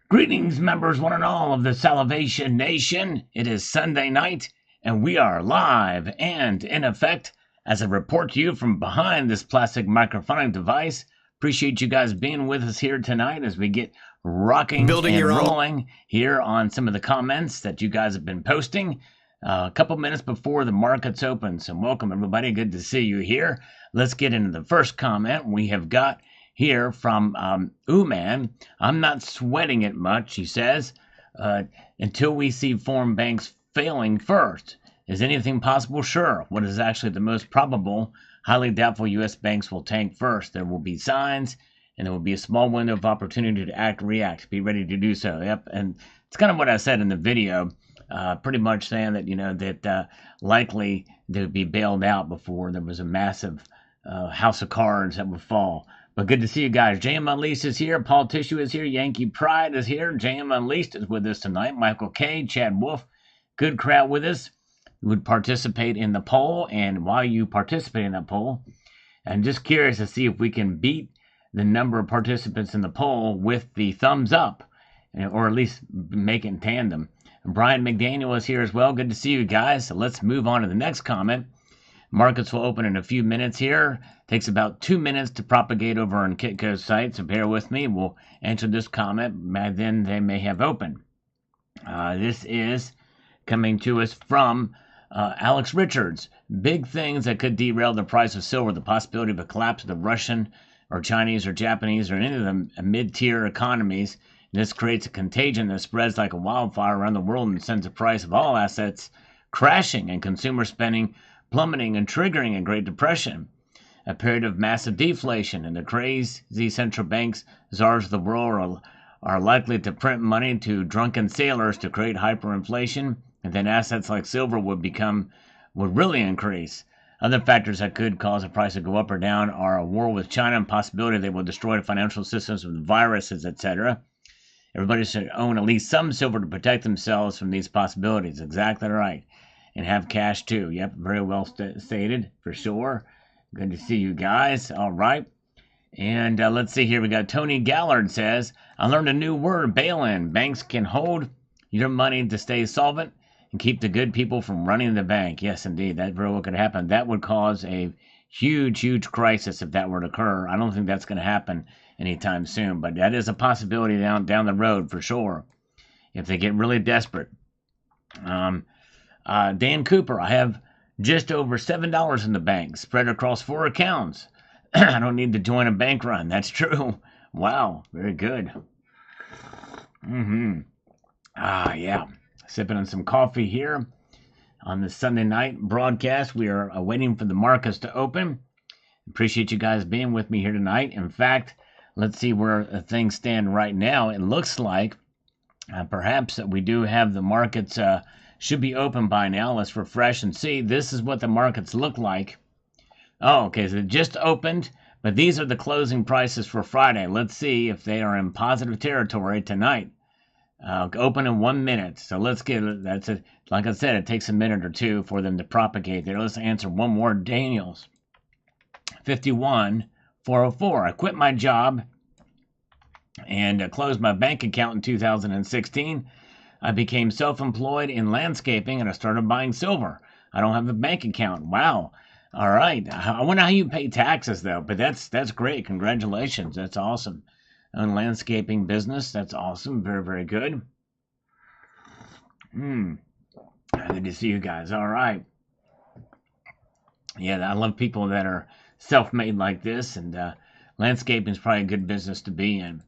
Greetings, members, one and all of the Salvation Nation. It is Sunday night, and we are live and in effect as I report to you from behind this plastic microphonic device. Appreciate you guys being with us here tonight as we get rocking Building and your own. rolling here on some of the comments that you guys have been posting a couple minutes before the markets open. So welcome, everybody. Good to see you here. Let's get into the first comment we have got here from man, I'm not sweating it much, he says, until we see foreign banks failing first. Is anything possible? Sure. What is actually the most probable? Highly doubtful U.S. banks will tank first. There will be signs, and there will be a small window of opportunity to react. Be ready to do so. Yep, and it's kind of what I said in the video, pretty much saying that, that likely they would be bailed out before there was a massive house of cards that would fall. But good to see you guys. JM Unleashed is here. Paul Tissue is here. Yankee Pride is here. JM Unleashed is with us tonight. Michael K. Chad Wolf. Good crowd with us. You would participate in the poll. And while you participate in that poll, I'm just curious to see if we can beat the number of participants in the poll with the thumbs up, or at least make it in tandem. And Brian McDaniel is here as well. Good to see you guys. So let's move on to the next comment. Markets will open in a few minutes here. Takes about 2 minutes to propagate over on Kitco's site, so bear with me. We'll answer this comment, by then they may have opened. This is coming to us from Alex Richards. Big things that could derail the price of silver. The possibility of a collapse of the Russian or Chinese or Japanese or any of them mid-tier economies. This creates a contagion that spreads like a wildfire around the world and sends the price of all assets crashing and consumer spending plummeting and triggering a Great Depression, a period of massive deflation, and the crazy central banks, czars of the world, are likely to print money to drunken sailors to create hyperinflation, and then assets like silver would really increase. Other factors that could cause the price to go up or down are a war with China and possibility they will destroy the financial systems with viruses, etc. Everybody should own at least some silver to protect themselves from these possibilities. Exactly right. And have cash too. Yep, very well stated, for sure. Good to see you guys. All right. And let's see here. We got Tony Gallard says, I learned a new word, bail-in. Banks can hold your money to stay solvent and keep the good people from running the bank. Yes, indeed. That very well could happen. That would cause a huge, huge crisis if that were to occur. I don't think that's going to happen anytime soon, but that is a possibility down the road for sure if they get really desperate. Dan Cooper, I have just over $7 in the bank, spread across 4 accounts. I don't need to join a bank run. That's true. Wow, very good. Yeah. Sipping on some coffee here on the Sunday night broadcast. We are waiting for the markets to open. Appreciate you guys being with me here tonight. In fact, let's see where things stand right now. It looks like perhaps that we do have the markets should be open by now. Let's refresh and see. This is what the markets look like. Oh, okay, so it just opened, but these are the closing prices for Friday. Let's see if they are in positive territory tonight. Open in 1 minute. So let's get it. Like I said, it takes a minute or two for them to propagate there. Let's answer one more. Daniels, 51,404. I quit my job and closed my bank account in 2016. I became self-employed in landscaping and I started buying silver. I don't have a bank account. Wow. All right. I wonder how you pay taxes though, but that's great. Congratulations. That's awesome. On landscaping business. That's awesome. Very, very good. Good to see you guys. All right. Yeah, I love people that are self-made like this, and landscaping is probably a good business to be in.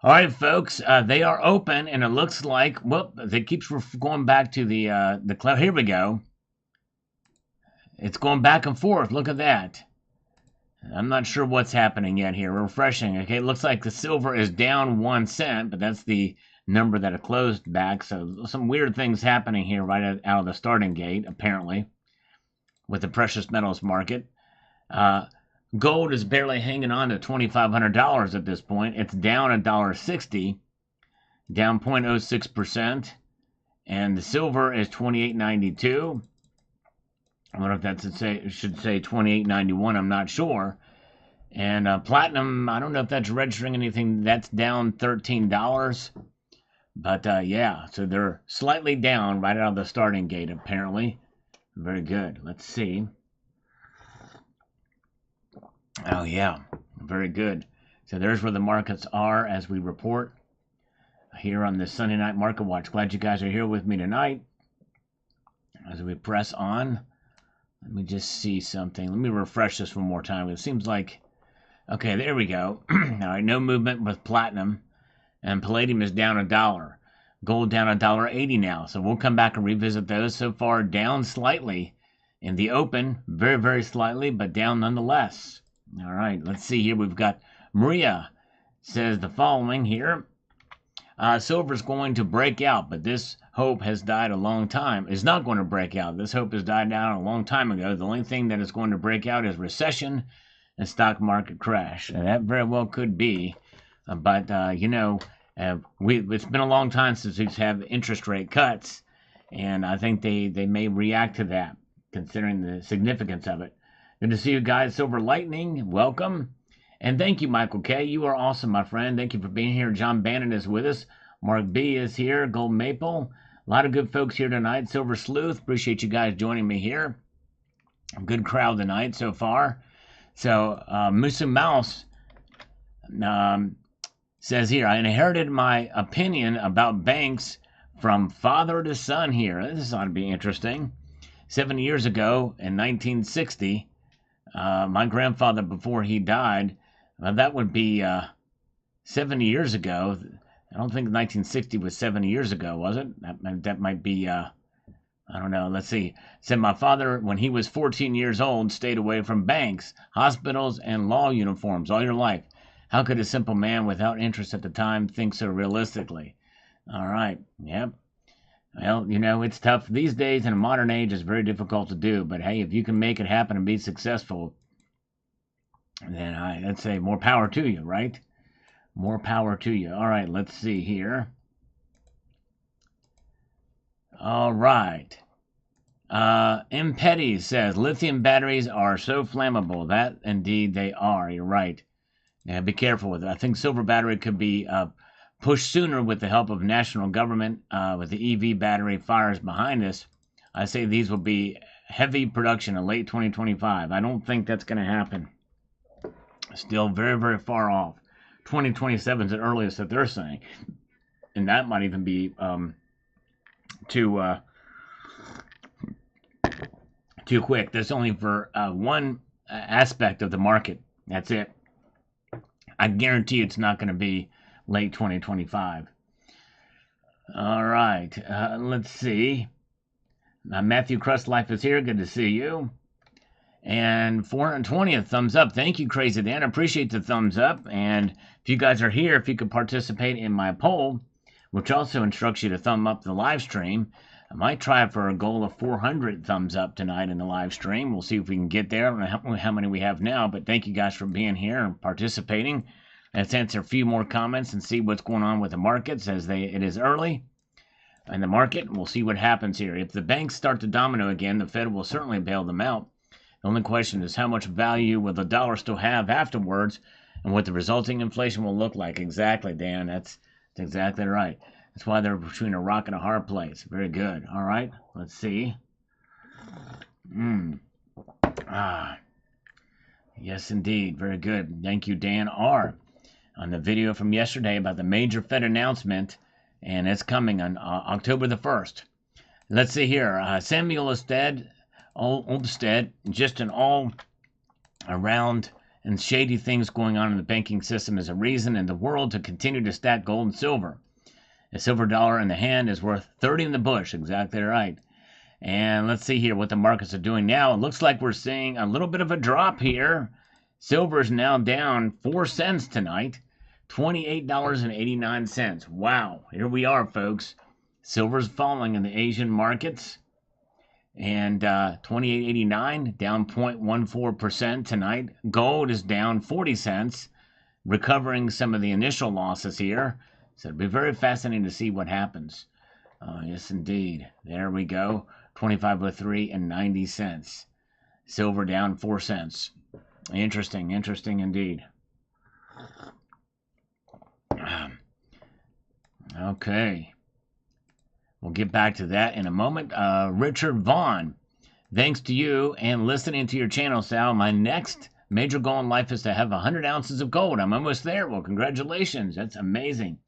All right, folks, they are open, and it looks like, they keep going back to the cloud. Here we go. It's going back and forth. Look at that. I'm not sure what's happening yet here. Refreshing. Okay, it looks like the silver is down 1 cent, but that's the number that it closed back. So some weird things happening here right out of the starting gate, apparently, with the precious metals market. Gold is barely hanging on to $2,500 at this point. It's down $1.60, down 0.06%. And the silver is $28.92. I wonder if that should say $28.91. I'm not sure. And platinum, I don't know if that's registering anything. That's down $13. But yeah, so they're slightly down right out of the starting gate, apparently. Very good. Let's see. Oh, yeah, very good. So there's where the markets are as we report here on this Sunday Night Market Watch. Glad you guys are here with me tonight as we press on. Let me just see something. Let me refresh this one more time. It seems like, okay, there we go. All right, no movement with platinum, and palladium is down $1. Gold down $1.80 now. So we'll come back and revisit those. So far, down slightly in the open, very, very slightly, but down nonetheless. All right, let's see here. We've got Maria says the following here. Silver's going to break out, but this hope has died a long time. It's not going to break out. This hope has died down a long time ago. The only thing that is going to break out is recession and stock market crash. And that very well could be. But it's been a long time since we've had interest rate cuts, and I think they may react to that, considering the significance of it. Good to see you guys. Silver Lightning, welcome. And thank you, Michael K. You are awesome, my friend. Thank you for being here. John Bannon is with us. Mark B is here. Gold Maple. A lot of good folks here tonight. Silver Sleuth. Appreciate you guys joining me here. Good crowd tonight so far. So, Musa Mouse says here, I inherited my opinion about banks from father to son here. This ought to be interesting. 70 years ago in 1960, my grandfather, before he died, that would be 70 years ago. I don't think 1960 was 70 years ago, was it? That might be, I don't know. Let's see. Said my father, when he was 14 years old, stayed away from banks, hospitals, and law uniforms all your life. How could a simple man without interest at the time think so realistically? All right. Yep. Well, it's tough. These days in a modern age, it's very difficult to do. But hey, if you can make it happen and be successful, then I'd say more power to you, right? More power to you. All right, let's see here. All right. M. Petty says, lithium batteries are so flammable. That indeed they are. You're right. Yeah, be careful with it. I think silver battery could be pushed sooner with the help of national government, with the EV battery fires behind us. I say these will be heavy production in late 2025. I don't think that's going to happen. Still very, very far off. 2027 is the earliest that they're saying. And that might even be too quick. That's only for one aspect of the market. That's it. I guarantee it's not going to be late 2025. All right. Let's see. Matthew Crust Life is here. Good to see you. And 420th thumbs up. Thank you, Crazy Dan. I appreciate the thumbs up. And if you guys are here, if you could participate in my poll, which also instructs you to thumb up the live stream, I might try for a goal of 400 thumbs up tonight in the live stream. We'll see if we can get there. I don't know how many we have now, but thank you guys for being here and participating. Let's answer a few more comments and see what's going on with the markets as it is early in the market. We'll see what happens here. If the banks start to domino again, the Fed will certainly bail them out. The only question is how much value will the dollar still have afterwards and what the resulting inflation will look like. Exactly, Dan. That's exactly right. That's why they're between a rock and a hard place. Very good. All right. Let's see. Yes, indeed. Very good. Thank you, Dan R. On the video from yesterday about the major Fed announcement, and it's coming on October the 1st. Let's see here. Samuel Oldstead, just an all-around and shady things going on in the banking system is a reason in the world to continue to stack gold and silver. A silver dollar in the hand is worth 30 in the bush. Exactly right. And let's see here what the markets are doing now. It looks like we're seeing a little bit of a drop here. Silver is now down 4 cents tonight, $28.89. Wow, here we are, folks. Silver's falling in the Asian markets. And 28.89, down 0.14% tonight. Gold is down 40 cents, recovering some of the initial losses here. So it'll be very fascinating to see what happens. Yes, indeed. There we go. 25.03 and 90 cents. Silver down 4 cents. Interesting indeed. All Okay. We'll get back to that in a moment. Richard Vaughn. Thanks to you and listening to your channel, Sal, my next major goal in life is to have 100 ounces of gold. I'm almost there. Well, congratulations. That's amazing.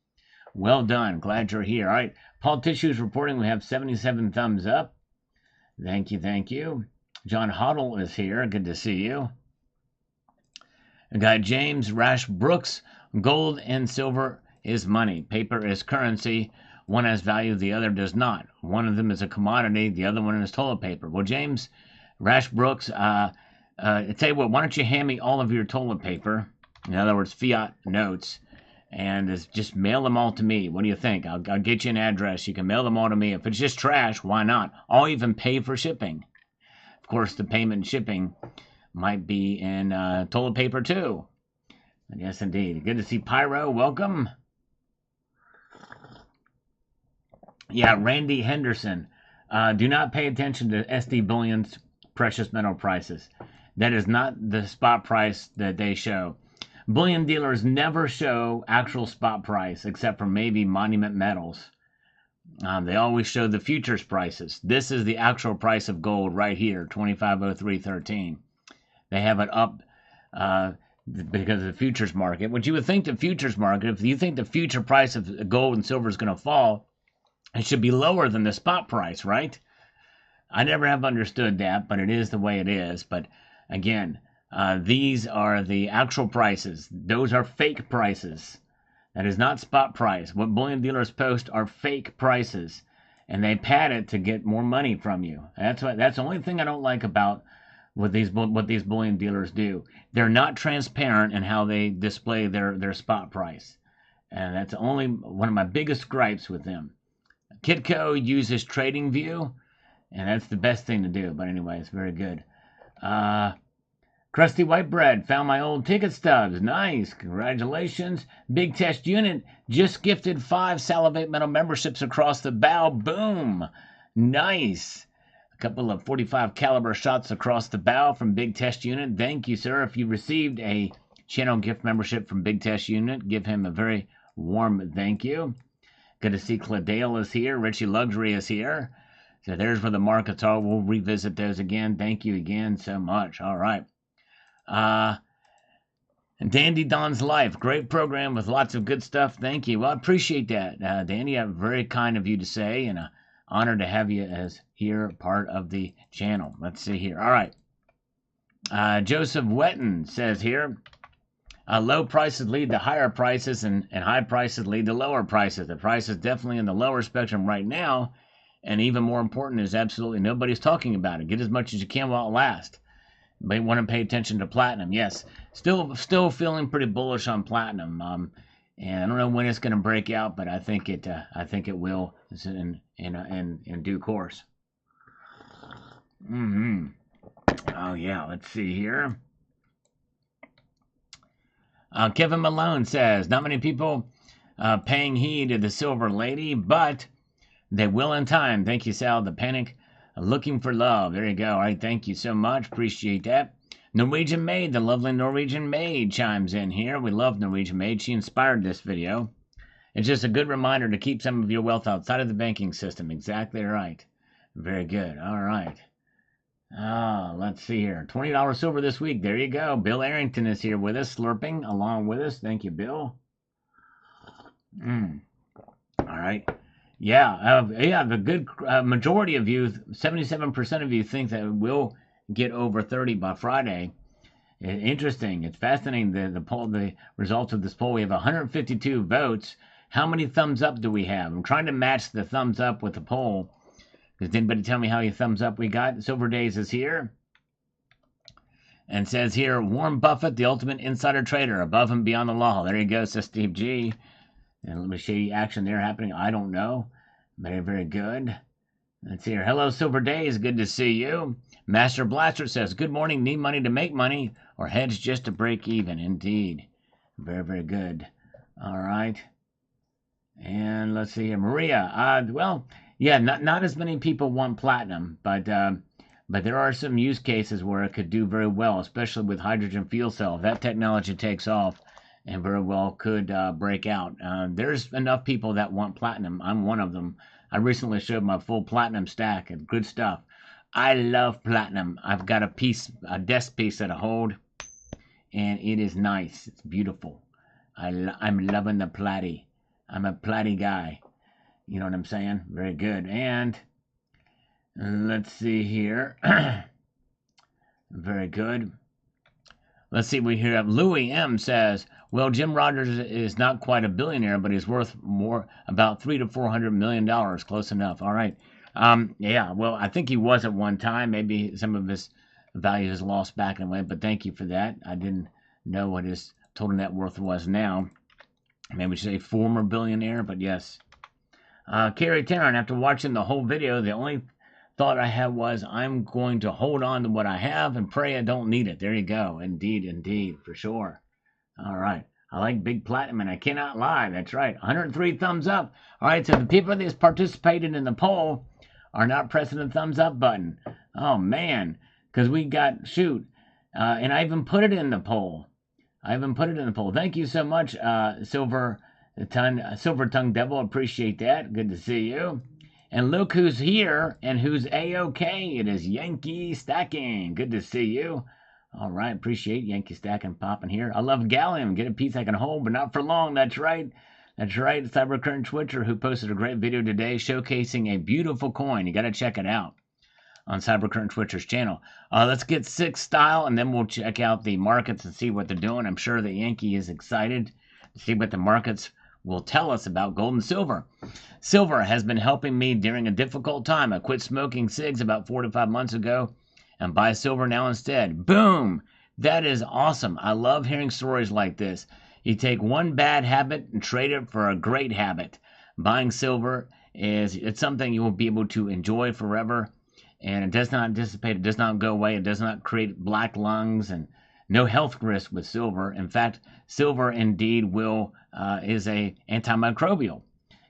Well done. Glad you're here. All right. Paul Tissue's reporting we have 77 thumbs up. Thank you. Thank you. John Hoddle is here. Good to see you. We got James Rash Brooks. Gold and silver is money. Paper is currency. One has value, the other does not. One of them is a commodity, the other one is toilet paper. Well, James Rash Brooks, I tell you what, why don't you hand me all of your toilet paper, in other words, fiat notes, and just mail them all to me. What do you think? I'll get you an address. You can mail them all to me. If it's just trash, why not? I'll even pay for shipping. Of course, the payment and shipping might be in toilet paper too. Yes, indeed. Good to see Pyro. Welcome. Yeah, Randy Henderson. Do not pay attention to SD Bullion's precious metal prices. That is not the spot price that they show. Bullion dealers never show actual spot price except for maybe Monument Metals. They always show the futures prices. This is the actual price of gold right here, 2503.13. They have it up because of the futures market. What you would think the futures market, if you think the future price of gold and silver is going to fall, it should be lower than the spot price, right? I never have understood that, but it is the way it is. But again, these are the actual prices. Those are fake prices. That is not spot price. What bullion dealers post are fake prices, and they pad it to get more money from you. That's the only thing I don't like about what these bullion dealers do. They're not transparent in how they display their spot price, and that's only one of my biggest gripes with them. Kitco uses TradingView, and that's the best thing to do. But anyway, it's very good. Crusty White Bread found my old ticket stubs. Nice. Congratulations. Big Test Unit just gifted 5 Salivate Metal memberships across the bow. Boom. Nice. A couple of 45 caliber shots across the bow from Big Test Unit. Thank you, sir. If you received a channel gift membership from Big Test Unit, give him a very warm thank you. Good to see Cladale is here. Richie Luxury is here. So there's where the markets are. We'll revisit those again. Thank you again so much. All right. Dandy Don's Life. Great program with lots of good stuff. Thank you. Well, I appreciate that. Dandy, very kind of you to say, and an honor to have you as here, part of the channel. Let's see here. All right. Joseph Wetton says here, low prices lead to higher prices, and high prices lead to lower prices. The price is definitely in the lower spectrum right now, and even more important is absolutely nobody's talking about it. Get as much as you can while it lasts. But you want to pay attention to platinum. Yes, still feeling pretty bullish on platinum. And I don't know when it's going to break out, but I think it will in due course. Oh yeah, let's see here. Kevin Malone says, not many people paying heed to the silver lady, but they will in time. Thank you, Sal. The panic, looking for love. There you go. All right, thank you so much. Appreciate that. Norwegian Maid, the lovely Norwegian Maid chimes in here. We love Norwegian Maid. She inspired this video. It's just a good reminder to keep some of your wealth outside of the banking system. Exactly right. Very good. All right. Let's see here. $20 silver this week. There you go. Bill Arrington is here with us, slurping along with us. Thank you, Bill. All right. Yeah, the good majority of you, 77% of you, think that we'll get over 30 by Friday. Interesting. It's fascinating. The results of this poll. We have 152 votes. How many thumbs up do we have? I'm trying to match the thumbs up with the poll. Does anybody tell me how many thumbs up we got? Silver Days is here. And says here, Warren Buffett, the ultimate insider trader, above and beyond the law. There you go, says Steve G. And let me show you action there happening. I don't know. Very, very good. Let's see here. Hello, Silver Days. Good to see you. Master Blaster says, good morning. Need money to make money or hedge just to break even. Indeed. Very, very good. All right. And let's see here. Maria. Well, yeah, not as many people want platinum, but there are some use cases where it could do very well, especially with hydrogen fuel cell. If that technology takes off, and very well could break out. There's enough people that want platinum. I'm one of them. I recently showed my full platinum stack and good stuff. I love platinum. I've got a desk piece that I hold, and it is nice. It's beautiful. I'm loving the platy. I'm a platy guy. You know what I'm saying? Very good. And let's see here. Very good. Let's see, we hear Louis M says, well, Jim Rogers is not quite a billionaire, but he's worth more, about $300 to $400 million. Close enough. All right. Yeah, well, I think he was at one time. Maybe some of his value has lost back and away, but thank you for that. I didn't know what his total net worth was now. Maybe we should say former billionaire, but yes. Carrie Tarrant, after watching the whole video, the only thought I had was I'm going to hold on to what I have and pray I don't need it. There you go. Indeed, indeed, for sure. All right. I like big platinum, and I cannot lie. That's right. 103 thumbs up. All right, so the people that participated in the poll are not pressing the thumbs up button. Oh, man, because we got, and I even put it in the poll. Thank you so much, Silver Tongue Devil. Appreciate that. Good to see you. And look who's here and who's A-OK. It is Yankee Stacking. Good to see you. All right. Appreciate Yankee Stacking popping here. I love Gallium. Get a piece I can hold, but not for long. That's right. That's right. Cybercurrent Twitcher, who posted a great video today showcasing a beautiful coin. You got to check it out on Cybercurrent Twitcher's channel. Let's get 6 style, and then we'll check out the markets and see what they're doing. I'm sure the Yankee is excited to see what the markets will tell us about gold and silver. Silver has been helping me during a difficult time. I quit smoking cigs about 4 to 5 months ago and buy silver now instead. Boom! That is awesome. I love hearing stories like this. You take one bad habit and trade it for a great habit. Buying silver it's something you will be able to enjoy forever, and it does not dissipate, it does not go away, it does not create black lungs, and no health risk with silver. In fact, silver indeed is a antimicrobial.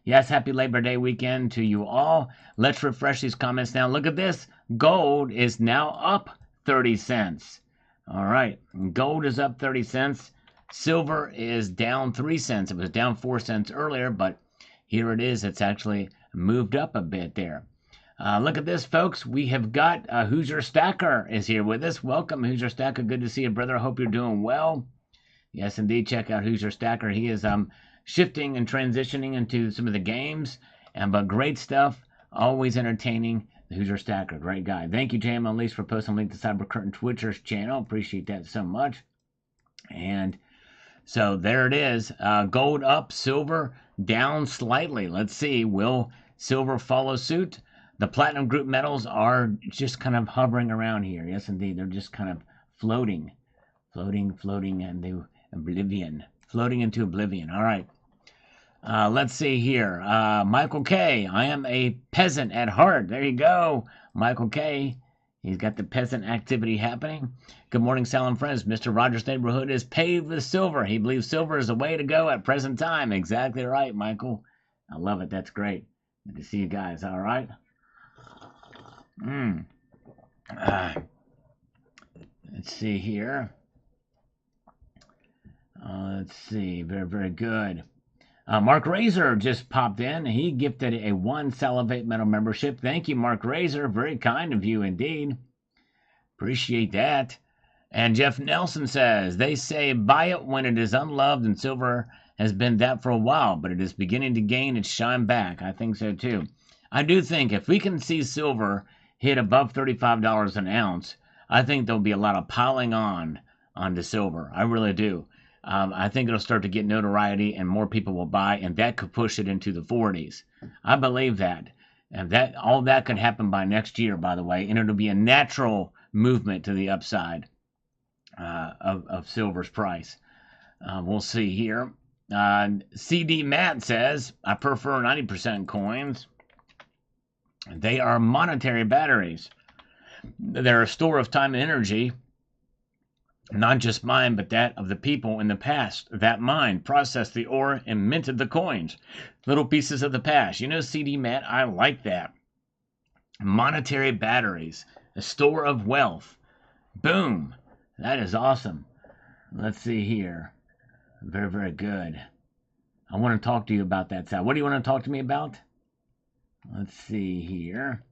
Yes, happy Labor Day weekend to you all. Let's refresh these comments now. Look at this. Gold is now up 30 cents. All right. Gold is up 30 cents. Silver is down 3 cents. It was down 4 cents earlier, but here it is. It's actually moved up a bit there. Look at this, folks. We have got Hoosier Stacker is here with us. Welcome, Hoosier Stacker. Good to see you, brother. I hope you're doing well. Yes, indeed. Check out Hoosier Stacker. He is shifting and transitioning into some of the games, but great stuff. Always entertaining. The Hoosier Stacker, great guy. Thank you, JM Unleashed, for posting a link to Cybercurrent Twitcher's channel. Appreciate that so much. And so there it is. Gold up, silver down slightly. Let's see. Will silver follow suit? The platinum group metals are just kind of hovering around here. Yes, indeed. They're just kind of floating into oblivion. Floating into oblivion. All right. Let's see here. Michael K. I am a peasant at heart. There you go. Michael K. He's got the peasant activity happening. Good morning, Sal and friends. Mr. Rogers' neighborhood is paved with silver. He believes silver is the way to go at present time. Exactly right, Michael. I love it. That's great. Good to see you guys. All right. Let's see here. Let's see. Very, very good. Mark Razor just popped in. He gifted a 1 Salivate Metal membership. Thank you, Mark Razor. Very kind of you indeed. Appreciate that. And Jeff Nelson says, they say buy it when it is unloved, and silver has been that for a while, but it is beginning to gain its shine back. I think so too. I do think if we can see silver hit above $35 an ounce, I think there'll be a lot of piling onto silver. I really do. I think it'll start to get notoriety and more people will buy, and that could push it into the 40s. I believe that. And that all that could happen by next year, by the way, and it'll be a natural movement to the upside of silver's price. We'll see here. CD Matt says, I prefer 90% coins. They are monetary batteries. They're a store of time and energy, not just mine, but that of the people in the past that mined, processed the ore, and minted the coins. Little pieces of the past. You know, CD Matt, I like that. Monetary batteries, a store of wealth. Boom. That is awesome. Let's see here. Very, very good. I want to talk to you about that, Sal. What do you want to talk to me about? Let's see here.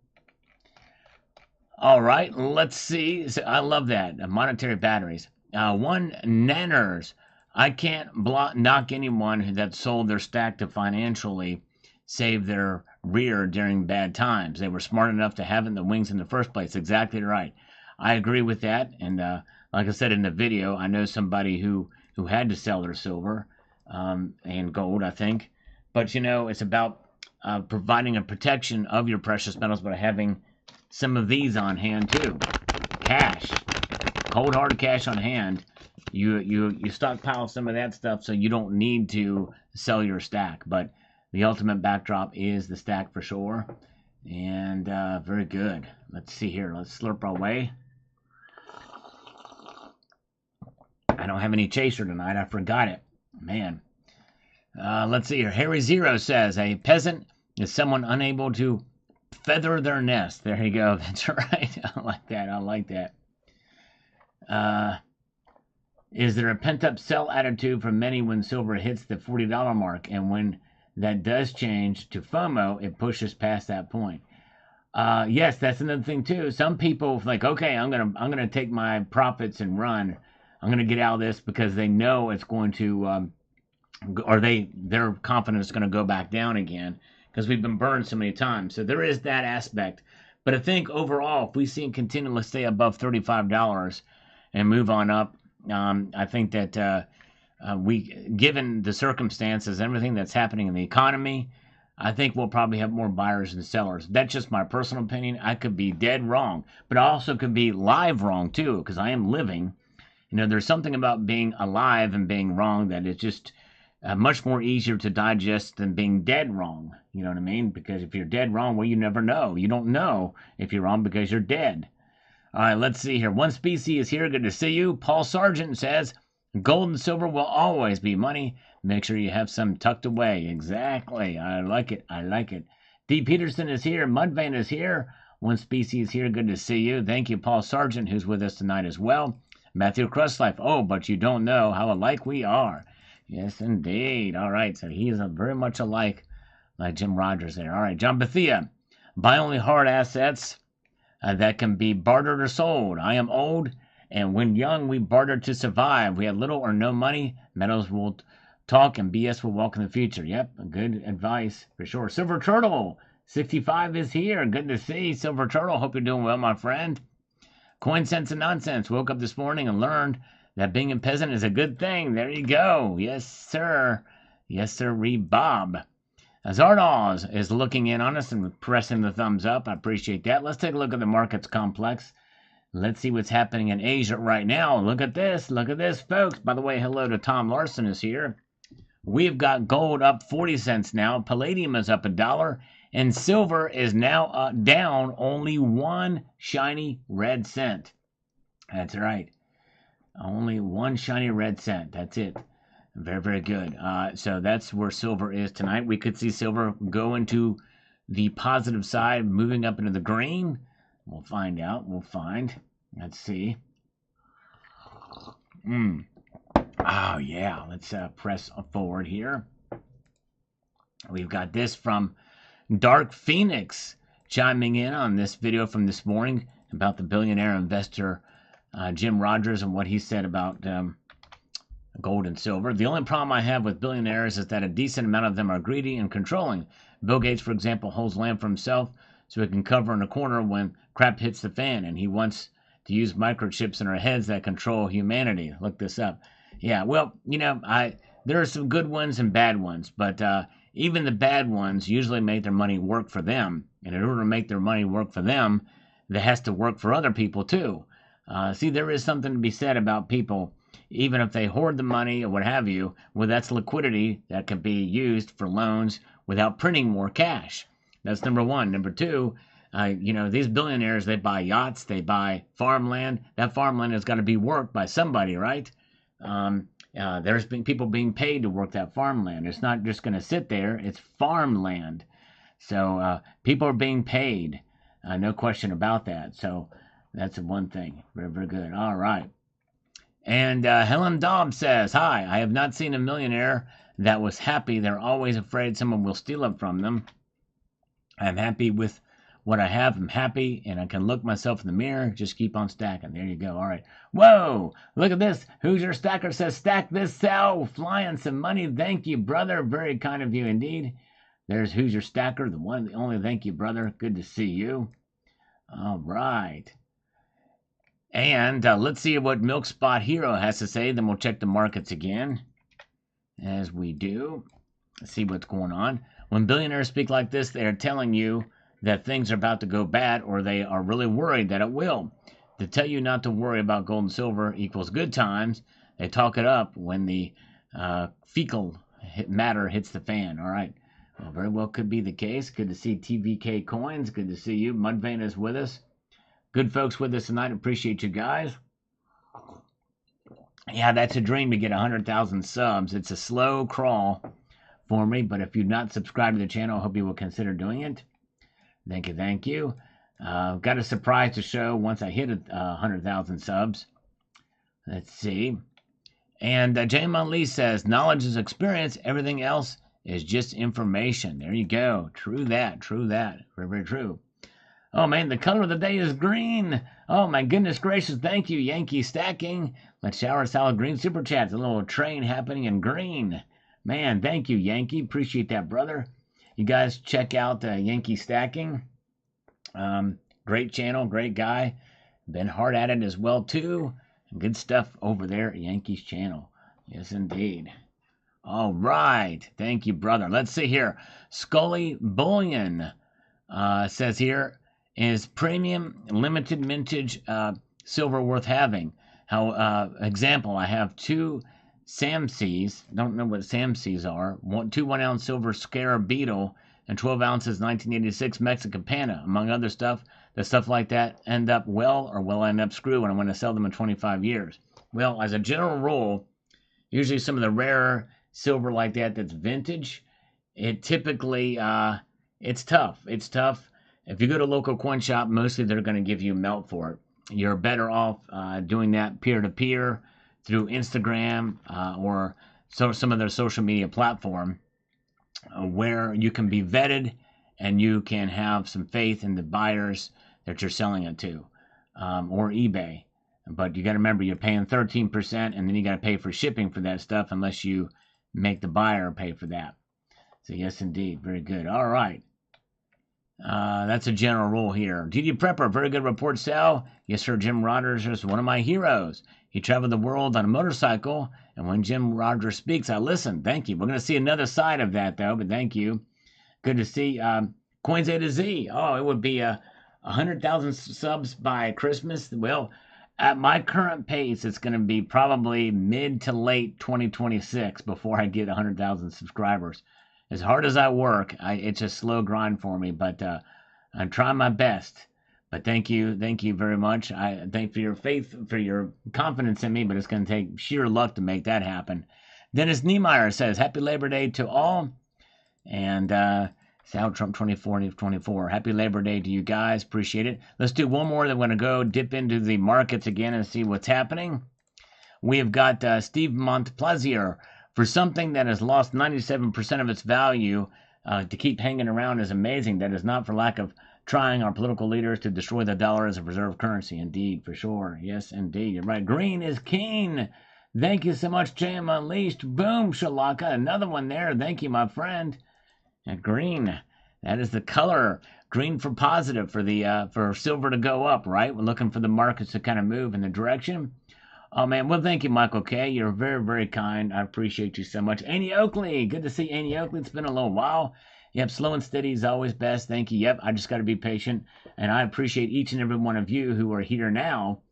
All right, let's see. So I love that. Monetary batteries. One nanners. I can't knock anyone that sold their stack to financially save their rear during bad times. They were smart enough to have it in the wings in the first place. Exactly right. I agree with that. And like I said in the video, I know somebody who had to sell their silver and gold, I think. But it's about providing a protection of your precious metals by having some of these on hand too. Cash, cold hard cash on hand. You stockpile some of that stuff so you don't need to sell your stack. But the ultimate backdrop is the stack for sure. And very good. Let's see here. Let's slurp our way. I don't have any chaser tonight. I forgot it. Man. Let's see here. Harry Zero says, a peasant is someone unable to feather their nest. There you go. That's right. I like that. I like that. Is there a pent-up sell attitude from many when silver hits the $40 mark? And when that does change to FOMO, it pushes past that point. Yes, that's another thing too. Some people like, okay, I'm gonna take my profits and run. I'm gonna get out of this because they know it's going to, or they're confident it's going to go back down again because we've been burned so many times. So there is that aspect. But I think overall, if we see it continue to stay above $35 and move on up, I think that given the circumstances, everything that's happening in the economy, I think we'll probably have more buyers than sellers. That's just my personal opinion. I could be dead wrong, but I also could be live wrong too, because I am living. There's something about being alive and being wrong that is just much more easier to digest than being dead wrong. You know what I mean? Because if you're dead wrong, well, you never know. You don't know if you're wrong because you're dead. All right, let's see here. One Species is here. Good to see you. Paul Sargent says, gold and silver will always be money. Make sure you have some tucked away. Exactly. I like it. I like it. D. Peterson is here. Mudvayne is here. One Species here. Good to see you. Thank you, Paul Sargent, who's with us tonight as well. Matthew Crustlife. Oh, but you don't know how alike we are. Yes, indeed. All right, so he is very much alike like Jim Rogers there. All right, John Bethia. Buy only hard assets that can be bartered or sold. I am old, and when young, we bartered to survive. We had little or no money. Metals will talk, and BS will walk in the future. Yep, good advice for sure. Silver Turtle, 65 is here. Good to see Silver Turtle. Hope you're doing well, my friend. Coin Sense and Nonsense. Woke up this morning and learned that being a peasant is a good thing. There you go. Yes, sir. Yes, sir. Bob. Zardoz is looking in on us and pressing the thumbs up. I appreciate that. Let's take a look at the markets complex. Let's see what's happening in Asia right now. Look at this. Look at this, folks. By the way, hello to Tom Larson is here. We've got gold up 40 cents now. Palladium is up $1. And silver is now down only 1 shiny red cent. That's right. Only 1 shiny red cent. That's it. Very, very good. So that's where silver is tonight. We could see silver go into the positive side, moving up into the green. We'll find out. We'll find. Let's see. Oh, yeah. Let's press forward here. We've got this from Dark Phoenix chiming in on this video from this morning about the billionaire investor Jim Rogers and what he said about gold and silver. The only problem I have with billionaires is that a decent amount of them are greedy and controlling. Bill Gates, for example, holds land for himself so he can cover in a corner when crap hits the fan, and he wants to use microchips in our heads that control humanity. Look this up. Yeah, well, there are some good ones and bad ones, but even the bad ones usually make their money work for them. And in order to make their money work for them, that has to work for other people too. See, there is something to be said about people, even if they hoard the money or what have you, well, that's liquidity that can be used for loans without printing more cash. That's number one. Number two, these billionaires, they buy yachts, they buy farmland. That farmland has got to be worked by somebody, right? There's been people being paid to work that farmland. It's not just going to sit there. It's farmland. So people are being paid. No question about that. So that's one thing. Very, very good. All right. And Helen Dobbs says, hi, I have not seen a millionaire that was happy. They're always afraid someone will steal it from them. I'm happy with what I have. I'm happy, and I can look myself in the mirror. Just keep on stacking. There you go. All right. Whoa! Look at this. Who's your stacker says, stack this cell. Flying some money. Thank you, brother. Very kind of you indeed. There's Who's Your Stacker, the one, the only. Thank you, brother. Good to see you. All right. And let's see what Milk Spot Hero has to say. Then we'll check the markets again, as we do. See what's going on. When billionaires speak like this, they are telling you that things are about to go bad, or they are really worried that it will. To tell you not to worry about gold and silver equals good times, they talk it up when the fecal matter hits the fan. All right. Well, very well could be the case. Good to see TVK Coins. Good to see you. Mudvayne is with us. Good folks with us tonight. Appreciate you guys. Yeah, that's a dream to get 100,000 subs. It's a slow crawl for me, but if you've not subscribed to the channel, I hope you will consider doing it. Thank you, thank you. Got a surprise to show once I hit 100,000 subs. Let's see. And Jaymon Lee says, knowledge is experience. Everything else is just information. There you go. True that. True that. Very, very true. Oh, man, the color of the day is green. Oh, my goodness gracious. Thank you, Yankee Stacking. Let's shower salad green super chats. A little train happening in green. Man, thank you, Yankee. Appreciate that, brother. You guys check out Yankee Stacking. Great channel, great guy. Been hard at it as well, too. Good stuff over there at Yankee's channel. Yes, indeed. All right. Thank you, brother. Let's see here. Scully Bullion says here, is premium limited mintage silver worth having? Example, I have two Samsees. Don't know what Samsees are. Two 1 ounce silver Scarab Beetle and 12 ounces 1986 Mexican Pana, among other stuff. The stuff like that end up well or will end up screw when I want to sell them in 25 years. Well, as a general rule, usually some of the rarer silver like that that's vintage, it typically, it's tough. It's tough. If you go to a local coin shop, mostly they're going to give you melt for it. You're better off doing that peer-to-peer through Instagram or some of their social media platform where you can be vetted and you can have some faith in the buyers that you're selling it to, or eBay. But you got to remember, you're paying 13%, and then you got to pay for shipping for that stuff unless you make the buyer pay for that. So yes, indeed. Very good. All right. That's a general rule here. DD Prepper, very good report, Sal. Yes, sir. Jim Rogers is one of my heroes. He traveled the world on a motorcycle, and when Jim Rogers speaks, I listen. Thank you. We're going to see another side of that, though, but thank you. Good to see Coins A to Z. Oh, it would be 100,000 subs by Christmas. Well, at my current pace, it's going to be probably mid to late 2026 before I get 100,000 subscribers. As hard as I work, it's a slow grind for me, but I'm trying my best. But thank you very much. I thank for your faith, for your confidence in me, but it's going to take sheer luck to make that happen. Dennis Niemeyer says, Happy Labor Day to all. And Sal Trump 24. Happy Labor Day to you guys. Appreciate it. Let's do one more. Then we're going to go dip into the markets again and see what's happening. We have got Steve Montplaisir. For something that has lost 97% of its value, to keep hanging around is amazing. That is not for lack of trying our political leaders to destroy the dollar as a reserve currency. Indeed, for sure. Yes, indeed. You're right. Green is king. Thank you so much, JM Unleashed. Boom, Shalaka. Another one there. Thank you, my friend. And green. That is the color. Green for positive, for silver to go up, right? We're looking for the markets to kind of move in the direction. Oh, man. Well, thank you, Michael K. You're very, very kind. I appreciate you so much. Annie Oakley. Good to see Annie Oakley. It's been a little while. Yep, slow and steady is always best. Thank you. Yep, I just got to be patient. And I appreciate each and every one of you who are here now.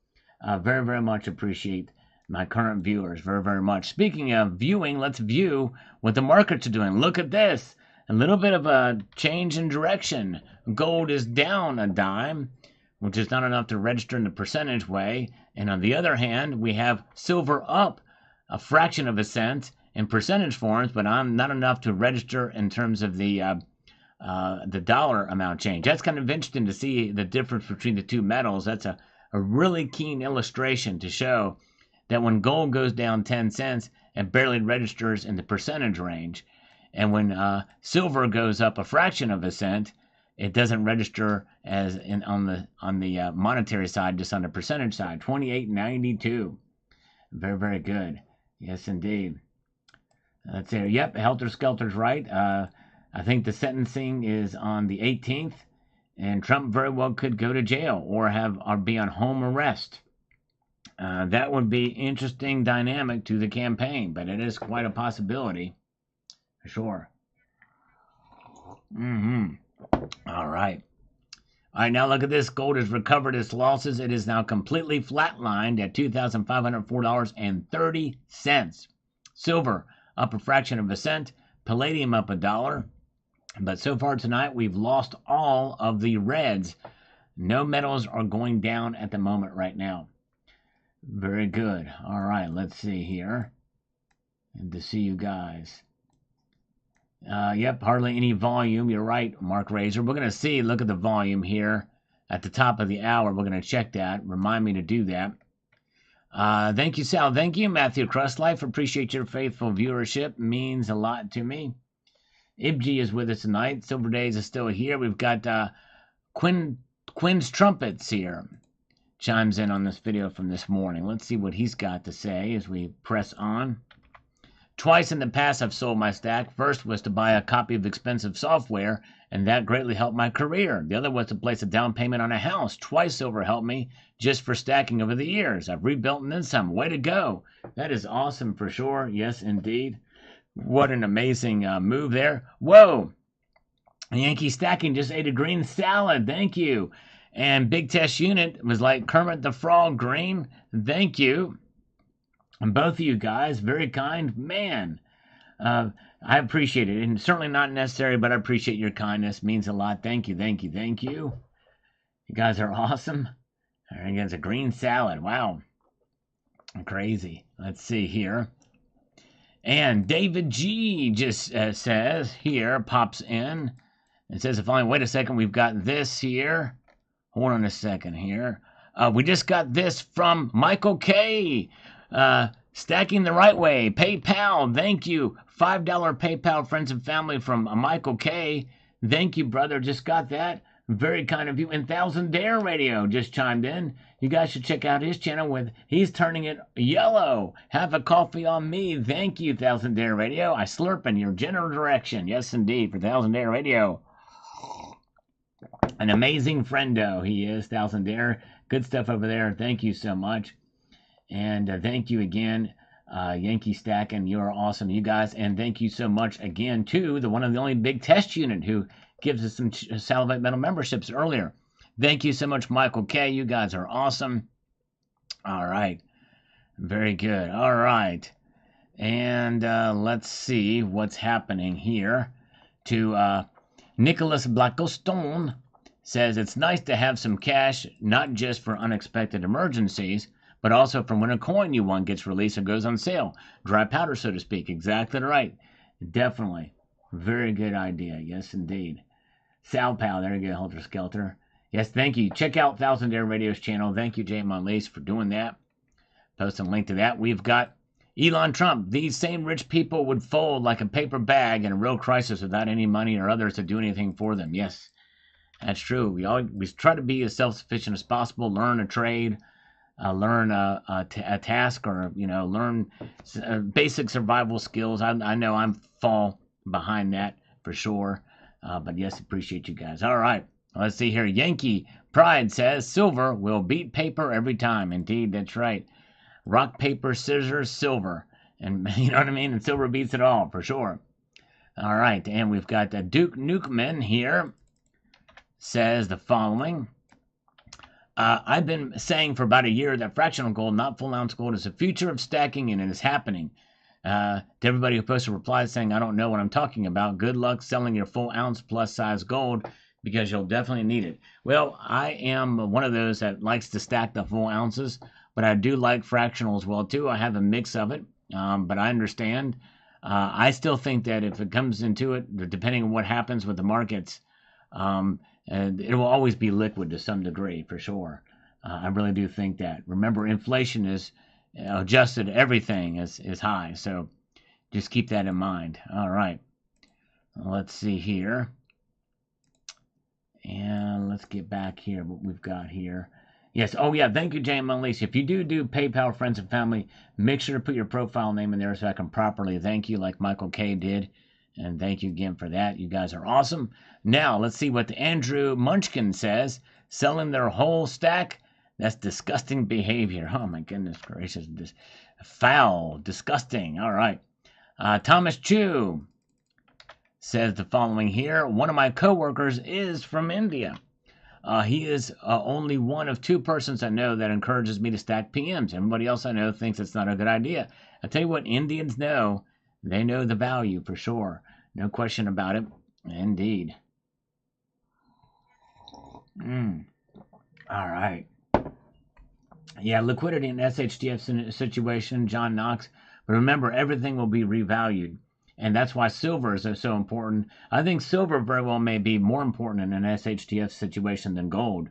Very, very much appreciate my current viewers. Very, very much. Speaking of viewing, let's view what the markets are doing. Look at this. A little bit of a change in direction. Gold is down a dime, which is not enough to register in the percentage way. And on the other hand, we have silver up a fraction of a cent in percentage forms, but not enough to register in terms of the dollar amount change. That's kind of interesting to see the difference between the two metals. That's a really keen illustration to show that when gold goes down 10 cents, it barely registers in the percentage range. And when silver goes up a fraction of a cent, it doesn't register as on the monetary side, just on the percentage side. 28.92. Very, very good. Yes, indeed. That's it. Yep, Helter Skelter's right. I think the sentencing is on the 18th, and Trump very well could go to jail or be on home arrest. That would be interesting dynamic to the campaign, but it is quite a possibility, for sure. All right. All right, now look at this. Gold has recovered its losses. It is now completely flatlined at $2,504.30. Silver up a fraction of a cent. Palladium up $1. But so far tonight, we've lost all of the reds. No metals are going down at the moment right now. Very good. All right, let's see here. Good to see you guys. Yep, hardly any volume. You're right, Mark Razor. We're going to see, look at the volume here at the top of the hour. We're going to check that. Remind me to do that. Thank you, Sal. Thank you, Matthew Crustlife. Appreciate your faithful viewership. Means a lot to me. Ibji is with us tonight. Silver Days is still here. We've got Quinn's Trumpets here. Chimes in on this video from this morning. Let's see what he's got to say as we press on. Twice in the past I've sold my stack. First was to buy a copy of expensive software, and that greatly helped my career. The other was to place a down payment on a house. Twice silver helped me just for stacking over the years. I've rebuilt and then some. Way to go. That is awesome for sure. Yes, indeed. What an amazing move there. Whoa. Yankee Stacking just ate a green salad. Thank you. And Big Test Unit was like Kermit the Frog green. Thank you. And both of you guys, very kind. Man, I appreciate it. And certainly not necessary, but I appreciate your kindness. Means a lot. Thank you, thank you, thank you. You guys are awesome. And again, it's a green salad. Wow. Crazy. Let's see here. And David G just says here, pops in. It says, wait a second, we've got this here. Hold on a second here. We just got this from Michael K. Stacking the right way. PayPal. Thank you. $5 PayPal friends and family from Michael K. Thank you, brother. Just got that. Very kind of you. And Thousand Dare Radio just chimed in. You guys should check out his channel he's turning it yellow. Have a coffee on me. Thank you, Thousand Dare Radio. I slurp in your general direction. Yes, indeed, for Thousand Dare Radio. An amazing friendo he is, Thousand Dare. Good stuff over there. Thank you so much. And thank you again, Yankee Stacking. You're awesome, you guys. And thank you so much again to the one and the only Big Test Unit who gives us some Salivate Metal memberships earlier. Thank you so much, Michael K. You guys are awesome. All right. Very good. All right. And let's see what's happening here. To Nicholas Blackstone says, it's nice to have some cash, not just for unexpected emergencies, but also from when a coin you won gets released or goes on sale. Dry powder, so to speak. Exactly right. Definitely. Very good idea. Yes, indeed. Sal Pal, there you go, Helter Skelter. Yes, thank you. Check out Thousand Dare Radio's channel. Thank you, Jay Monlace, for doing that. Post a link to that. We've got Elon Trump. These same rich people would fold like a paper bag in a real crisis without any money or others to do anything for them. Yes, that's true. We try to be as self-sufficient as possible, learn a trade, learn a task, or learn basic survival skills. I know I'm fall behind that for sure, but yes, appreciate you guys. All right, let's see here. Yankee Pride says silver will beat paper every time. Indeed, that's right. Rock, paper, scissors, silver, and you know what I mean. And silver beats it all for sure. All right, and we've got Duke Nukeman here. Says the following. I've been saying for about a year that fractional gold, not full ounce gold, is the future of stacking, and it is happening. To everybody who posted replies saying, I don't know what I'm talking about, good luck selling your full ounce plus size gold because you'll definitely need it. Well, I am one of those that likes to stack the full ounces, but I do like fractional as well too. I have a mix of it, but I understand. I still think that if it comes into it, depending on what happens with the markets, and it will always be liquid to some degree, for sure. I really do think that. Remember, inflation is adjusted everything is high. So just keep that in mind. All right. Let's see here. And let's get back here, what we've got here. Yes. Oh, yeah. Thank you, Jane Monlise. If you do PayPal, friends and family, make sure to put your profile name in there so I can properly thank you like Michael K did. And thank you again for that. You guys are awesome. Now, let's see what Andrew Munchkin says. Selling their whole stack? That's disgusting behavior. Oh, my goodness gracious. This foul. Disgusting. All right. Thomas Chu says the following here. One of my coworkers is from India. He is only one of two persons I know that encourages me to stack PMs. Everybody else I know thinks it's not a good idea. I tell you what, Indians know. They know the value for sure. No question about it. Indeed. All right. Yeah, liquidity in SHTF situation, John Knox. But remember, everything will be revalued. And that's why silver is so important. I think silver very well may be more important in an SHTF situation than gold.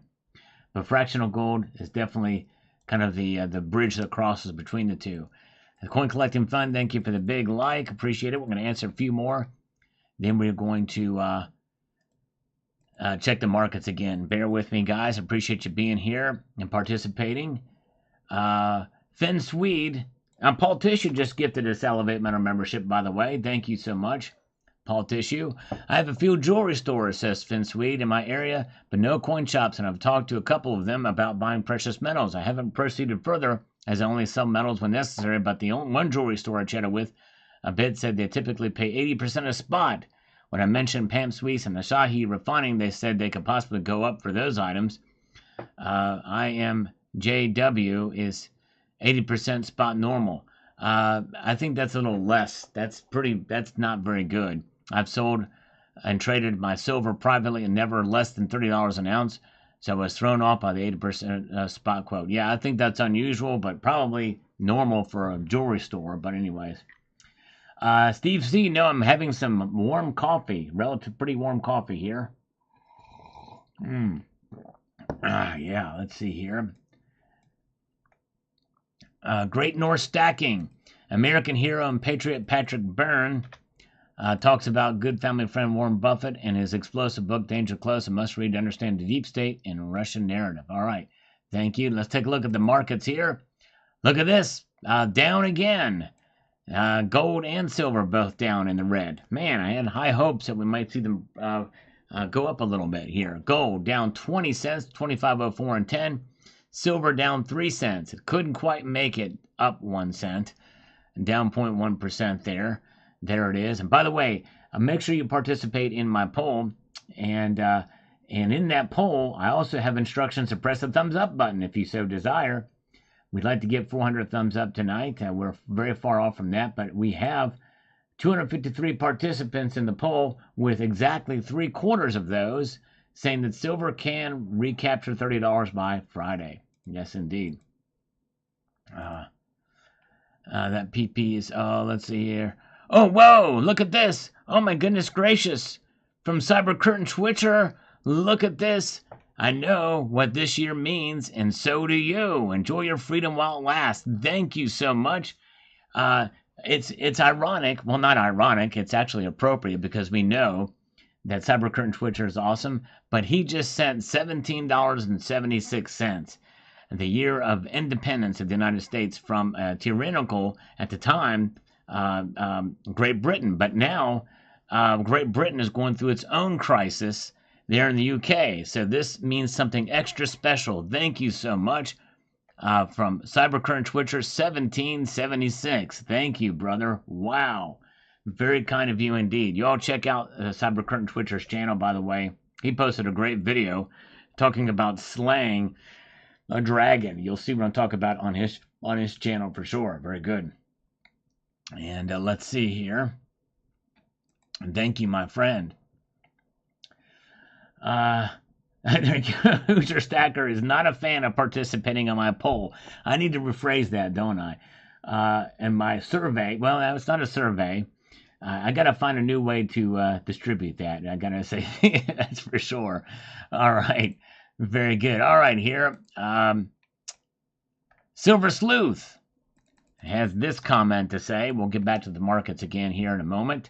But fractional gold is definitely kind of the bridge that crosses between the two. The Coin Collecting Fund, thank you for the big like. Appreciate it. We're going to answer a few more. Then we're going to check the markets again. Bear with me, guys. Appreciate you being here and participating. Finn Swede. Paul Tissue just gifted us Elevate Mental membership, by the way. Thank you so much, Paul Tissue. I have a few jewelry stores, says Finn Swede, in my area, but no coin shops, and I've talked to a couple of them about buying precious metals. I haven't proceeded further, as I only sell metals when necessary, but the only one jewelry store I chatted with a bit said they typically pay 80% of spot. When I mentioned Pam Suisse and the Shahi refining, they said they could possibly go up for those items. IMJW is 80% spot normal. I think that's a little less. That's not very good. I've sold and traded my silver privately and never less than $30 an ounce. So I was thrown off by the 80% spot quote. Yeah, I think that's unusual, but probably normal for a jewelry store. But anyways. Steve C, no, I'm having some warm coffee. Pretty warm coffee here. Yeah, let's see here. Great North Stacking. American hero and patriot Patrick Byrne talks about good family friend Warren Buffett and his explosive book, Danger Close, a must read to understand the deep state and Russian narrative. All right. Thank you. Let's take a look at the markets here. Look at this. Down again. Gold and silver both down in the red. Man, I had high hopes that we might see them go up a little bit here. Gold down 20 cents, 25.04 and 10. Silver down 3 cents. It couldn't quite make it up 1 cent. Down 0.1% there. There it is. And by the way, make sure you participate in my poll. And in that poll, I also have instructions to press the thumbs up button if you so desire. We'd like to get 400 thumbs up tonight. We're very far off from that, but we have 253 participants in the poll, with exactly 3/4 of those saying that silver can recapture $30 by Friday. Yes, indeed. That PP is, let's see here. Oh, whoa, look at this. Oh, my goodness gracious. From Cyber Curtain Twitcher, look at this. I know what this year means, and so do you. Enjoy your freedom while it lasts. Thank you so much. It's ironic. Well, not ironic. It's actually appropriate because we know that Cyber Curtain Twitcher is awesome. But he just sent $17.76, the year of independence of the United States from tyrannical, at the time, Great Britain. But now Great Britain is going through its own crisis there in the UK. So this means something extra special. Thank you so much. From Cyber Curtain Twitcher 1776. Thank you, brother. Wow. Very kind of you indeed. You all check out Cyber Curtain Twitcher's channel, by the way. He posted a great video talking about slaying a dragon. You'll see what I'm talking about on his channel for sure. Very good. And let's see here. Thank you, my friend. Hoosier Stacker is not a fan of participating on my poll. I need to rephrase that, don't I? And my survey, well, it's not a survey. I got to find a new way to distribute that. I got to say, that's for sure. All right. Very good. All right, here. Silver Sleuth. has this comment to say. We'll get back to the markets again here in a moment.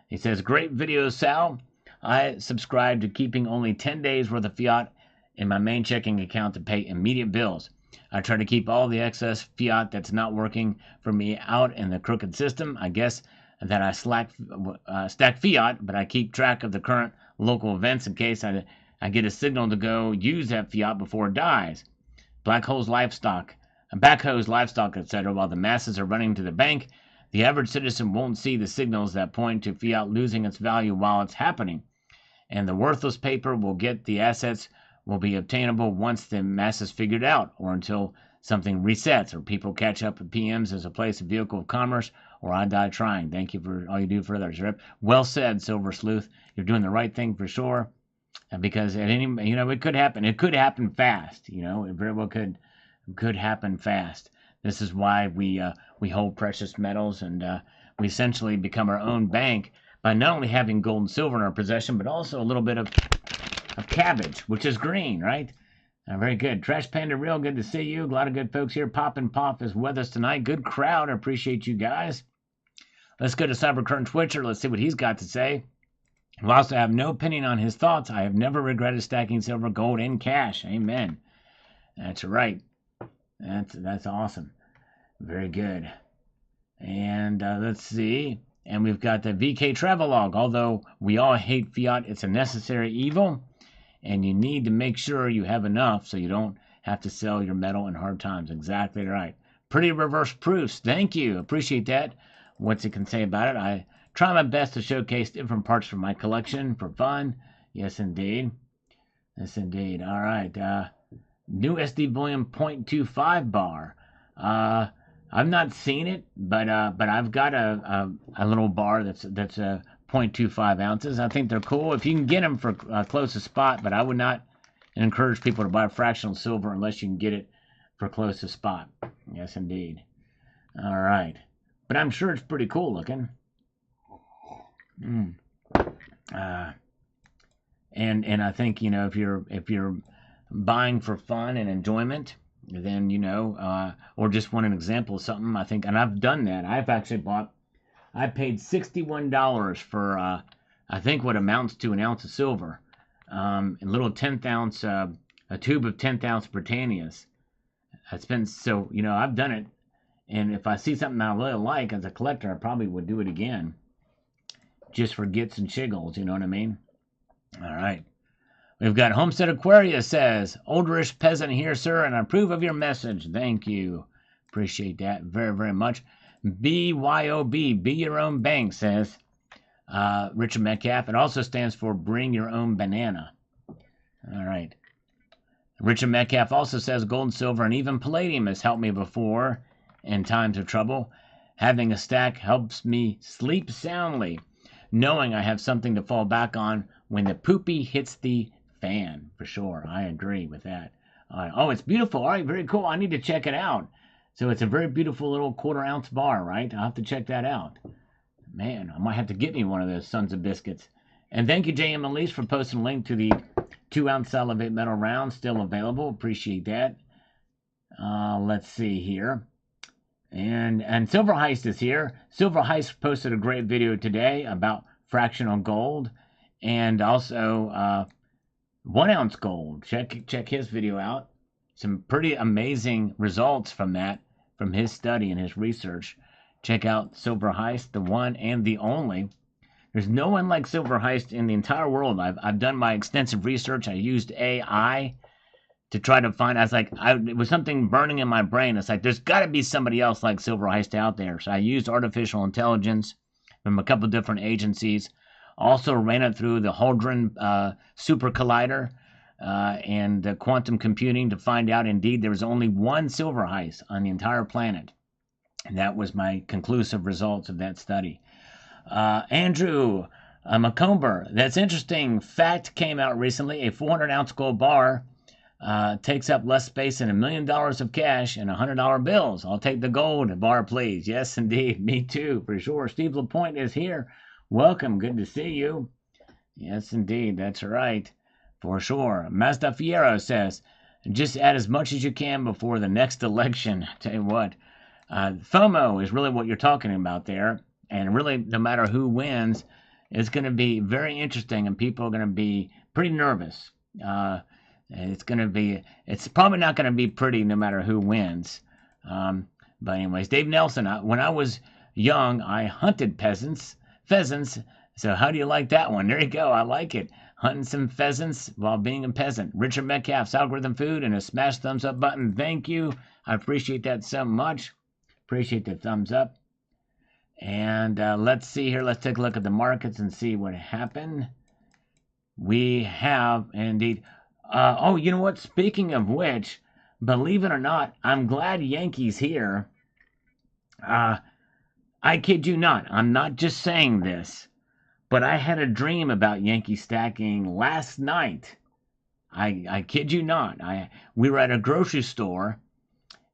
He says, great video, Sal. I subscribe to keeping only 10 days worth of fiat in my main checking account to pay immediate bills. I try to keep all the excess fiat that's not working for me out in the crooked system. I guess that I stack fiat, but I keep track of the current local events in case I get a signal to go use that fiat before it dies. Backhoes livestock, etc. While the masses are running to the bank, the average citizen won't see the signals that point to fiat losing its value while it's happening. And the worthless paper will get the assets will be obtainable once the masses figured out, or until something resets, or people catch up with PMs as a place of vehicle of commerce, or I die trying. Thank you for all you do for others, Rip. Well said, Silver Sleuth. You're doing the right thing for sure. Because at any, it could happen. It could happen fast. It very well could happen fast. This is why we hold precious metals, and we essentially become our own bank by not only having gold and silver in our possession, but also a little bit of cabbage, which is green, right? Very good. Trash Panda Real, good to see you. A lot of good folks here. Pop and Pop is with us tonight. Good crowd. I appreciate you guys. Let's go to Cybercurrent Twitcher. Let's see what he's got to say. Whilst I have no opinion on his thoughts, I have never regretted stacking silver, gold, and cash. Amen. That's right. That's awesome. Very good. And let's see. And we've got the VK Travelog. Although we all hate fiat, it's a necessary evil. And you need to make sure you have enough so you don't have to sell your metal in hard times. Exactly right. Pretty reverse proofs. Thank you. Appreciate that. What's it can say about it? I try my best to showcase different parts from my collection for fun. Yes, indeed. Yes, indeed. All right. New SD bullion 0.25 bar. I've not seen it, but I've got a little bar that's 0.25 ounces. I think they're cool if you can get them for close to spot. But I would not encourage people to buy fractional silver unless you can get it for close to spot. Yes, indeed. All right, but I'm sure it's pretty cool looking. And I think if you're buying for fun and enjoyment, then or just want an example of something, I think, and I've done that. I paid $61 for I think what amounts to an ounce of silver, a little 10th ounce, a tube of 10th ounce Britannias. I've done it, and if I see something I really like as a collector, I probably would do it again. Just for gits and shiggles, you know what I mean? All right. We've got Homestead Aquarius says, olderish peasant here, sir, and I approve of your message. Thank you. Appreciate that very, very much. BYOB, Be Your Own Bank, says Richard Metcalf. It also stands for Bring Your Own Banana. All right. Richard Metcalf also says gold and silver and even palladium has helped me before in times of trouble. Having a stack helps me sleep soundly, knowing I have something to fall back on when the poopy hits the fan. For sure. I agree with that. Oh, it's beautiful. All right, very cool. I need to check it out. So it's a very beautiful little 1/4 ounce bar, right? I'll have to check that out. Man, I might have to get me one of those sons of biscuits. And thank you, JM Elise, for posting a link to the 2-ounce Salivate metal round. Still available. Appreciate that. Let's see here. And Silver Heist is here. Silver Heist posted a great video today about fractional gold and also 1 ounce gold. Check his video out. Some pretty amazing results from his study and his research. Check out Silver Heist, the one and the only. There's no one like Silver Heist in the entire world. I've done my extensive research. I used AI to try to find. It was something burning in my brain. It's like there's got to be somebody else like Silver Heist out there. So I used artificial intelligence from a couple different agencies. Also ran it through the Hadron Super Collider and quantum computing to find out indeed there was only one Silver Heist on the entire planet. And that was my conclusive results of that study. Andrew McComber, that's interesting. Fact came out recently. A 400-ounce gold bar takes up less space than $1 million of cash and $100 bills. I'll take the gold bar, please. Yes, indeed. Me too, for sure. Steve LaPointe is here. Welcome. Good to see you. Yes, indeed. That's right. For sure. Mazda Fierro says, just add as much as you can before the next election. Tell you what. FOMO is really what you're talking about there. And really, no matter who wins, it's going to be very interesting, and people are going to be pretty nervous. It's probably not going to be pretty no matter who wins. But anyways, Dave Nelson, when I was young, I hunted pheasants. So how do you like that one? There you go. I like it. Hunting some pheasants while being a peasant. Richard Metcalf's Algorithm Food and a smash thumbs up button. Thank you. I appreciate that so much. Appreciate the thumbs up. And let's see here. Let's take a look at the markets and see what happened. We have indeed. Oh, you know what? Speaking of which, believe it or not, I'm glad Yankee's here. I kid you not. I'm not just saying this, but I had a dream about Yankee stacking last night. I kid you not. We were at a grocery store,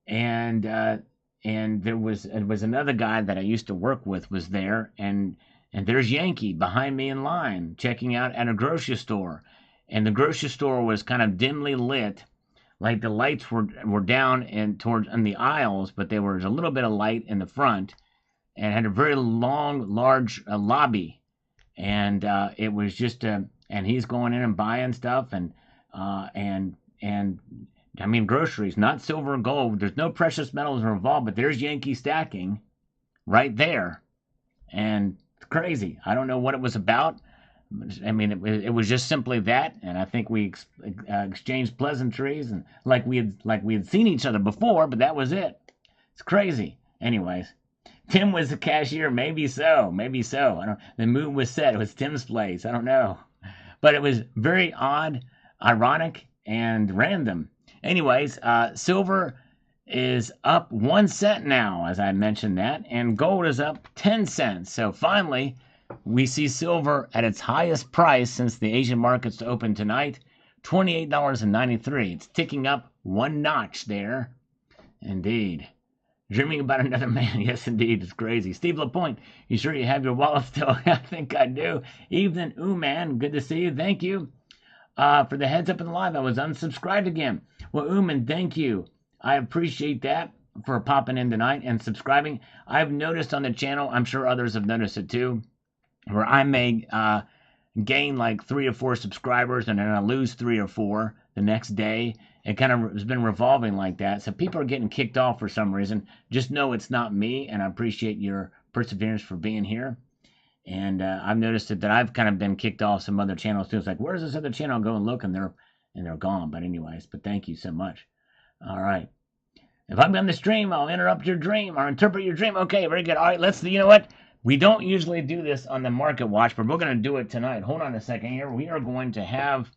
and there was another guy that I used to work with was there, and there's Yankee behind me in line checking out at a grocery store, and the grocery store was kind of dimly lit, like the lights were down and towards in the aisles, but there was a little bit of light in the front, and had a very long, large lobby, and it was just and he's going in and buying stuff, and I mean, groceries, not silver and gold. There's no precious metals involved, but there's Yankee stacking right there. And it's crazy. I don't know what it was about. I mean, it was just simply that. And I think we exchanged pleasantries and like we had seen each other before, but that was it. It's crazy. Anyways, Tim was the cashier. Maybe so. Maybe so. The mood was set. It was Tim's place. I don't know. But it was very odd, ironic, and random. Anyways, silver is up 1 cent now, as I mentioned that, and gold is up 10 cents. So finally, we see silver at its highest price since the Asian markets opened tonight, $28.93. It's ticking up one notch there. Indeed. Dreaming about another man. Yes, indeed. It's crazy. Steve LaPointe, you sure you have your wallet still? I think I do. Evening, man. Good to see you. Thank you. For the heads up in the live, I was unsubscribed again. Well, Uman, thank you. I appreciate that for popping in tonight and subscribing. I've noticed on the channel, I'm sure others have noticed it too, where I may gain like 3 or 4 subscribers and then I lose 3 or 4 the next day. It kind of has been revolving like that. So people are getting kicked off for some reason. Just know it's not me, and I appreciate your perseverance for being here. And I've noticed that I've kind of been kicked off some other channels too. It's like, where's this other channel? I'll go and look, and they're gone. But anyways, but thank you so much. All right. If I'm on the stream, I'll interrupt your dream or interpret your dream. Okay, very good. All right, you know what? We don't usually do this on the Market Watch, but we're going to do it tonight. Hold on a second here. We are going to have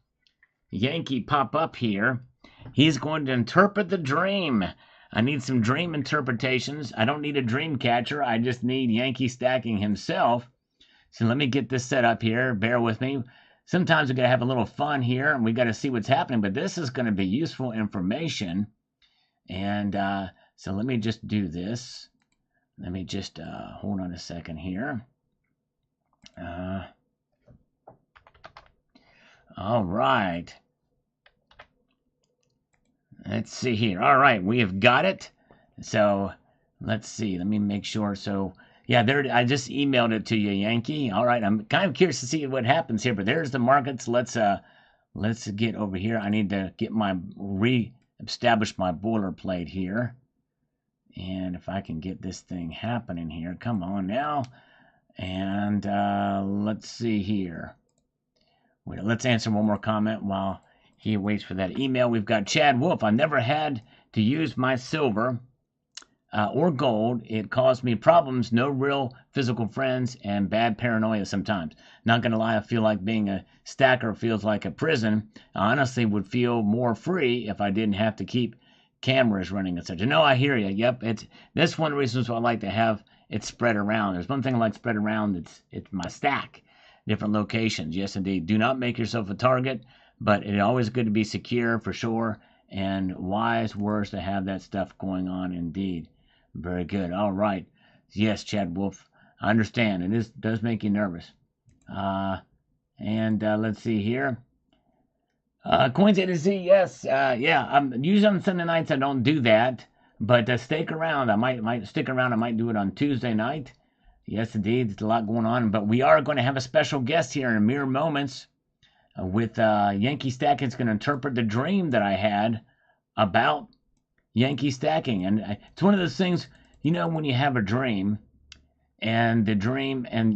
Yankee pop up here. He's going to interpret the dream. I need some dream interpretations. I don't need a dream catcher. I just need Yankee stacking himself. So let me get this set up here. Bear with me. Sometimes we got to have a little fun here, and we got to see what's happening, but this is going to be useful information. And so let me just do this. Let me just hold on a second here. All right. Let's see here. All right, we have got it. So let's see. Let me make sure. So yeah, there. I just emailed it to you, Yankee. All right, I'm kind of curious to see what happens here. But there's the markets. Let's get over here. I need to get establish my boilerplate here. And if I can get this thing happening here, come on now. And let's see here. Wait, let's answer one more comment while he waits for that email. We've got Chad Wolf. I never had to use my silver or gold. It caused me problems, no real physical friends, and bad paranoia sometimes. Not going to lie, I feel like being a stacker feels like a prison. I honestly would feel more free if I didn't have to keep cameras running and such. No, I hear you. Yep, that's one of the reasons why I like to have it spread around. There's one thing I like spread around. It's my stack, different locations. Yes, indeed. Do not make yourself a target. But it's always good to be secure for sure, and wise words to have that stuff going on indeed. Very good. All right. Yes, Chad Wolf. I understand. It does make you nervous. And let's see here. Coins A to Z, yes. Yeah, usually on Sunday nights I don't do that. But stick around. I might stick around. I might do it on Tuesday night. Yes, indeed. There's a lot going on. But we are going to have a special guest here in mere moments with Yankee Stacking. It's going to interpret the dream that I had about Yankee Stacking. And it's one of those things, when you have a dream and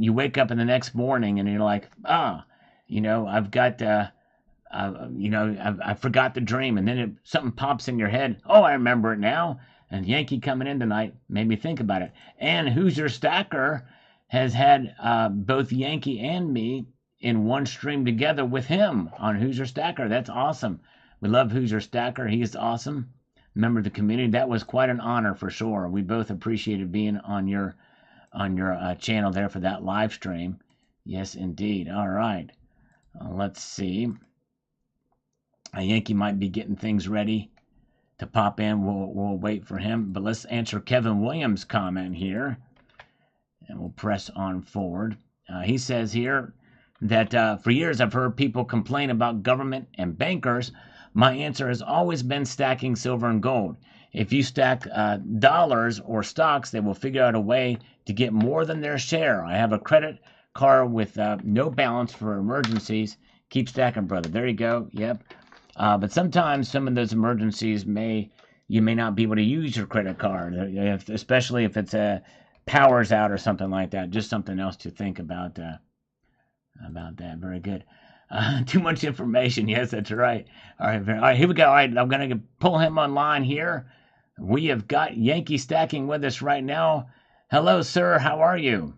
you wake up in the next morning and you're like, I've got, I forgot the dream. And then something pops in your head. Oh, I remember it now. And Yankee coming in tonight made me think about it. And Who's Your Stacker has had both Yankee and me in one stream together with him on Who's Your Stacker. That's awesome. We love Who's Your Stacker. He is awesome. Member of the community. That was quite an honor for sure. We both appreciated being on your channel there for that live stream. Yes, indeed. All right. Let's see. Yankee might be getting things ready to pop in. We'll wait for him. But let's answer Kevin Williams' comment here. And we'll press on forward. He says here that for years I've heard people complain about government and bankers. My answer has always been stacking silver and gold. If you stack dollars or stocks, they will figure out a way to get more than their share. I have a credit card with no balance for emergencies. Keep stacking, brother. There you go. Yep. But sometimes some of those emergencies you may not be able to use your credit card, especially if it's power's out or something like that. Just something else to think about that. Very good. Too much information. Yes, that's right. All right, here we go. All right, I'm going to pull him online here. We have got Yankee Stacking with us right now. Hello, sir. How are you?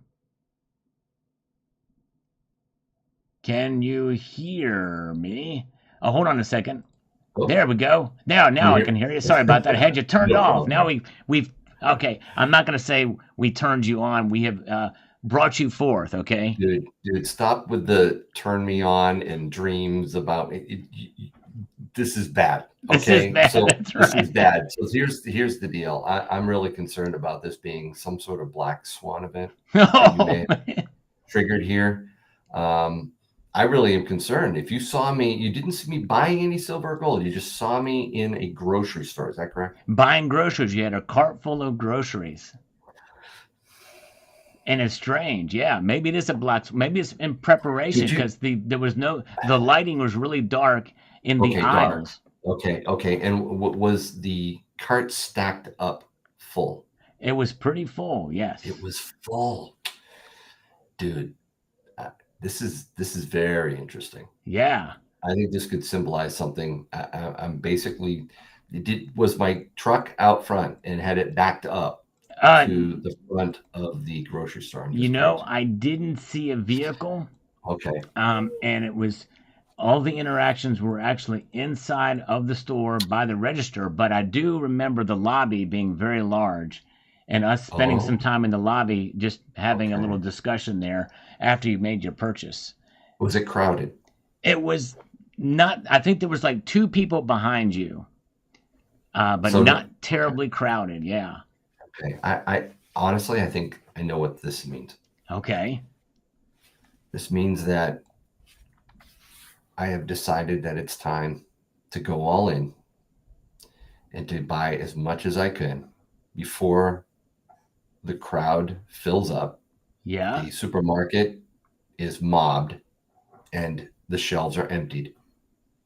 Can you hear me? Oh, hold on a second. Oh. There we go. Now I can hear you. Sorry about that. I had you turned off. Now we've okay. I'm not going to say we turned you on. We have brought you forth. Okay. Dude, stop with the turn me on and dreams about it. This is bad. Okay. This is bad. So here's the deal. I'm really concerned about this being some sort of black swan event that you may have triggered here. I really am concerned. If you saw me, you didn't see me buying any silver or gold. You just saw me in a grocery store. Is that correct? Buying groceries. You had a cart full of groceries. And it's strange. Yeah, maybe it is a black. Maybe it's in preparation because the lighting was really dark in the aisles. Okay. And was the cart stacked up full? It was pretty full. Yes. It was full. Dude. This is very interesting. Yeah, I think this could symbolize something. I'm basically was my truck out front and had it backed up to the front of the grocery store. I didn't see a vehicle. Okay. And it was all the interactions were actually inside of the store by the register, but I do remember the lobby being very large. And us spending some time in the lobby, just having a little discussion there after you made your purchase. Was it crowded? It was not. I think there was like 2 people behind you, but not terribly crowded. Yeah. Okay. I honestly, I think I know what this means. Okay. This means that I have decided that it's time to go all in and to buy as much as I can before the crowd fills up. Yeah. The supermarket is mobbed and the shelves are emptied.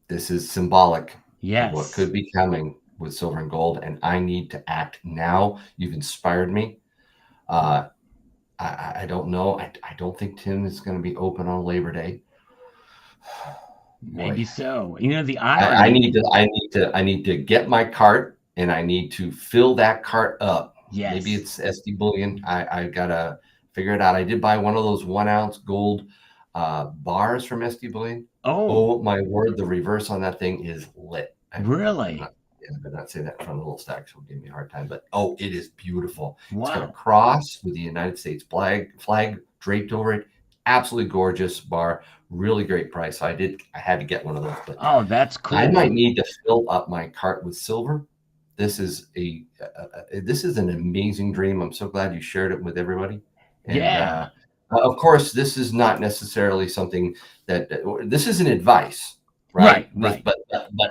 This is symbolic of what could be coming with silver and gold, and I need to act now. You've inspired me. I don't know. I don't think Tim is going to be open on Labor Day. Maybe so. The irony. I need to get my cart and I need to fill that cart up. Yes. Maybe it's SD bullion. I gotta figure it out. I did buy one of those 1 ounce gold bars from SD bullion. Oh my word! The reverse on that thing is lit. Really? I better not say that in front of Little Stacks. Will give me a hard time. But it is beautiful. Wow. It's got a cross with the United States flag draped over it. Absolutely gorgeous bar. Really great price. I had to get one of those. But that's cool. I might need to fill up my cart with silver. This is an amazing dream. I'm so glad you shared it with everybody. And, of course, this is not necessarily something this isn't advice, right? Right. But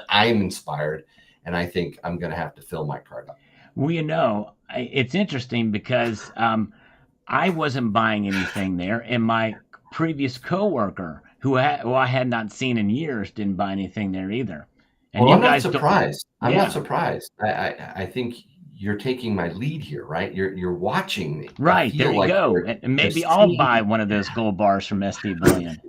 I'm inspired, and I think I'm going to have to fill my cart up. Well, it's interesting because I wasn't buying anything there, and my previous coworker, who I had not seen in years, didn't buy anything there either. And Well, you I'm not guys don't, surprised. I'm not yeah, surprised. I think you're taking my lead here, right? You're watching me. I right. There feel you like go. And you're maybe I'll seeing. buy one of those gold bars from SD Bullion.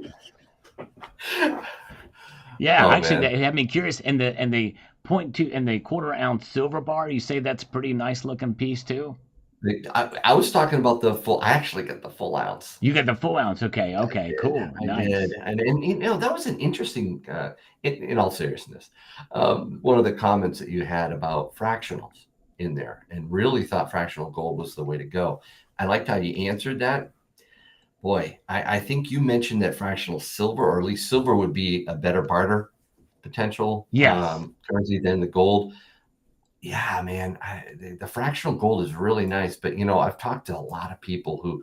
Yeah, Oh actually, man. that had me curious. And the point two and the quarter ounce silver bar, you say that's a pretty nice looking piece too. I was talking about the full. I actually got the full ounce. You got the full ounce. Okay, I okay, did. cool, I did. nice. And that was an interesting, in all seriousness, one of the comments that you had about fractionals in there, and really thought fractional gold was the way to go. I liked how you answered that. Boy, I think you mentioned that fractional silver, or at least silver, would be a better barter potential Yes, currency than the gold. Yeah, man, the fractional gold is really nice, but I've talked to a lot of people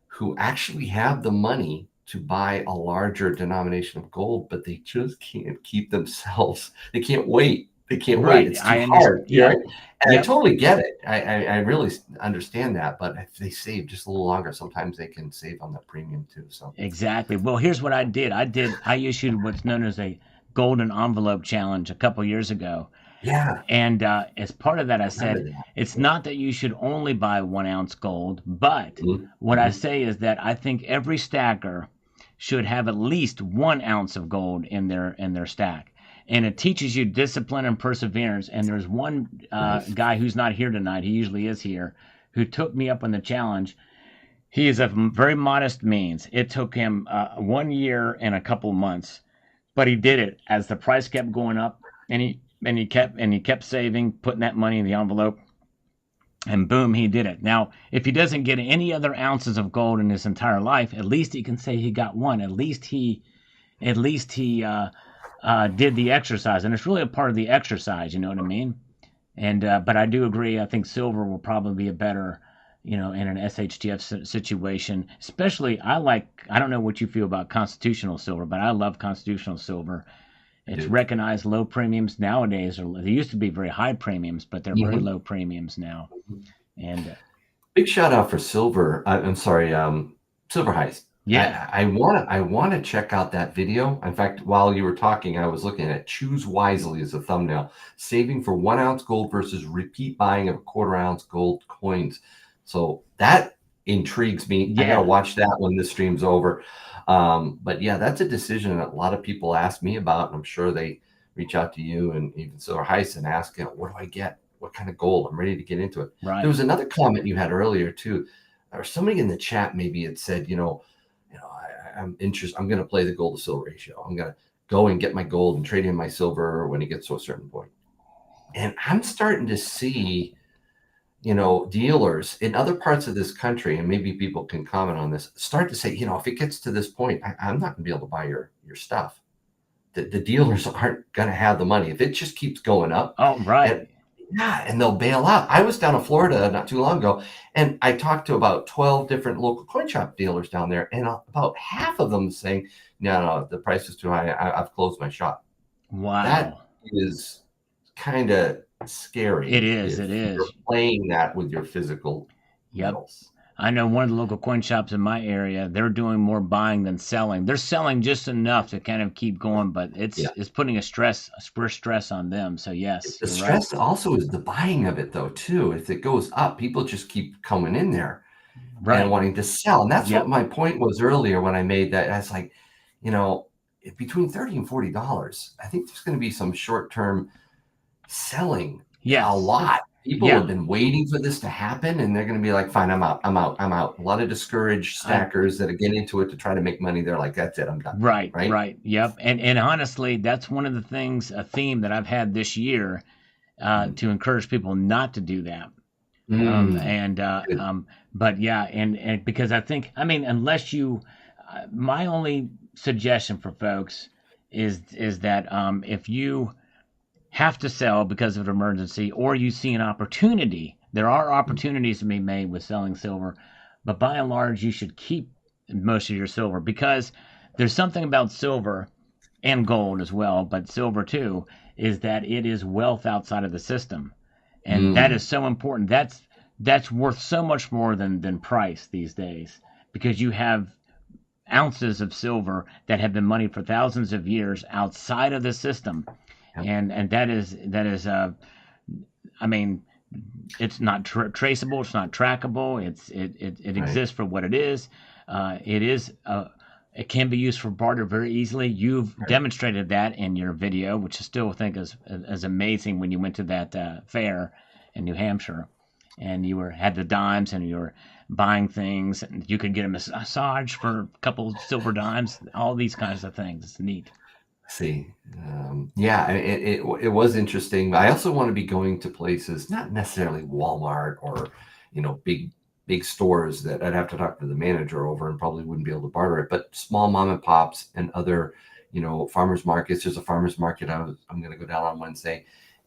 who actually have the money to buy a larger denomination of gold, but they just can't keep themselves. They can't wait. They can't wait. right. It's too I understand. hard, right? Yep, And I yep. totally get it. I really understand that. But if they save just a little longer, sometimes they can save on the premium too. So Exactly. Well, here's what I did. I issued what's known as a golden envelope challenge a couple years ago. yeah, And as part of that, I I remember said, that. it's not that you should only buy 1 ounce gold, but what I Mm-hmm. say is that I think every stacker should have at least 1 ounce of gold in their stack. And it teaches you discipline and perseverance. And there's one Nice. guy who's not here tonight, he usually is here, who took me up on the challenge. He is of very modest means. It took him 1 year and a couple months, but he did it as the price kept going up, and he kept saving, putting that money in the envelope, and boom, he did it. Now, if he doesn't get any other ounces of gold in his entire life, at least he can say he got one. At least he did the exercise, and it's really a part of the exercise. You know what I mean? And but I do agree. I think silver will probably be a better, in an SHTF situation. Especially, I don't know what you feel about constitutional silver, but I love constitutional silver. I It's do. recognized low premiums nowadays. Or they used to be very high premiums, but they're very Mm-hmm. low premiums now. And Big shout out for Silver. I'm sorry, Silver Heist. yeah, I want to check out that video. In fact, while you were talking, I was looking at "Choose Wisely" as a thumbnail. Saving for 1 ounce gold versus repeat buying of quarter ounce gold coins. So that intrigues me. I got to yeah, watch that when this stream's over. But yeah, that's a decision that a lot of people ask me about, and I'm sure they reach out to you and even Silver Heist and ask, what do I get? What kind of gold? I'm ready to get into it. There right. was another comment you had earlier too, or somebody in the chat maybe had said, I'm interested. I'm going to play the gold to silver ratio. I'm going to go and get my gold and trade in my silver when it gets to a certain point. And I'm starting to see, dealers in other parts of this country, and maybe people can comment on this, start to say, if it gets to this point, I'm not going to be able to buy your stuff. The dealers aren't going to have the money if it just keeps going up. Oh, And right. yeah, and they'll bail out. I was down in Florida not too long ago, and I talked to about 12 different local coin shop dealers down there, and about half of them saying, no, the price is too high. I've closed my shop. That Wow. is kind of It scary is. if It you're is. playing that with your physical Yep. metals. I know one of the local coin shops in my area, they're doing more buying than selling. They're selling just enough to kind of keep going, but Yeah. it's putting a stress on them. So yes, The you're right. stress also is the buying of it, though, too. If it goes up, people just keep coming in there and Right. wanting to sell. And that's what Yep. my point was earlier when I made that. I was like, between $30 and $40, I think there's going to be some short-term selling. A Yes. lot. People Yeah. have been waiting for this to happen, and they're going to be like, fine, I'm out. A lot of discouraged I stackers that get into it to try to make money. They're like, that's it, I'm done. Right, Right? right. Yep. And honestly, that's one of the things, a theme that I've had this year, to encourage people not to do that. Um, Mm, and uh, good. um, but yeah, and because I mean, unless you, my only suggestion for folks is that if you have to sell because of an emergency, or you see an opportunity, there are opportunities to be made with selling silver, but by and large, you should keep most of your silver, because there's something about silver and gold as well, but silver too, is that it is wealth outside of the system. And that is so important. That's worth so much more than price these days, because you have ounces of silver that have been moneyed for thousands of years outside of the system, and that is I mean, it's not traceable, it's not trackable, it exists for what it is. It can be used for barter very easily. You've demonstrated that in your video, which I still think is amazing, when you went to that fair in New Hampshire, and you had the dimes, and you were buying things, and you could get a massage for a couple of silver dimes, all these kinds of things. It's neat. Yeah, it was interesting. I also want to be going to places, not necessarily Walmart or, big stores that I'd have to talk to the manager over and probably wouldn't be able to barter it, but small mom and pops and other, farmers markets. There's a farmers market I'm going to go down on Wednesday,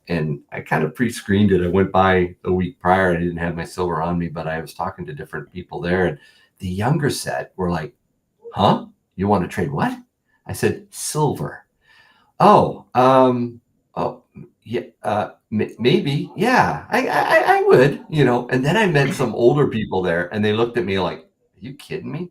and I kind of pre-screened it. I went by a week prior. I didn't have my silver on me, but I was talking to different people there, and the younger set were like, "Huh? You want to trade what?" I said, "Silver." Oh, yeah, maybe, yeah, I would, And then I met some older people there, and they looked at me like, "Are you kidding me?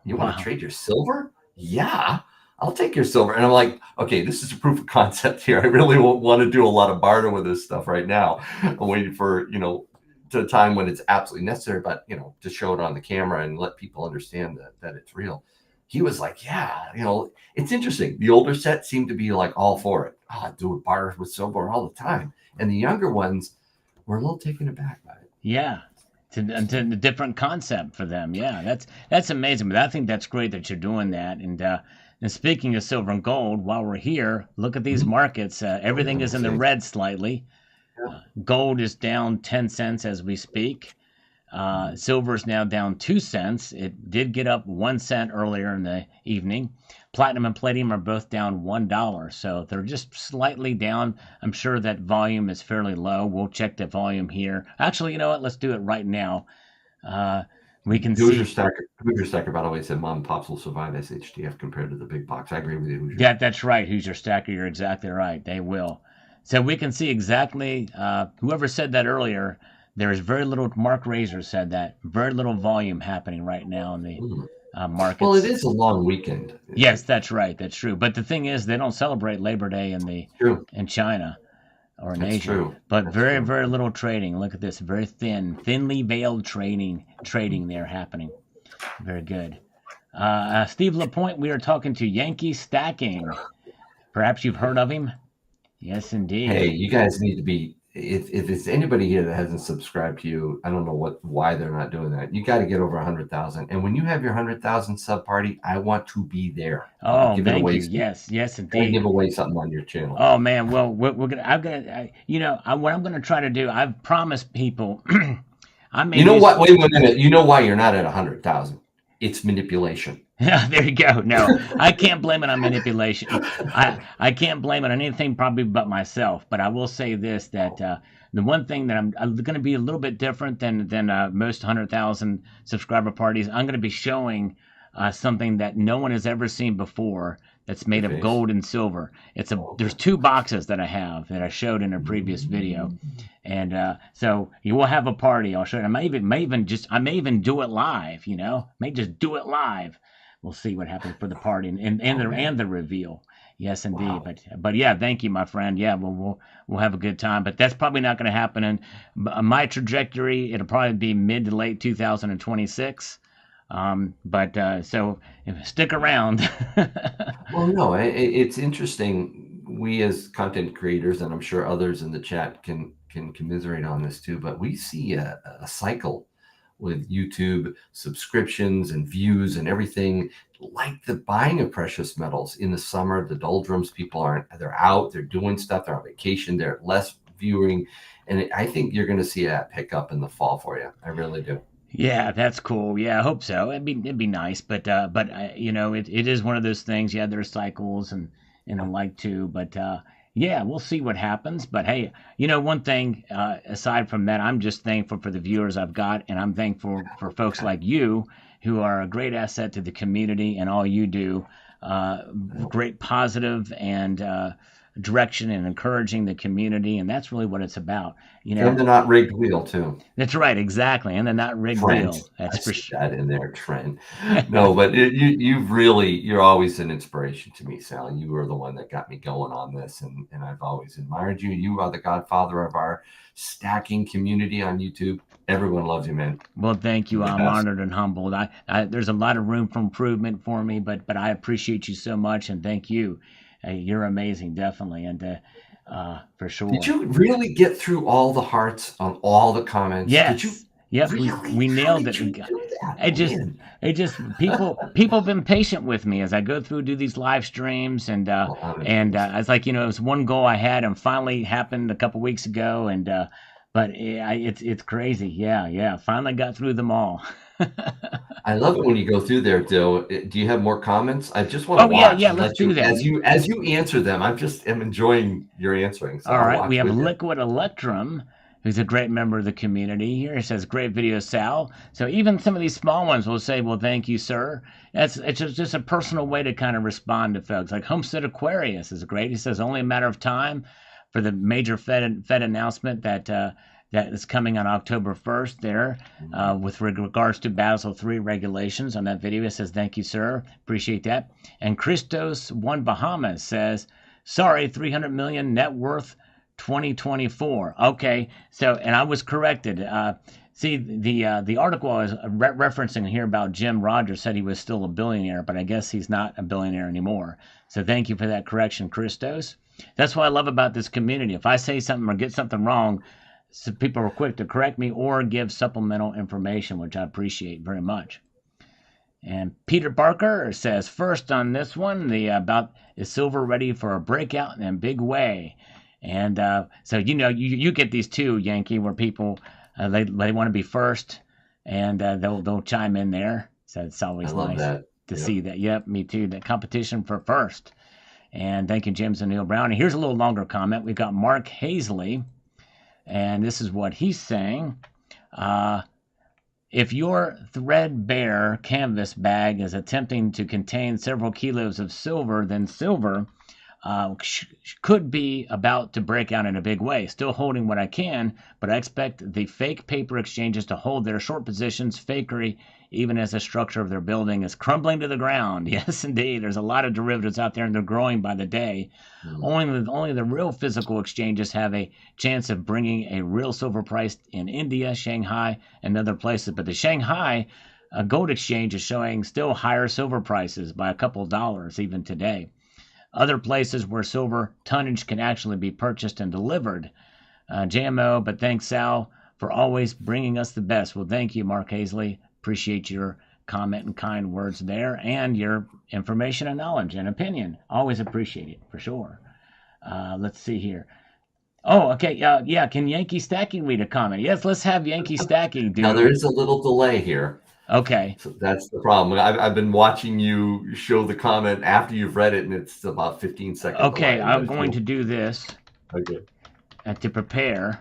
You want to trade your silver? Yeah, I'll take your silver." And I'm like, "Okay, this is a proof of concept here. I really won't want to do a lot of barter with this stuff right now. I'm waiting for to a time when it's absolutely necessary, but to show it on the camera and let people understand that it's real." He was like, "Yeah, it's interesting. The older set seemed to be like all for it. Oh, I do barter with silver all the time." And the younger ones were a little taken aback by it. Yeah. To a different concept for them. Yeah, that's amazing. But I think that's great that you're doing that. And speaking of silver and gold, while we're here, look at these markets. Everything is in the red slightly. Gold is down 10 cents as we speak. Silver is now down 2 cents. It did get up 1 cent earlier in the evening. Platinum and palladium are both down $1, so they're just slightly down. I'm sure that volume is fairly low. We'll check the volume here. Actually, you know what? Let's do it right now. We can see. Hoosier Stacker, by the way, said mom and pops will survive SHTF compared to the big box. I agree with you, Hoosier. That's right, Hoosier Stacker. You're exactly right. They will. So we can see exactly, whoever said that earlier, there is very little, Mark Razor said that, very little volume happening right now in the markets. Well, it is a long weekend. Yes, that's right. That's true. But the thing is, they don't celebrate Labor Day in China or in Asia. True. But very little trading. Look at this, very thinly veiled trading there happening. Very good. Steve Lapointe, we are talking to Yankee Stacking. Perhaps you've heard of him? Yes, indeed. Hey, you guys need to be. If it's anybody here that hasn't subscribed to you, I don't know why they're not doing that. You got to get over 100,000, and when you have your 100,000 sub party, I want to be there. Oh, thank you. Yes, indeed. Give away something on your channel. Oh man, well, we're gonna. What I'm gonna try to do. I've promised people. You know what? Wait a minute. You know why you're not at 100,000? It's manipulation. Yeah, there you go. No, I can't blame it on manipulation. I can't blame it on anything probably but myself. But I will say this, that the one thing that I'm going to be a little bit different than most 100,000 subscriber parties, I'm going to be showing something that no one has ever seen before, that's made of gold and silver. There's 2 boxes that I have that I showed in a previous video. And so you will have a party. I'll show you. I may even do it live, may just do it live. We'll see what happens for the party and the reveal. Yes, indeed. Wow. But yeah, thank you, my friend. Yeah, we'll have a good time. But that's probably not going to happen. And my trajectory, it'll probably be mid to late 2026. So stick around. Well, no, it's interesting. We as content creators, and I'm sure others in the chat can commiserate on this too, but we see a cycle with YouTube subscriptions and views and everything, like the buying of precious metals in the summer, the doldrums. They're out, they're doing stuff, they're on vacation, they're less viewing. And I think you're going to see that pick up in the fall for you. I really do. Yeah, that's cool. Yeah, I hope so. It'd be nice, but it is one of those things. Yeah, there's cycles and the like too, but yeah, we'll see what happens. But hey, one thing aside from that, I'm just thankful for the viewers I've got, and I'm thankful for folks like you who are a great asset to the community and all you do. Great positive and direction and encouraging the community, and that's really what it's about. You And know, the not rigged wheel too. that's right, exactly, and the not rigged Trent, wheel. That's I for see sure. that in there, Trent. No, but you're always an inspiration to me, Sal. You were the one that got me going on this, and I've always admired you. You are the godfather of our stacking community on YouTube. Everyone loves you, man. Well, thank you. You're the I'm best. honored and humbled. There's a lot of room for improvement for me, but I appreciate you so much, and thank you. You're amazing, definitely, and for Did sure. you really get through all the hearts on all the comments? Did you Yes. Yep. really? We How nailed did it. you do that, It just man? people have been patient with me as I go through do these live streams Well, I'm impressed. it's like it was one goal I had and finally happened a couple weeks ago but it's crazy. Yeah. Finally got through them all. I love it when you go through there, Dill. Do you have more comments? I just want to Oh yeah, watch yeah. and Let's let do you that. as you answer them. I'm enjoying your answering, so All I'll right, we watch have with you. Liquid Electrum, who's a great member of the community here. It says, great video, Sal. So even some of these small ones will say, well, thank you, sir. It's just a personal way to kind of respond to folks. Like Homestead Aquarius is great. He says, only a matter of time for the major Fed announcement that is coming on October 1st there with regards to Basel III regulations on that video. It says, thank you, sir. Appreciate that. And Christos One Bahamas says, sorry, 300 million net worth 2024. Okay, so and I was corrected. See, the article I was referencing here about Jim Rogers said he was still a billionaire, but I guess he's not a billionaire anymore. So thank you for that correction, Christos. That's what I love about this community. If I say something or get something wrong, so people are quick to correct me or give supplemental information, which I appreciate very much. And Peter Barker says, first on this one, the about is silver ready for a breakout in a big way? And so you get these too, Yankee, where people they want to be first, and they'll chime in there. So it's I always love nice that. to Yep. see that. Yep, me too. The competition for first. And thank you, James and Neil Brown. And here's a little longer comment. We've got Mark Hazley, and this is what he's saying. If your threadbare canvas bag is attempting to contain several kilos of silver, then silver could be about to break out in a big way. Still holding what I can, but I expect the fake paper exchanges to hold their short positions. Fakery, even as the structure of their building is crumbling to the ground. Yes, indeed. There's a lot of derivatives out there, and they're growing by the day. Only the real physical exchanges have a chance of bringing a real silver price in India, Shanghai, and other places. But the Shanghai gold exchange is showing still higher silver prices by a couple of dollars even today. Other places where silver tonnage can actually be purchased and delivered. JMO, but thanks, Sal, for always bringing us the best. Well, thank you, Mark Hazley. Appreciate your comment and kind words there and your information and knowledge and opinion. Always appreciate it, for sure. Let's see here. Oh, okay. Yeah, can Yankee Stacking read a comment? Yes, let's have Yankee Stacking do. Now there is a little delay here. Okay. So that's the problem. I've been watching you show the comment after you've read it, and it's about 15 seconds. Okay, I'm going to do this. Okay. To prepare.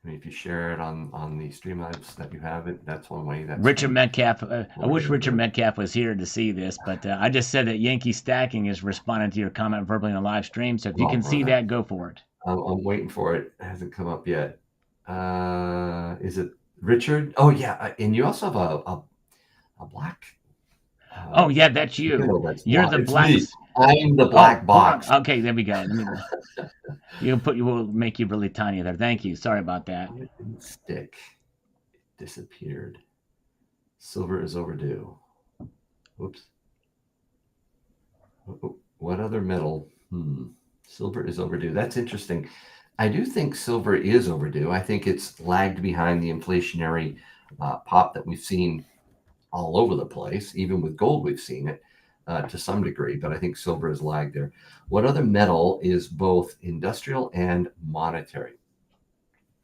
If you share it on the Streamlabs that you have it, that's one way. That's Richard Metcalf. I wish Richard Metcalf was here to see this, but I just said that Yankee Stacking is responding to your comment verbally on the live stream. So if you can see that, go for it. I'm waiting for it. It hasn't come up yet. Is it Richard? Oh yeah, and you also have a black. Oh yeah, that's you. You're the black. I'm the black box. Okay, there we go. We'll make you really tiny there. Thank you. Sorry about that. It didn't stick. It disappeared. Silver is overdue. Whoops. What other metal? Silver is overdue. That's interesting. I do think silver is overdue. I think it's lagged behind the inflationary pop that we've seen all over the place. Even with gold, we've seen it to some degree, but I think silver is lagged there. What other metal is both industrial and monetary?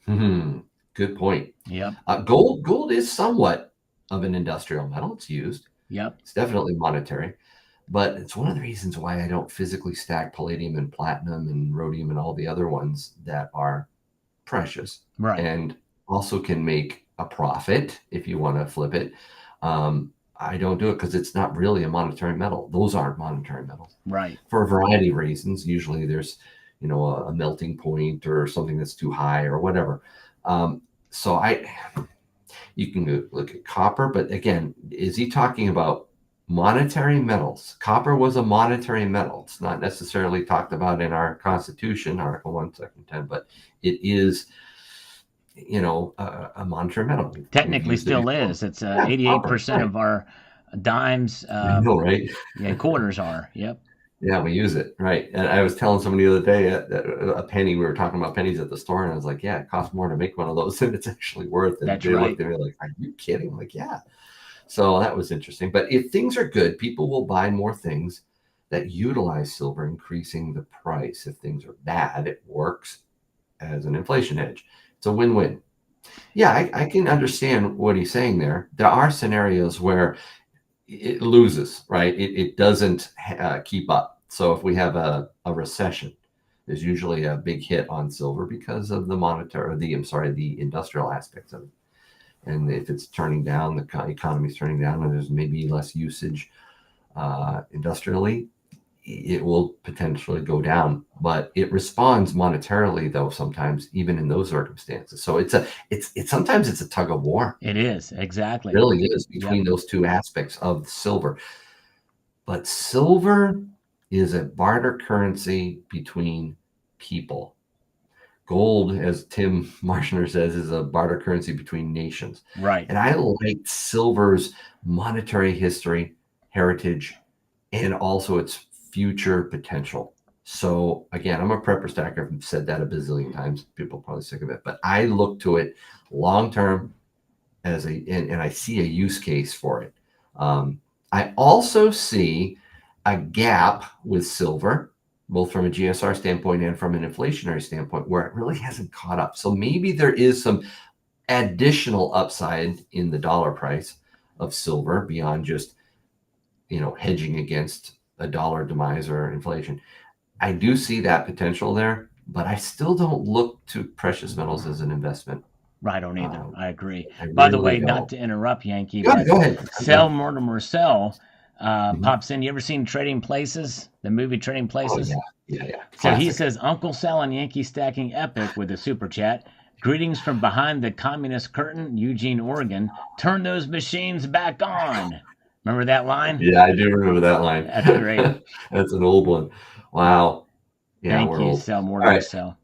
Good point. Yep. Gold is somewhat of an industrial metal. It's used. Yep. It's definitely monetary. But it's one of the reasons why I don't physically stack palladium and platinum and rhodium and all the other ones that are precious. Right. And also can make a profit if you want to flip it. I don't do it because it's not really a monetary metal. Those aren't monetary metals. Right. For a variety of reasons. Usually there's, a melting point or something that's too high or whatever. So you can go look at copper, but again, is he talking about monetary metals? Copper was a monetary metal. It's not necessarily talked about in our Constitution, Article 1, Section 10, but it is, a monetary metal. Technically still is. It's 88% of our dimes, I know, right? quarters are. Yep. Yeah, we use it, right? And I was telling somebody the other day a penny. We were talking about pennies at the store, and I was like, "Yeah, it costs more to make one of those than it's actually worth." And That's they right. looked at me like, "Are you kidding?" I'm like, "Yeah." So that was interesting. But if things are good, people will buy more things that utilize silver, increasing the price. If things are bad, it works as an inflation hedge. It's a win-win. Yeah, I can understand what he's saying there. There are scenarios where it loses, right? It doesn't keep up. So if we have a recession, there's usually a big hit on silver because of the industrial aspects of it. And if it's turning down, the economy's turning down, and there's maybe less usage industrially, it will potentially go down. But it responds monetarily, though, sometimes, even in those circumstances. So it's sometimes it's a tug of war. It is, exactly. It really is, between those two aspects of silver. But silver is a barter currency between people. Gold, as Tim Marshner says, is a barter currency between nations. Right. And I like silver's monetary history, heritage, and also its future potential. So again, I'm a prepper stacker. I've said that a bazillion times. People are probably sick of it, but I look to it long term and I see a use case for it. I also see a gap with silver, both from a GSR standpoint and from an inflationary standpoint, where it really hasn't caught up. So maybe there is some additional upside in the dollar price of silver beyond just, hedging against a dollar demise or inflation. I do see that potential there, but I still don't look to precious metals as an investment. I don't either. I agree. I By the really way, don't. not to interrupt, Yankee, Go but ahead. Sell Mortimer Sell pops in. You ever seen Trading Places? The movie Trading Places? Oh, yeah. So he says, Uncle Sal and Yankee stacking epic with a super chat. Greetings from behind the communist curtain, Eugene, Oregon. Turn those machines back on. Remember that line? Yeah, I do remember that line. That's great. That's an old one. Wow. Yeah, Thank we're you, old. Sell Mortimer Sell.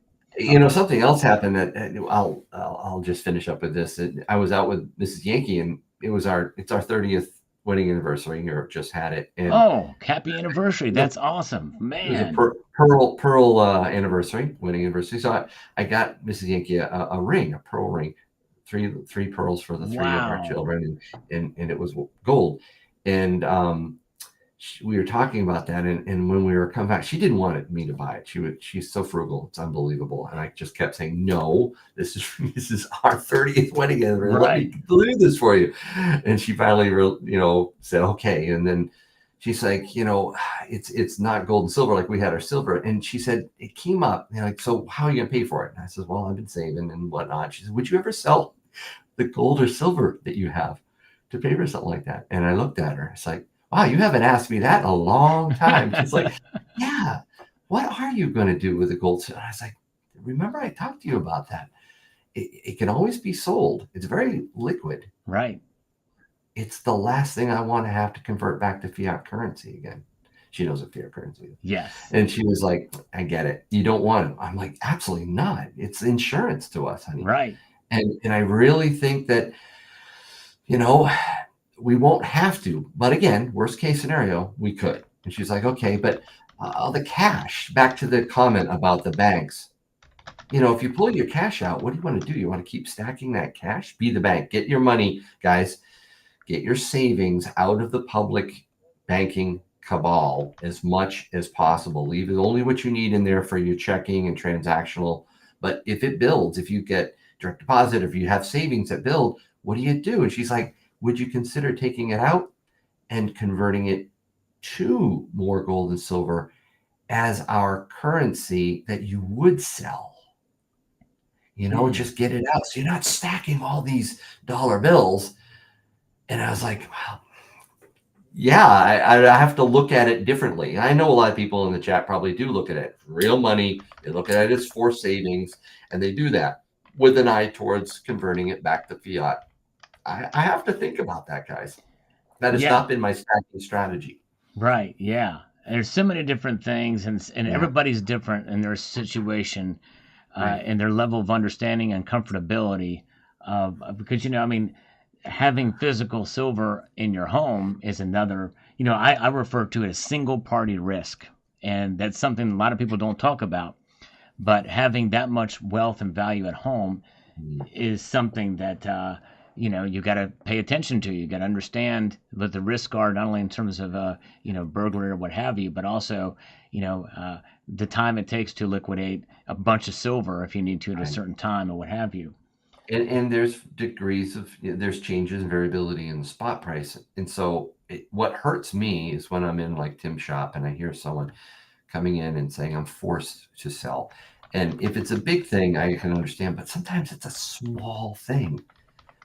Something else happened that I'll just finish up with this. I was out with Mrs. Yankee, and it's our 30th wedding anniversary, or just had it. And happy anniversary! That's awesome, man. It was a pearl anniversary, wedding anniversary. So I got Mrs. Yankee a ring, a pearl ring, three pearls for the three of our children, and it was gold. And we were talking about that, and when we were coming back, she didn't want me to buy it. She's so frugal, it's unbelievable. And I just kept saying, no, this is our 30th wedding anniversary. Right. Let me do this for you. And she finally, said okay. And then she's like, it's not gold and silver like we had our silver. And she said it came up, like, so how are you gonna pay for it? And I said, well, I've been saving and whatnot. She said, would you ever sell the gold or silver that you have to pay for something like that? And I looked at her. It's like, wow, you haven't asked me that in a long time. She's like, yeah, what are you going to do with the gold? And I was like, remember I talked to you about that. It can always be sold. It's very liquid. Right. It's the last thing I want to have to convert back to fiat currency again. She knows what fiat currency is. Yes. And she was like, I get it. You don't want it. I'm like, absolutely not. It's insurance to us, honey. Right. And I really think that, we won't have to, but again, worst case scenario, we could. And she's like, okay, but the cash, back to the comment about the banks, if you pull your cash out, what do you want to do? You want to keep stacking that cash? Be the bank. Get your money, guys. Get your savings out of the public banking cabal as much as possible. Leave only what you need in there for your checking and transactional. But if it builds, if you get direct deposit, if you have savings that build, what do you do? And she's like, would you consider taking it out and converting it to more gold and silver as our currency that you would sell? Just get it out. So you're not stacking all these dollar bills. And I was like, wow, yeah, I have to look at it differently. I know a lot of people in the chat probably do look at it real money. They look at it as forced savings, and they do that with an eye towards converting it back to fiat. I have to think about that, guys. That has Yeah. not been my stacking strategy. Right. Yeah. There's so many different things, and Yeah, everybody's different in their situation, right. and their level of understanding and comfortability. Because I mean, having physical silver in your home is another. I refer to it as single party risk, and that's something a lot of people don't talk about. But having that much wealth and value at home Mm, is something that you got to pay attention to. You got to understand what the risks are, not only in terms of burglary or what have you, but also the time it takes to liquidate a bunch of silver if you need to at a right. certain time or what have you. And there's degrees of there's changes and variability in the spot price, and so what hurts me is when I'm in like Tim's shop and I hear someone coming in and saying I'm forced to sell. And if it's a big thing, I can understand, but sometimes it's a small thing,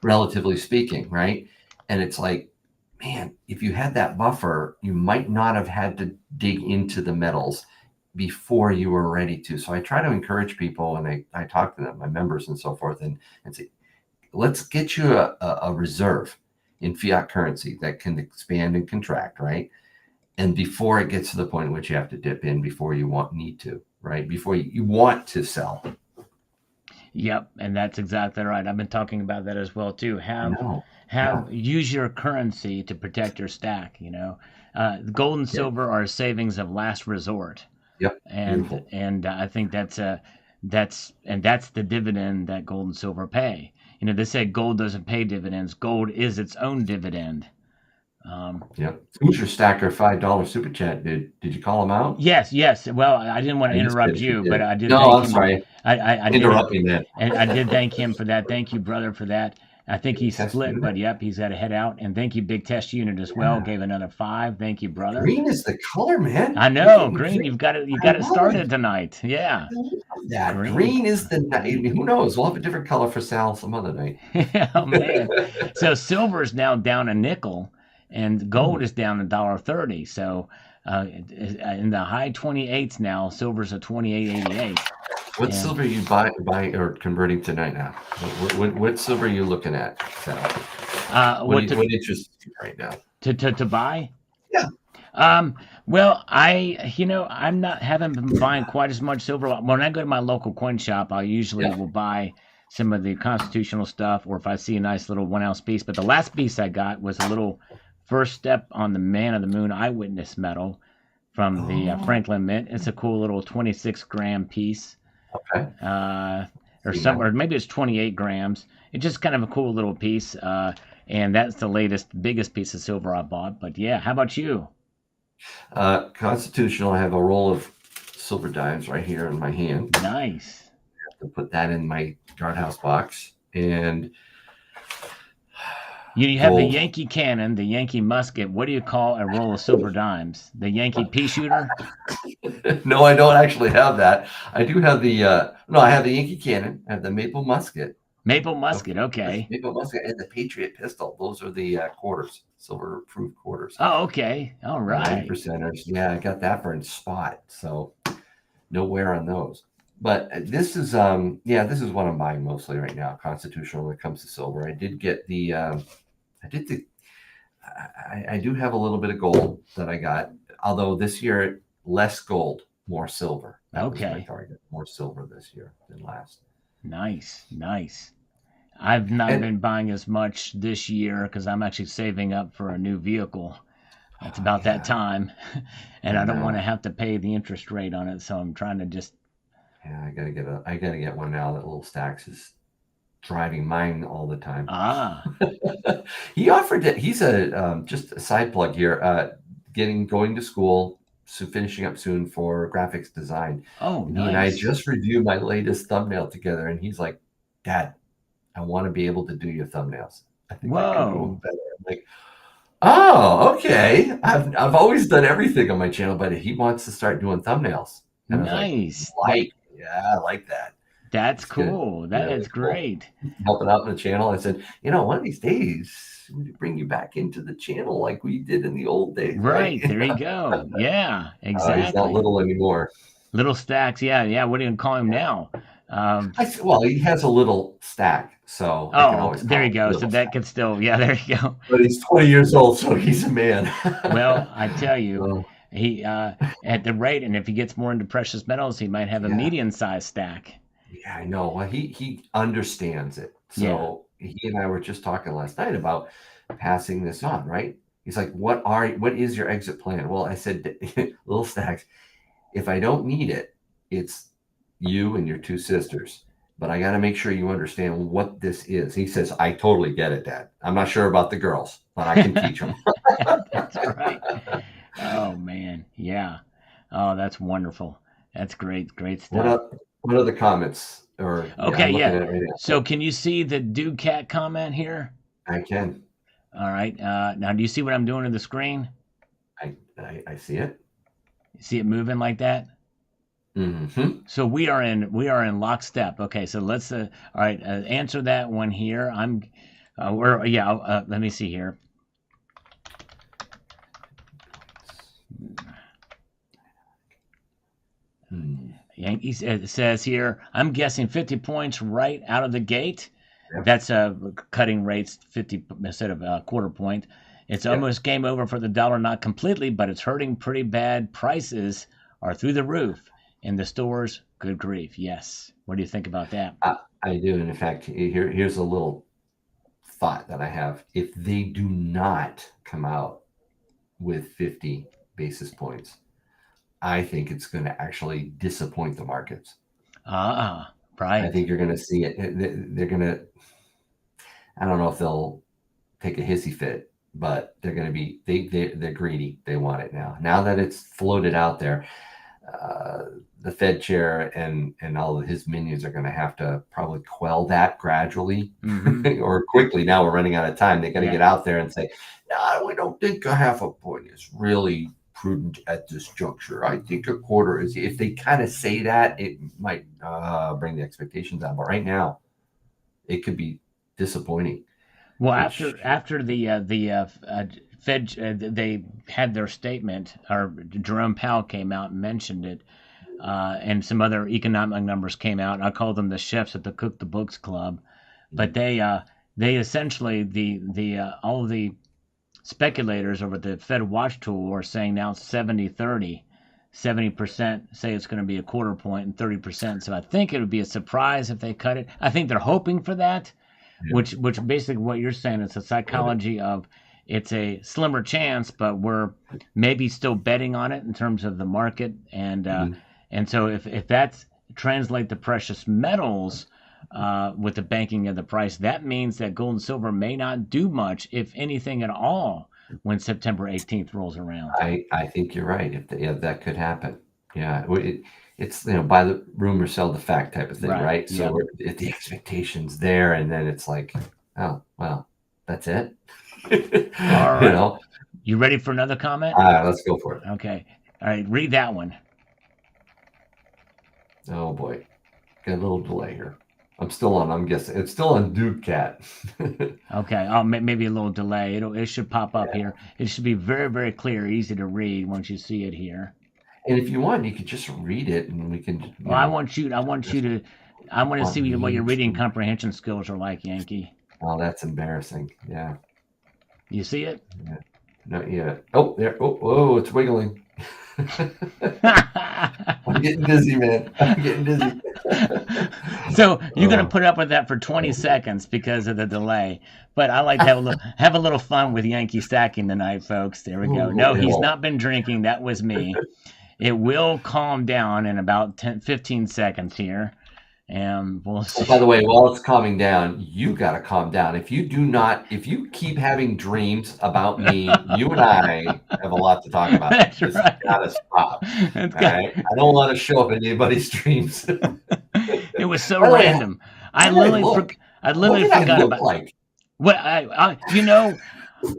relatively speaking, right? And it's like, man, if you had that buffer, you might not have had to dig into the metals before you were ready to. So I try to encourage people, and I talk to them, my members and so forth, and say, let's get you a reserve in fiat currency that can expand and contract, right? And before it gets to the point in which you have to dip in before you need to, right? Before you want to sell. Yep, and that's exactly right. I've been talking about that as well too. I Have know. Yeah. have use your currency to protect your stack. Gold and Yep. silver are savings of last resort. Yep. and Beautiful. and I think that's the dividend that gold and silver pay. They say gold doesn't pay dividends. Gold is its own dividend. Yep. Who's your stacker $5 super chat? Did you call him out? Yes, yes. Well, I didn't want to I just interrupt did if you you, but did. I did No, thank I'm him. sorry. I did, Interrupt me, man. and I did thank him for that. Thank you, brother, for that. I think he Test split, unit. but yep, he's got to head out. And thank you, Big Test Unit as well. Yeah. Gave another 5. Thank you, brother. Green is the color, man. I You're know, getting Green. green. You've got it. You I got it love started it. tonight. Yeah, I love that. Green. Green is the night. Who knows? We'll have a different color for Sal some other night. Oh man. So silver is now down a nickel, and gold is down $1.30. So in the high 28s now. Silver's a 28.88. What And silver are you buying or converting tonight now? What silver are you looking at, Sal? what What interests you right now? to buy? Yeah. Well, I'm not haven't been buying quite as much silver. When I go to my local coin shop, I usually Yeah. will buy some of the constitutional stuff, or if I see a nice little 1 ounce piece. But the last piece I got was a little first step on the Man of the Moon eyewitness medal from the Oh, Franklin Mint. It's a cool little 26-gram piece, okay. or maybe it's 28 grams. It's just kind of a cool little piece, and that's the biggest piece of silver I bought. But yeah, how about you? Constitutional. I have a roll of silver dimes right here in my hand. Nice. I have to put that in my guardhouse box. And You have the gold. Yankee cannon, the Yankee musket. What do you call a roll of silver dimes? The Yankee pea shooter? No, I don't actually have that. I do have the no, I have the Yankee cannon. I have the maple musket. Maple musket. Okay. Maple musket and the Patriot pistol. Those are the quarters, silver proof quarters. Oh, okay. All right. 90%ers. Yeah, I got that for a spot. So no wear on those. But this is this is what I'm buying mostly right now. Constitutional when it comes to silver. I did get the I do have a little bit of gold that I got, although this year less gold, more silver. That was my Okay. target. More silver this year than last. Nice. Nice. I've not And been buying as much this year because I'm actually saving up for a new vehicle. It's about that yeah, time, and I I don't want know. to have to pay the interest rate on it. So I'm trying to just. Yeah, I gotta get one now that Little Stacks is driving mine all the time. Ah. He offered it. He's a just a side plug here. Going to school, so finishing up soon for graphics design. Oh, And he and I nice. just reviewed my latest thumbnail together, and he's like, "Dad, I want to be able to do your thumbnails. I think I can do them Whoa. better." I'm like, "Oh, okay. I've always done everything on my channel, but he wants to start doing thumbnails." And I was Nice. like, yeah, I like that. That's It's good. cool. That Yeah, is it's cool. great. Helping out in the channel. I said, one of these days bring you back into the channel like we did in the old days. Right. There you go. Yeah, exactly. He's not little anymore. Little stacks. Yeah. What do you call him now? Well, he has a little stack, so I can always there you go. So that stack. could still, there you go. But he's 20 years old, so he's a man. Well, I tell you, he at the rate, and if he gets more into precious metals, he might have a medium-sized stack. Yeah, I know. Well, he understands it. So he and I were just talking last night about passing this on, right? He's like, what is your exit plan? Well, I said, little stacks, if I don't need it, it's you and your 2 sisters, but I got to make sure you understand what this is. He says, I totally get it, Dad. I'm not sure about the girls, but I can teach them. That's right. Oh, man. Yeah. Oh, that's wonderful. That's great. Great stuff. What other comments? Okay, right, so can you see the Ducat comment here? I can. All right. Now, do you see what I'm doing to the screen? I see it. You see it moving like that? Mm-hmm. So we are in lockstep. Okay, so let's all right, answer that one here. Let me see here. Yankee says here, I'm guessing 50 points right out of the gate. Yep. That's cutting rates 50 instead of a quarter point. It's almost game over for the dollar, not completely, but it's hurting pretty bad. Prices are through the roof. In the stores, good grief. Yes. What do you think about that? I do. And in fact, here's a little thought that I have. If they do not come out with 50 basis points, I think it's going to actually disappoint the markets. Right. I think you're going to see it. They're going to, I don't know if they'll take a hissy fit, but they're going to be, they're greedy. They want it now. Now that it's floated out there, the Fed chair and all of his minions are going to have to probably quell that gradually or quickly. Now we're running out of time. They got to get out there and say, no, we don't think a half a point is really prudent at this juncture. I think a quarter is. If they kind of say that, it might bring the expectations down. But right now, it could be disappointing. Well, after the Fed, they had their statement, or Jerome Powell came out and mentioned it, and some other economic numbers came out. I call them the chefs at the Cook the Books Club, but they essentially all of the speculators over the Fed Watch tool are saying now 70-30. 70% say it's going to be a quarter point and 30%. So I think it would be a surprise if they cut it. I think they're hoping for that, which basically what you're saying is the psychology of it's a slimmer chance, but we're maybe still betting on it in terms of the market. And so if that's translate to precious metals with the banking of the price, that means that gold and silver may not do much, if anything at all, when September 18th rolls around. I think you're right. If that could happen. Yeah. It's, buy the rumor, sell the fact type of thing, right? So if the expectation's there, and then it's like, oh, well, that's it. All right. You ready for another comment? Let's go for it. Okay. All right. Read that one. Oh boy. Got a little delay here. I'm guessing it's still on Ducat. Okay. Oh, maybe a little delay. It should pop up here. It should be very, very clear, easy to read once you see it here. And if you want, you could just read it, and we can. Well, I want to see what your reading comprehension skills are like, Yankee. Oh, that's embarrassing. Yeah. You see it? Yeah. Not yet. Oh, there. Oh, it's wiggling. I'm getting dizzy, man. I'm getting dizzy. So you're going to put up with that for 20 seconds because of the delay. But I like to have a little fun with Yankee stacking tonight, folks. There we go. No, he's not been drinking. That was me. It will calm down in about 15 seconds here. And we'll see. By the way, while it's calming down, you got to calm down. If you keep having dreams about me, you and I have a lot to talk about. That's right. Got to stop. Right? I don't want to show up in anybody's dreams. It was so random. I literally forgot about. Like? What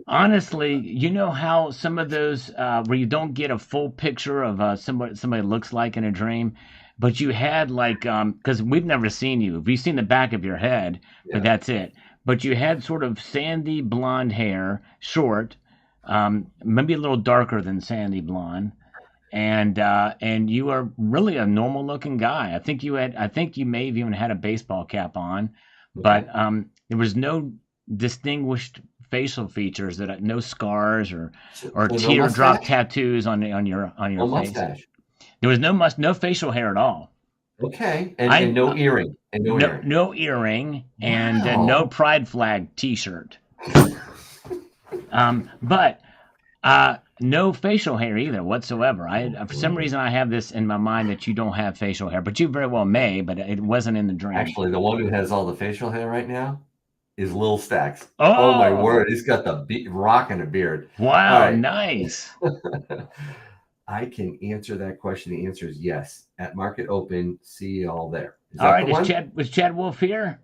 honestly, how some of those where you don't get a full picture of somebody looks like in a dream. But you had because we've never seen you. We've seen the back of your head, but that's it. but you had sort of sandy blonde hair, short, maybe a little darker than sandy blonde, and you are really a normal looking guy. I think you may have even had a baseball cap on, Okay. but there was no distinguished facial features, no scars or So no teardrop mustache? tattoos on your No face. mustache. There was no facial hair at all. Okay. I And no earring. And no earring. no earring and no Wow. pride flag T-shirt. But no facial hair either whatsoever. For some reason I have this in my mind that you don't have facial hair, but you very well may. But it wasn't in the dream. Actually, the one who has all the facial hair right now is Lil Stacks. Oh my Oh, word, he's got the rock and a beard. All wow, right. nice. I can answer that question. The answer is yes. At market open, see you all there. Is All that the right, one? Was Chad Wolf here?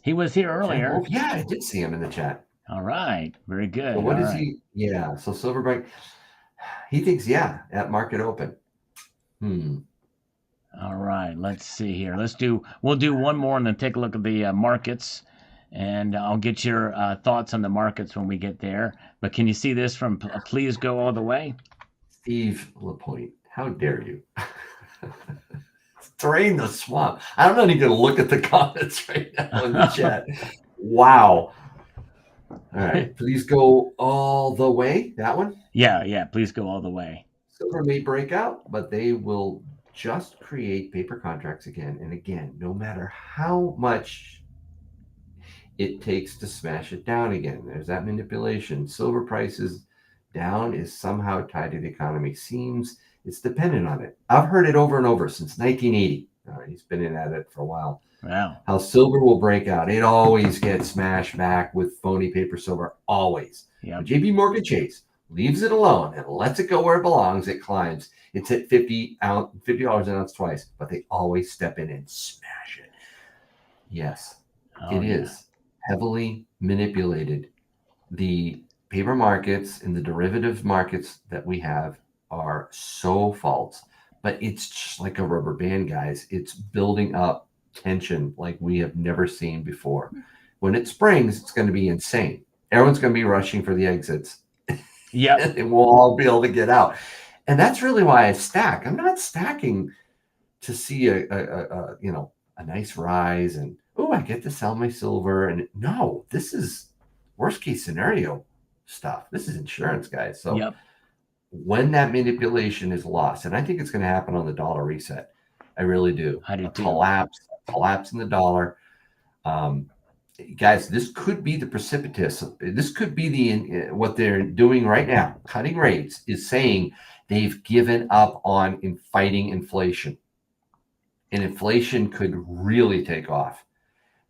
He was here Chad earlier. Wolf? Yeah, I did see him in the chat. All right, very good. So what All is right. he? Yeah. So Silverback, he thinks, yeah, at market open. All right, let's see here. We'll do one more and then take a look at the markets, and I'll get your thoughts on the markets when we get there. But can you see this from Please Go All the Way? Steve Lapointe, how dare you? Drain the swamp. I'm not even going to look at the comments right now in the chat. Wow. All right, please go all the way. That one? Yeah, please go all the way. Silver may break out, but they will just create paper contracts again and again, no matter how much it takes to smash it down again. There's that manipulation. Silver prices down is somehow tied to the economy. Seems it's dependent on it. I've heard it over and over since 1980. He's been in at it for a while. Wow. How silver will break out. It always gets smashed back with phony paper silver. Always. Yep. JP Morgan Chase leaves it alone and lets it go where it belongs. It climbs. It's hit $50 an ounce twice, but they always step in and smash it. Yes, it is heavily manipulated. The paper markets and the derivative markets that we have are so false, but it's just like a rubber band, guys. It's building up tension like we have never seen before. When it springs, it's going to be insane. Everyone's going to be rushing for the exits. Yeah, and we'll all be able to get out. And that's really why I stack. I'm not stacking to see a nice rise and I get to sell my silver. And no, this is worst case scenario stuff. This is insurance, guys. So when that manipulation is lost, and I think it's going to happen on the dollar reset, I really do. I do too. Collapse in the dollar. Guys, this could be the precipitous. This could be what they're doing right now. Cutting rates is saying they've given up on fighting inflation, and inflation could really take off.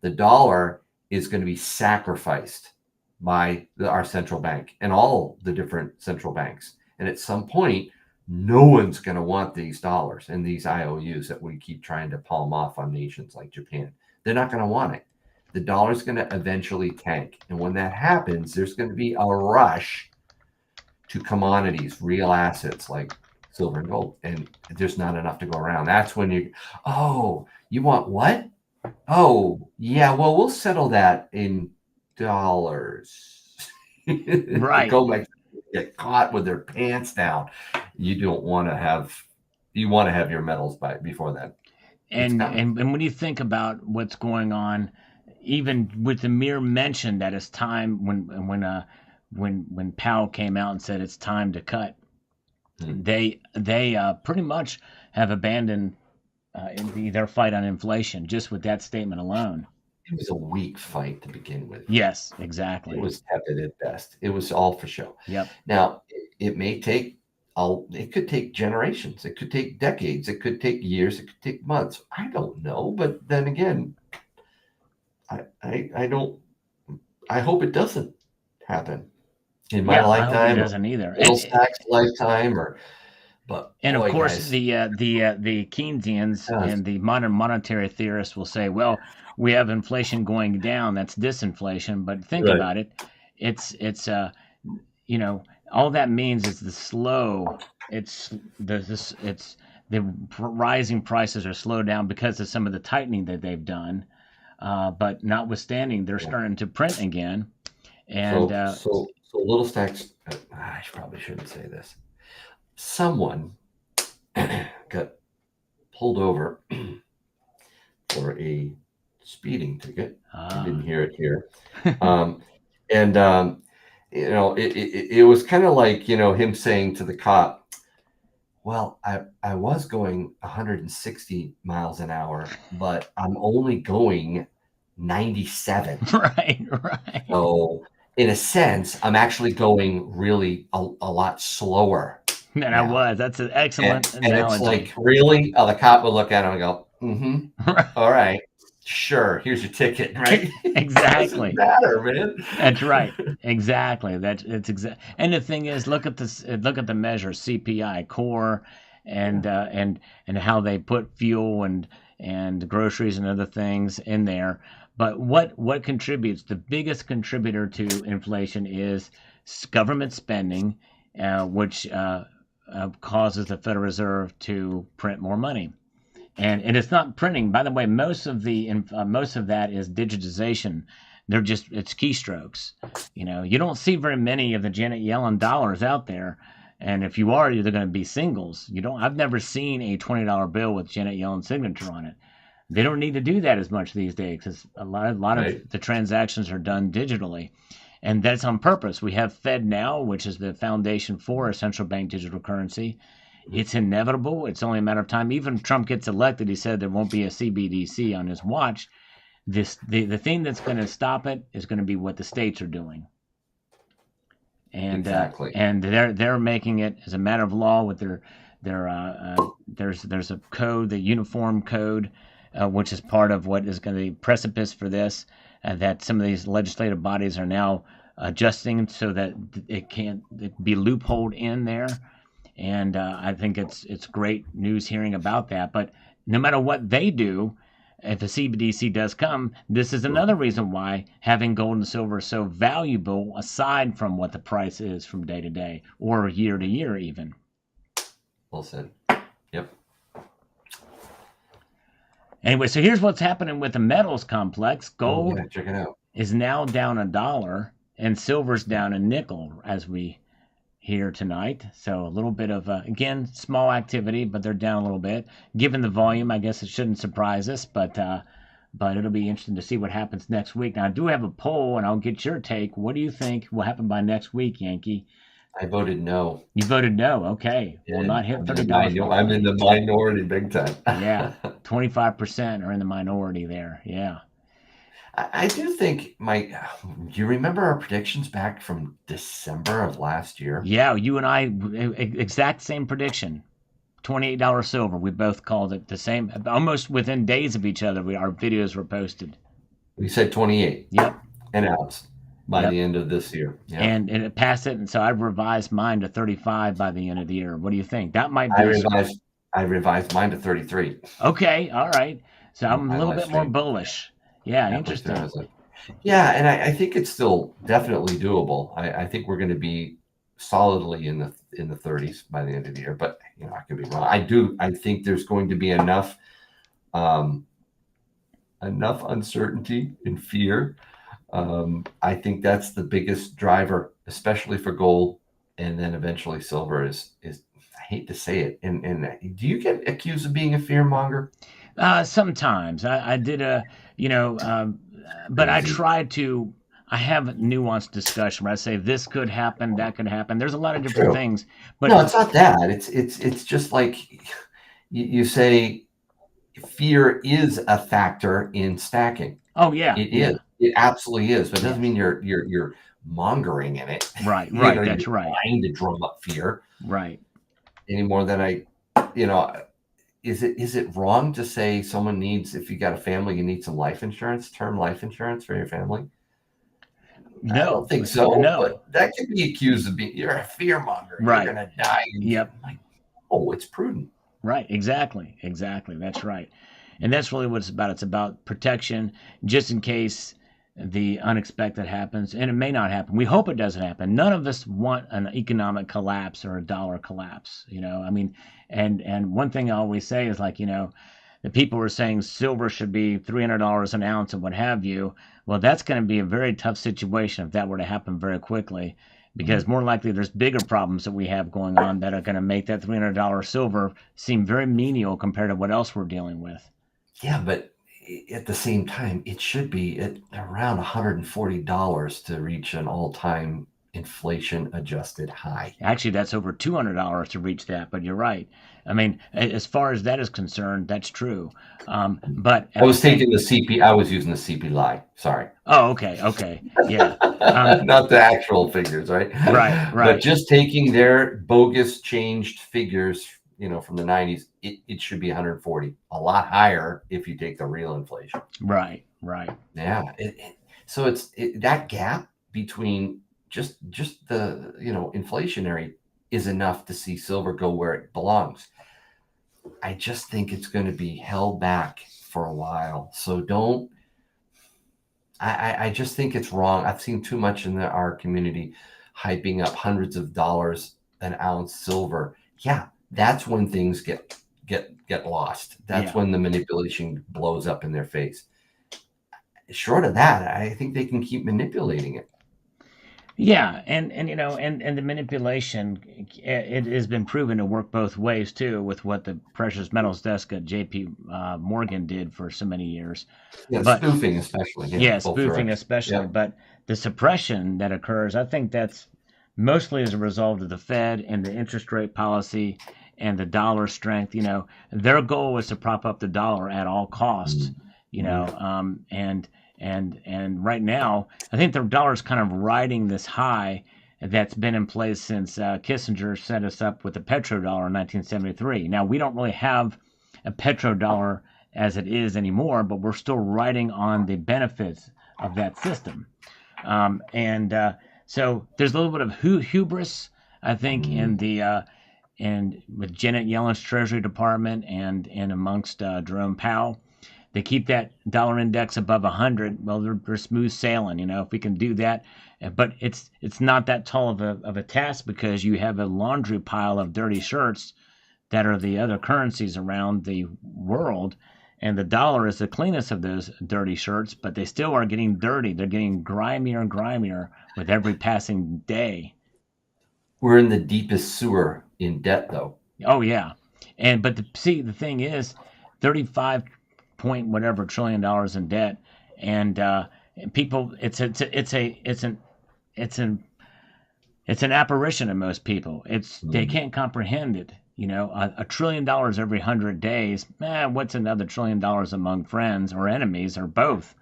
The dollar is going to be sacrificed by our central bank and all the different central banks. And at some point, no one's going to want these dollars and these IOUs that we keep trying to palm off on nations like Japan. They're not going to want it. The dollar's going to eventually tank. And when that happens, there's going to be a rush to commodities, real assets like silver and gold. And there's not enough to go around. That's when you want what? Oh, yeah, well, we'll settle that in dollars. Right. Go back, get caught with their pants down. You want to have your metals before then. And when you think about what's going on, even with the mere mention that it's time when Powell came out and said it's time to cut, they pretty much have abandoned their fight on inflation just with that statement alone. It was a weak fight to begin with. Yes, exactly. It was tepid at best. It was all for show. Yep. Now it may take. It could take generations. It could take decades. It could take years. It could take months. I don't know. But then again, I don't. I hope it doesn't happen in my lifetime. I hope it doesn't either. Little Stack's lifetime, and of course, guys, the Keynesians and the modern monetary theorists will say, "Well, we have inflation going down. That's disinflation." But think about it. It's all that means is the rising prices are slowed down because of some of the tightening that they've done. But notwithstanding, they're starting to print again. And so little stacks. I probably shouldn't say this. Someone got pulled over for a speeding ticket. I didn't hear it here. And it was kind of like, him saying to the cop, well, I was going 160 miles an hour, but I'm only going 97. Right. So in a sense, I'm actually going really a lot slower. And I was. That's an excellent analogy. And it's like, really? The cop would look at him and go, all right, sure, here's your ticket, right? Exactly. It doesn't matter, man. That's right. Exactly. It's exact. And the thing is, look at this. Look at the measure CPI core, and how they put fuel and groceries and other things in there. But what contributes? The biggest contributor to inflation is government spending, which causes the Federal Reserve to print more money. And it's not printing. By the way, most of that is digitization. It's keystrokes. You don't see very many of the Janet Yellen dollars out there, and if you are, they're going to be singles. I've never seen a $20 bill with Janet Yellen's signature on it. They don't need to do that as much these days because a lot of the transactions are done digitally, and that's on purpose. We have Fed now, which is the foundation for a central bank digital currency. It's inevitable. It's only a matter of time. Even if Trump gets elected, he said there won't be a CBDC on his watch. The thing that's going to stop it is going to be what the states are doing. And exactly. And they're making it as a matter of law with there's a code, the uniform code, which is part of what is going to be precipice for this. That some of these legislative bodies are now adjusting so that it can't be loopholed in there. And I think it's great news hearing about that. But no matter what they do, if the CBDC does come, this is another reason why having gold and silver is so valuable, aside from what the price is from day to day or year to year even. Well said. Yep. Anyway, so here's what's happening with the metals complex. Gold check it out. Is now down $1, and silver's down $0.05 as we here tonight. So a little bit of, again, small activity, but they're down a little bit. Given the volume, I guess it shouldn't surprise us, but it'll be interesting to see what happens next week. Now, I do have a poll, and I'll get your take. What do you think will happen by next week, Yankee? I voted no. You voted no? Okay. Will not hit $30. I'm in the minority big time. Yeah, 25% are in the minority there. Yeah. I do think, Mike, do you remember our predictions back from December of last year? Yeah, you and I, exact same prediction. $28 silver. We both called it the same, almost within days of each other. Our videos were posted. We said 28. Yep. An ounce by the end of this year. Yep. And it passed it, and so I revised mine to 35 by the end of the year. What do you think? That might be. I revised mine to 33. Okay, all right. So I'm a little bit more bullish. Yeah, interesting. Yeah, and I think it's still definitely doable. I think we're going to be solidly in the 30s by the end of the year, but I could be wrong. I think there's going to be enough uncertainty and fear. I think that's the biggest driver, especially for gold, and then eventually silver is I hate to say it. And do you get accused of being a fear monger? Sometimes I did but I try to. I have a nuanced discussion where I say this could happen, that could happen. There's a lot of different things, but no, it's not that. It's just like you say, fear is a factor in stacking. Oh yeah, it is. It absolutely is, but it doesn't mean you're mongering in it. Right. That's right. Trying to drum up fear. Right. Any more than is it wrong to say someone needs, if you got a family, you need some life insurance, term life insurance for your family? No, I don't think so. No, but that could be accused of being, you're a fear monger. Right. You're gonna die. Yep. Like, it's prudent. Right. Exactly. That's right. And that's really what it's about. It's about protection, just in case the unexpected happens, and it may not happen. We hope it doesn't happen. None of us want an economic collapse or a dollar collapse. I mean, and one thing I always say is the people were saying silver should be $300 an ounce and what have you. Well, that's going to be a very tough situation if that were to happen very quickly, because more likely there's bigger problems that we have going on that are going to make that $300 silver seem very menial compared to what else we're dealing with. Yeah, but at the same time, it should be at around $140 to reach an all-time inflation adjusted high. Actually, that's over $200 to reach that, but you're right. I mean, as far as that is concerned, that's true. But I was taking the CP. I was using the CPI. Sorry. Oh, okay, yeah. Not the actual figures, right? Right. But just taking their bogus changed figures, from the 90s, it should be 140. A lot higher if you take the real inflation. Right. Yeah. So it's that gap between just the inflationary is enough to see silver go where it belongs. I just think it's going to be held back for a while. So I just think it's wrong. I've seen too much in our community hyping up hundreds of dollars an ounce silver. Yeah, that's when things get lost. That's when the manipulation blows up in their face. Short of that, I think they can keep manipulating it. Yeah, and the manipulation, it has been proven to work both ways too, with what the precious metals desk at J.P. Morgan did for so many years. Yeah, spoofing especially. Yeah, spoofing especially. Yeah. But the suppression that occurs, I think that's mostly as a result of the Fed and the interest rate policy and the dollar strength. Their goal was to prop up the dollar at all costs. And right now, I think the dollar's kind of riding this high that's been in place since Kissinger set us up with the petrodollar in 1973. Now, we don't really have a petrodollar as it is anymore, but we're still riding on the benefits of that system. So there's a little bit of hubris, I think, in with Janet Yellen's Treasury Department and amongst Jerome Powell. They keep that dollar index above 100. Well, they're smooth sailing, if we can do that. But it's not that tall of a task, because you have a laundry pile of dirty shirts that are the other currencies around the world. And the dollar is the cleanest of those dirty shirts, but they still are getting dirty. They're getting grimier and grimier with every passing day. We're in the deepest sewer in debt, though. Oh, yeah. But the thing is, 35 point whatever trillion dollars in debt, and people, it's an apparition to most people. They can't comprehend it. $1 trillion every 100 days. What's another $1 trillion among friends or enemies or both?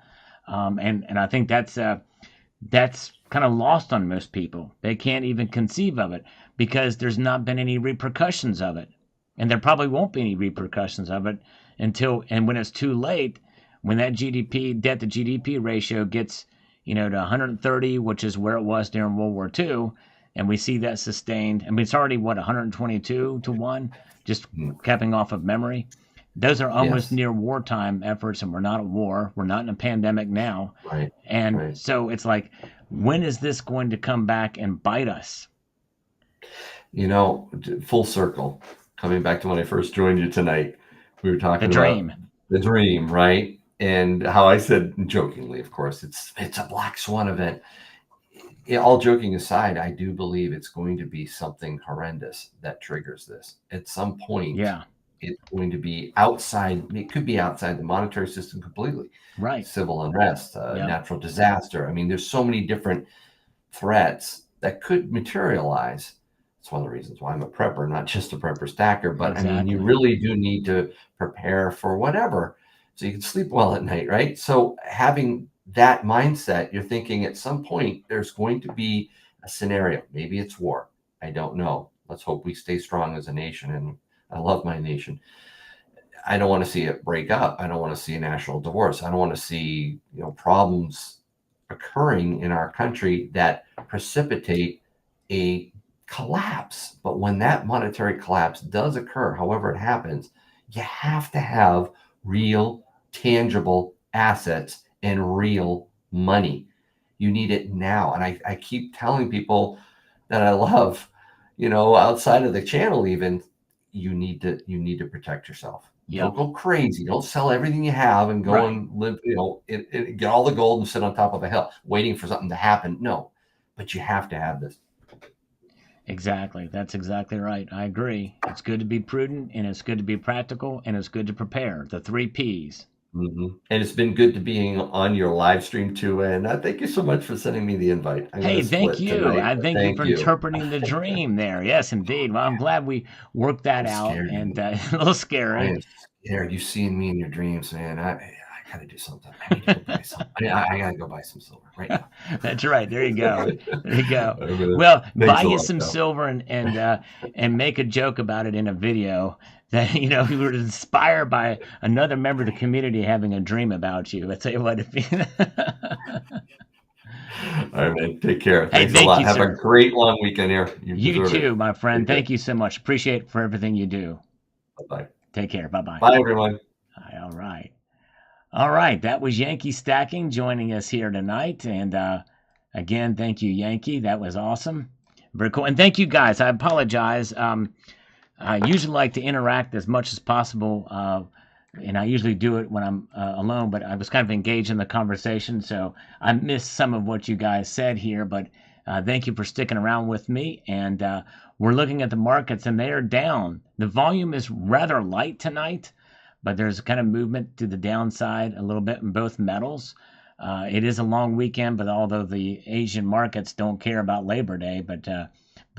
And I think that's kind of lost on most people. They can't even conceive of it because there's not been any repercussions of it, and there probably won't be any repercussions of it and when it's too late, when that debt to GDP ratio gets, to 130, which is where it was during World War II, and we see that sustained. I mean, it's already 122 to 1, just capping off of memory. Those are almost near wartime efforts, and we're not at war. We're not in a pandemic now. Right. And so it's like, when is this going to come back and bite us? Full circle, coming back to when I first joined you tonight. We were talking about the dream, right? And how I said, jokingly, of course, it's a black swan event. All joking aside, I do believe it's going to be something horrendous that triggers this. At some point, it's going to be outside. It could be outside the monetary system completely. Right. Civil unrest, natural disaster. I mean, there's so many different threats that could materialize. It's one of the reasons why I'm a prepper, not just a prepper stacker. But exactly. I mean, you really do need to prepare for whatever so you can sleep well at night, right? So having that mindset, you're thinking at some point there's going to be a scenario. Maybe it's war. I don't know. Let's hope we stay strong as a nation. And I love my nation. I don't want to see it break up. I don't want to see a national divorce. I don't want to see, problems occurring in our country that precipitate a collapse. But when that monetary collapse does occur, however it happens, you have to have real, tangible assets and real money. You need it now. And I keep telling people that I love, outside of the channel, even you need to protect yourself. Don't go crazy. Don't sell everything you have and go and live, get all the gold and sit on top of a hill waiting for something to happen. No, but you have to have this. Exactly. That's exactly right. I agree. It's good to be prudent, and it's good to be practical, and it's good to prepare. The 3 Ps. And it's been good to being on your live stream too. And thank you so much for sending me the invite. I'm going Hey, to thank split you. tonight. I thank you Thank for you. interpreting the dream there. Yes, indeed. Well, I'm glad we worked that out, Scared, and a little scary. I am scared. You seeing me in your dreams, man. I gotta do something. I need to go buy something. I gotta go buy some silver right now. That's right. There you go. There you go. Thanks Well, buy a you lot, some pal. silver and make a joke about it in a video that you were inspired by another member of the community having a dream about you. I tell you what, All right, man. Take care. Hey, Thanks a thank lot. you, Have a sir. great long weekend here. You You deserve too, it. my friend. Take care. Thank you so much. Appreciate it for everything you do. Bye-bye. Take care. Bye-bye. Bye, everyone. All right. All right. That was Yankee Stacking joining us here tonight. And again, thank you, Yankee. That was awesome. Very cool. And thank you, guys. I apologize. I usually like to interact as much as possible, and I usually do it when I'm alone, but I was kind of engaged in the conversation, so I missed some of what you guys said here, but thank you for sticking around with me, and we're looking at the markets, and they are down. The volume is rather light tonight, but there's kind of movement to the downside a little bit in both metals. It is a long weekend, but although the Asian markets don't care about Labor Day, but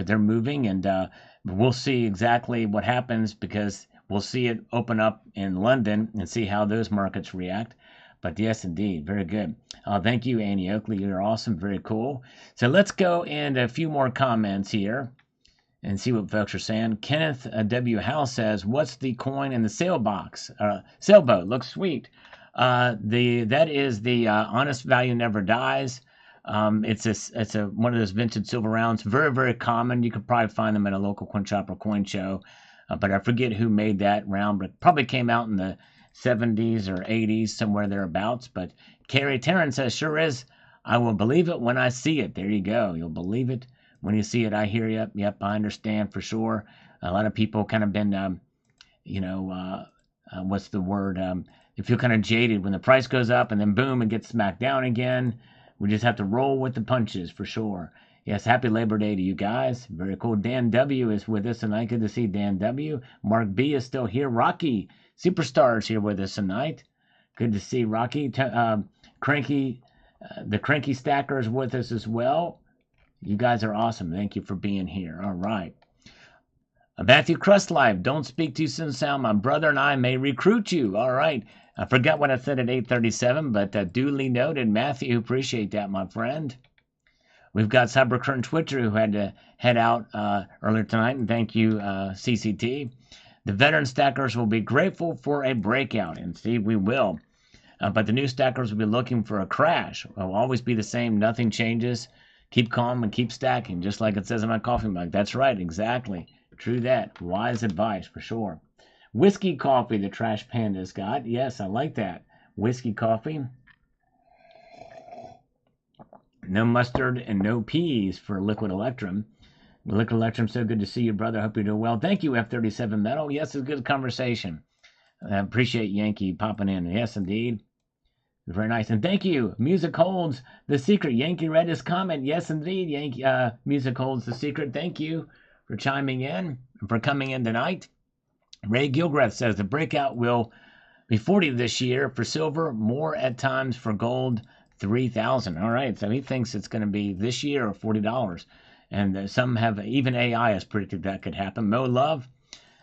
they're moving, and we'll see exactly what happens because we'll see it open up in London and see how those markets react. But yes, indeed, very good. Thank you, Annie Oakley. You're awesome. Very cool. So let's go and a few more comments here and see what folks are saying. Kenneth W. House says, "What's the coin in the sailboat? Looks sweet. That is the honest value never dies. It's a one of those vintage silver rounds. Very, very common. You could probably find them at a local coin shop or coin show. But I forget who made that round, but it probably came out in the 70s or 80s, somewhere thereabouts. But Carrie Tarrant says, sure is. I will believe it when I see it. There you go. You'll believe it when you see it. I hear you. Yep, I understand for sure. A lot of people kind of been, what's the word? They feel kind of jaded when the price goes up and then boom, it gets smacked down again. We just have to roll with the punches for sure. Yes, happy Labor Day to you guys. Very cool. Dan W. is with us tonight. Good to see Dan W. Mark B. is still here. Rocky Superstar is here with us tonight. Good to see Rocky. Cranky, the Cranky Stacker is with us as well. You guys are awesome. Thank you for being here. All right. Matthew Crustlife, don't speak too soon, Sal. My brother and I may recruit you. All right. I forgot what I said at 8:37, but duly noted. Matthew, appreciate that, my friend. We've got Cybercurrent Twitter who had to head out earlier tonight, and thank you, CCT. The veteran stackers will be grateful for a breakout, and Steve, we will. But the new stackers will be looking for a crash. It will always be the same. Nothing changes. Keep calm and keep stacking, just like it says in my coffee mug. That's right, exactly. True that. Wise advice, for sure. Whiskey coffee, the Trash Panda's got. Yes, I like that. Whiskey coffee. No mustard and no peas for Liquid Electrum. Liquid Electrum, so good to see you, brother. Hope you're doing well. Thank you, F37 Metal. Yes, it's a good conversation. I appreciate Yankee popping in. Yes, indeed. Very nice. And thank you. Music holds the secret. Yankee read his comment. Yes, indeed. Yankee music holds the secret. Thank you for chiming in and for coming in tonight. Ray Gilgrath says the breakout will be 40 this year for silver, more at times for gold, 3,000. All right, so he thinks it's going to be this year or $40. And some have, even AI has predicted that could happen. Mo Love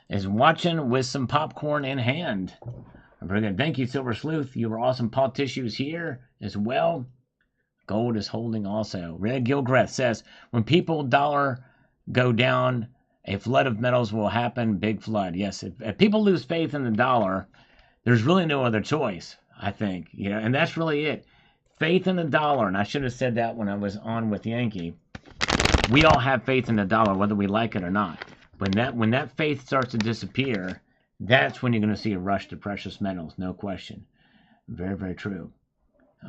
is watching with some popcorn in hand. Very good. Thank you, Silver Sleuth. You were awesome. Paul Tissues here as well. Gold is holding also. Red Gilgrath says, when people dollar go down, a flood of metals will happen. Big flood. Yes, if people lose faith in the dollar, there's really no other choice, I think. And that's really it. Faith in the dollar, and I should have said that when I was on with Yankee. We all have faith in the dollar, whether we like it or not. When that faith starts to disappear, that's when you're going to see a rush to precious metals, no question. Very, very true.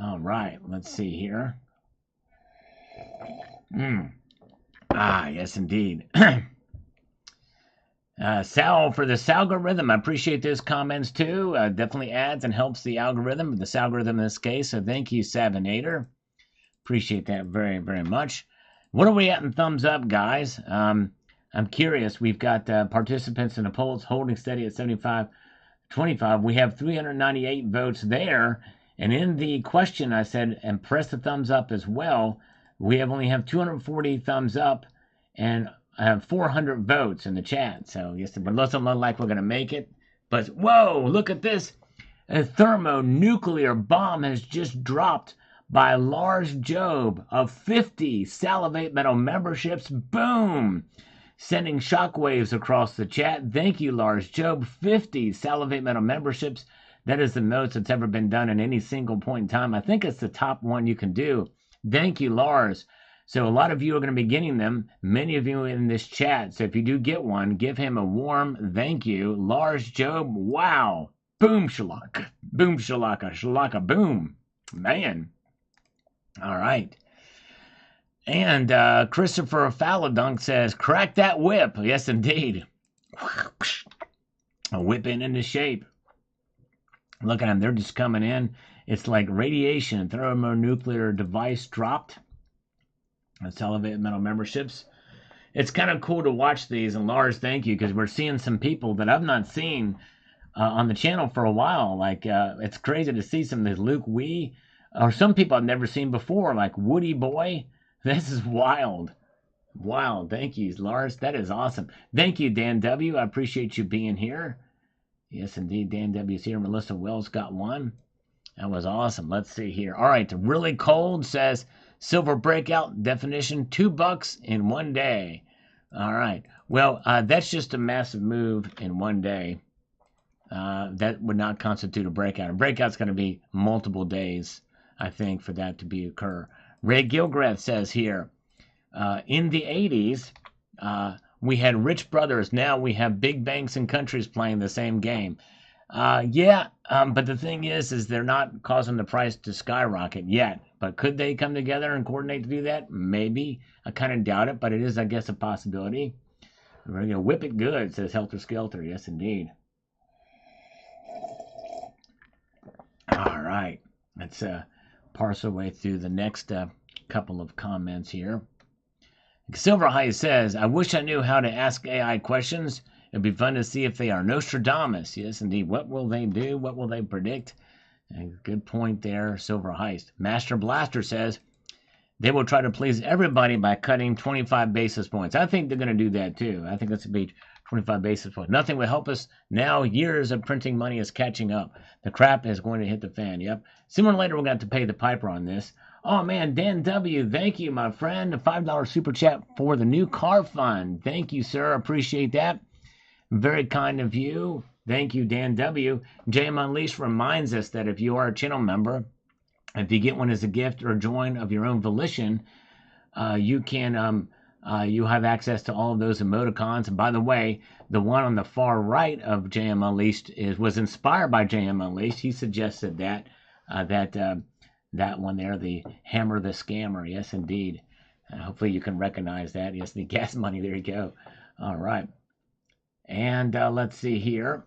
All right, let's see here. Yes, indeed. Sal for the algorithm. I appreciate those comments too. Definitely adds and helps the algorithm, the algorithm in this case. So thank you, Savinator. Appreciate that very, very much. What are we at in thumbs up, guys? I'm curious. We've got participants in the polls holding steady at 75-25. We have 398 votes there. And in the question, I said, and press the thumbs up as well. We only have 240 thumbs up and I have 400 votes in the chat. So, yes, it doesn't look like we're going to make it. But, whoa, look at this. A thermonuclear bomb has just dropped by Lars Job of 50 Salivate Metal memberships. Boom! Sending shockwaves across the chat. Thank you, Lars Job. 50 Salivate Metal memberships. That is the most that's ever been done in any single point in time. I think it's the top one you can do. Thank you, Lars. So a lot of you are going to be getting them. Many of you in this chat. So if you do get one, give him a warm thank you. Lars Job, wow. Boom shalaka. Boom shalaka. Shalaka boom. Man. All right. And Christopher Falladunk says, crack that whip. Yes, indeed. A whipping into shape. Look at them. They're just coming in. It's like radiation. Thermonuclear device dropped. That's elevated metal memberships. It's kind of cool to watch these. And Lars, thank you, because we're seeing some people that I've not seen on the channel for a while. Like, it's crazy to see some of this Luke Wee, or some people I've never seen before, like Woody Boy. This is wild. Wild. Thank you, Lars. That is awesome. Thank you, Dan W. I appreciate you being here. Yes, indeed. Dan W. is here. Melissa Wells got one. That was awesome. Let's see here. All right. Really Cold says, silver breakout definition, $2 in 1 day. All right. Well, that's just a massive move in 1 day. That would not constitute a breakout. A breakout's going to be multiple days, I think, for that to occur. Ray Gilgrath says here, in the 80s, we had rich brothers. Now we have big banks and countries playing the same game. But the thing is they're not causing the price to skyrocket yet. But could they come together and coordinate to do that? Maybe. I kind of doubt it, but it is, I guess, a possibility. We're going to whip it good, says Helter Skelter. Yes, indeed. All right. Let's parse our way through the next couple of comments here. Silver High says, I wish I knew how to ask AI questions. It'd be fun to see if they are Nostradamus. Yes, indeed. What will they do? What will they predict? Good point there, Silver Heist. Master Blaster says, they will try to please everybody by cutting 25 basis points. I think they're going to do that too. I think that's a big 25 basis points. Nothing will help us now. Years of printing money is catching up. The crap is going to hit the fan. Yep. Sooner or later, we're going to have to pay the piper on this. Oh, man, Dan W., thank you, my friend. A $5 super chat for the new car fund. Thank you, sir. Appreciate that. Very kind of you. Thank you, Dan W. JM Unleashed reminds us that if you are a channel member, if you get one as a gift or join of your own volition, you can you have access to all of those emoticons. And by the way, the one on the far right of JM Unleashed was inspired by JM Unleashed. He suggested that that one there, the Hammer the Scammer. Yes, indeed. Hopefully you can recognize that. Yes, the gas money. There you go. All right. And let's see here.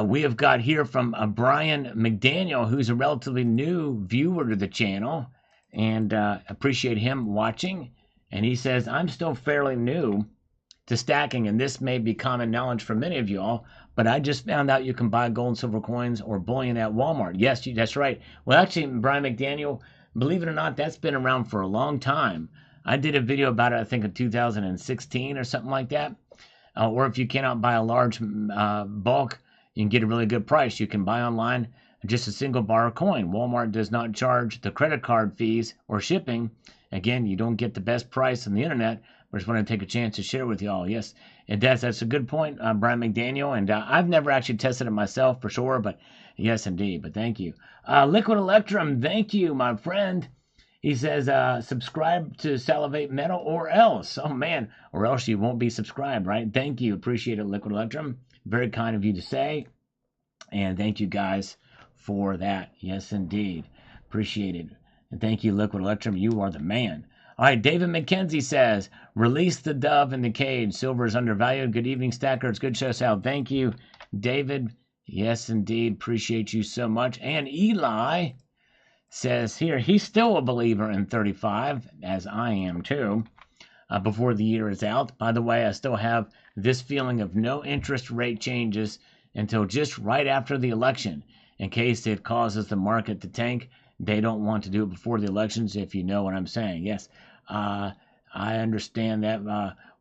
We have got here from Brian McDaniel, who's a relatively new viewer to the channel, and appreciate him watching. And he says, I'm still fairly new to stacking, and this may be common knowledge for many of you all, but I just found out you can buy gold and silver coins or bullion at Walmart. Yes, that's right. Well, actually, Brian McDaniel, believe it or not, that's been around for a long time. I did a video about it, I think, in 2016 or something like that. Or if you cannot buy a large bulk, you can get a really good price. You can buy online just a single bar of coin. Walmart does not charge the credit card fees or shipping. Again, you don't get the best price on the internet, but I just want to take a chance to share with you all. Yes, it does. That's a good point, Brian McDaniel. And I've never actually tested it myself for sure, but yes, indeed. But thank you. Liquid Electrum, thank you, my friend. He says, subscribe to Salivate Metal or else. Oh, man. Or else you won't be subscribed, right? Thank you. Appreciate it, Liquid Electrum. Very kind of you to say. And thank you guys for that. Yes, indeed. Appreciate it. And thank you, Liquid Electrum. You are the man. All right, David McKenzie says, release the dove in the cage. Silver is undervalued. Good evening, stackers. Good show, Sal. Thank you, David. Yes, indeed. Appreciate you so much. And Eli says here, he's still a believer in 35, as I am too, before the year is out. By the way, I still have this feeling of no interest rate changes until just right after the election, in case it causes the market to tank. They don't want to do it before the elections, if you know what I'm saying. Yes, I understand that.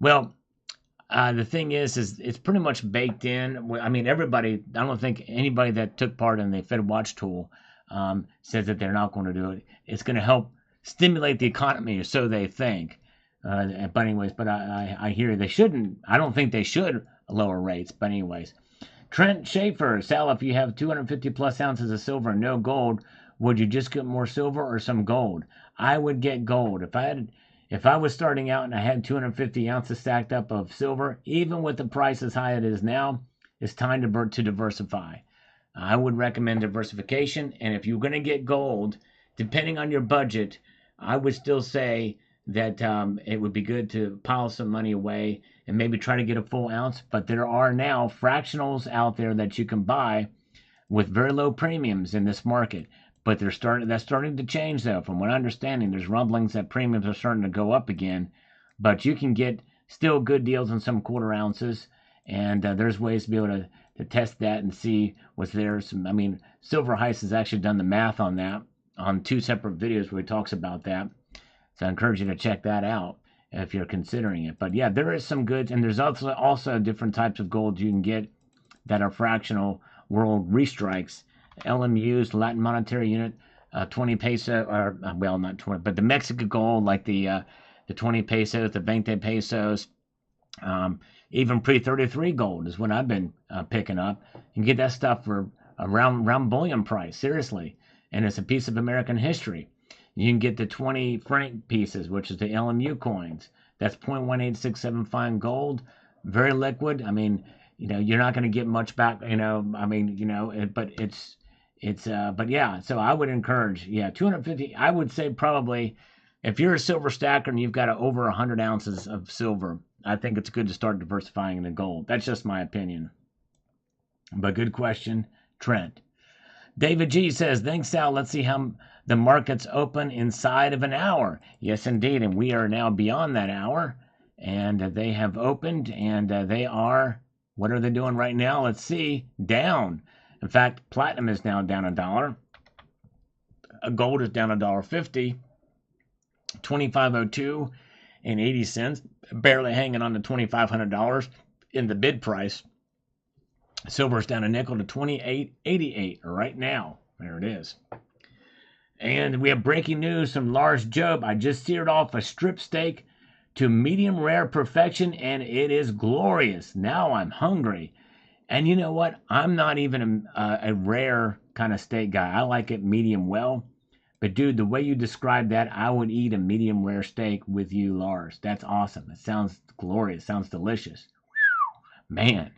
The thing is it's pretty much baked in. I mean, everybody, I don't think anybody that took part in the Fed Watch tool says that they're not going to do it. It's going to help stimulate the economy, or so they think. But anyways, I hear they shouldn't. I don't think they should lower rates. But anyways, Trent Schaefer, Sal, if you have 250 plus ounces of silver and no gold, would you just get more silver or some gold? I would get gold. If I was starting out and I had 250 ounces stacked up of silver, even with the price as high as it is now, it's time to diversify. I would recommend diversification. And if you're going to get gold, depending on your budget, I would still say that it would be good to pile some money away and maybe try to get a full ounce. But there are now fractionals out there that you can buy with very low premiums in this market. But that's starting to change, though. From what I'm understanding, there's rumblings that premiums are starting to go up again. But you can get still good deals on some quarter ounces, and there's ways to be able to test that and see what's there. Silver Heist has actually done the math on that on 2 separate videos where he talks about that. So I encourage you to check that out if you're considering it. But yeah, there is some goods, and there's also different types of gold you can get that are fractional world restrikes. LMU's Latin Monetary Unit, 20 peso, or well, not 20, but the Mexican gold, like the 20 pesos, the 20 pesos, even pre-33 gold is what I've been picking up. You can get that stuff for around bullion price, seriously, and it's a piece of American history. You can get the 20 franc pieces, which is the LMU coins. That's 0.1867 fine gold, very liquid. I mean, you're not going to get much back, but but yeah, so I would encourage, 250. I would say probably if you're a silver stacker and you've got over 100 ounces of silver, I think it's good to start diversifying into gold. That's just my opinion. But good question, Trent. David G says, thanks, Sal. Let's see how the markets open inside of an hour. Yes, indeed. And we are now beyond that hour. And they have opened, and they are, what are they doing right now? Let's see, down. In fact, platinum is now down $1. Gold is down $1.50. 2502 and 80 cents, barely hanging on to $2,500 in the bid price. Silver's down a nickel to 28.88 right now. There it is. And we have breaking news from Lars Job. I just seared off a strip steak to medium rare perfection, and it is glorious. Now I'm hungry. And you know what? I'm not even a rare kind of steak guy. I like it medium well. But dude, the way you described that, I would eat a medium rare steak with you, Lars. That's awesome. It sounds glorious. It sounds delicious. Man,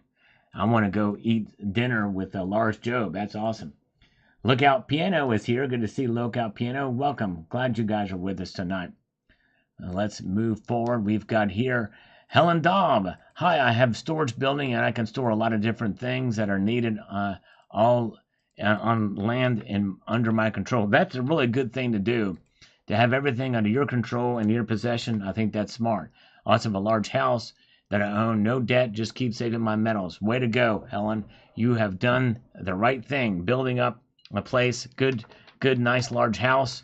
I want to go eat dinner with Lars Job. That's awesome. Lookout Piano is here. Good to see Lookout Piano. Welcome. Glad you guys are with us tonight. Let's move forward. We've got here Helen Daub. Hi, I have storage building and I can store a lot of different things that are needed all on land and under my control. That's a really good thing to do, to have everything under your control and your possession. I think that's smart. I also have a large house that I own, no debt, just keep saving my metals. Way to go, Helen. You have done the right thing, building up a place, good, nice large house,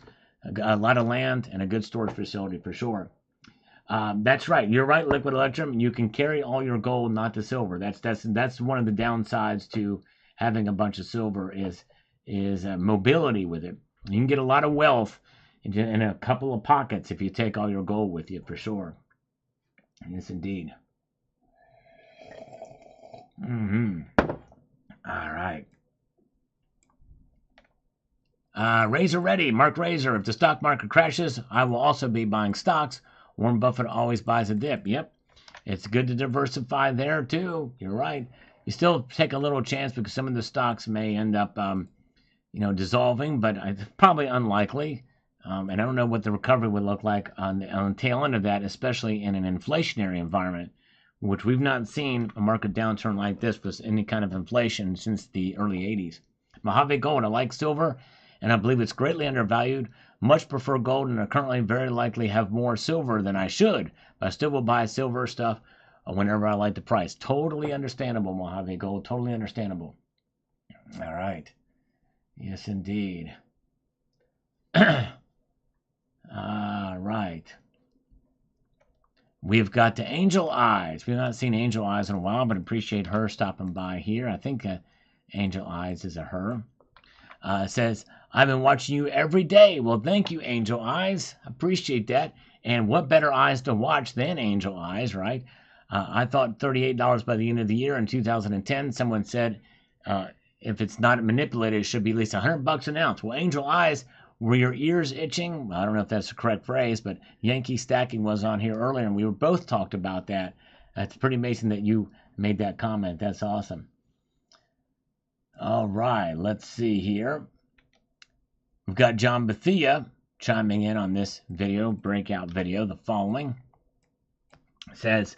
a lot of land, and a good storage facility for sure. That's right. You're right, Liquid Electrum. You can carry all your gold, not the silver. That's one of the downsides to having a bunch of silver is mobility with it. You can get a lot of wealth in a couple of pockets if you take all your gold with you, for sure. Yes, indeed. All right. Razor Ready, Mark Razor. If the stock market crashes, I will also be buying stocks. Warren Buffett always buys a dip. Yep. It's good to diversify there, too. You're right. You still take a little chance because some of the stocks may end up, dissolving, but it's probably unlikely. And I don't know what the recovery would look like on the tail end of that, especially in an inflationary environment, which we've not seen a market downturn like this with any kind of inflation since the early 80s. Mojave Gold, I like silver, and I believe it's greatly undervalued. Much prefer gold, and I currently very likely have more silver than I should, but I still will buy silver stuff whenever I like the price. Totally understandable, Mojave Gold, totally understandable. All right. Yes, indeed. All right. We've got the Angel Eyes. We've not seen Angel Eyes in a while, but appreciate her stopping by here. I think Angel Eyes is a her. Says, I've been watching you every day. Well, thank you, Angel Eyes. Appreciate that. And what better eyes to watch than Angel Eyes, right? I thought $38 by the end of the year in 2010. Someone said, if it's not manipulated, it should be at least $100 an ounce. Well, Angel Eyes, were your ears itching? I don't know if that's the correct phrase, but Yankee Stacking was on here earlier, and we were both talked about that. It's pretty amazing that you made that comment. That's awesome. All right, let's see here. We've got John Bethia chiming in on this video, breakout video. The following says,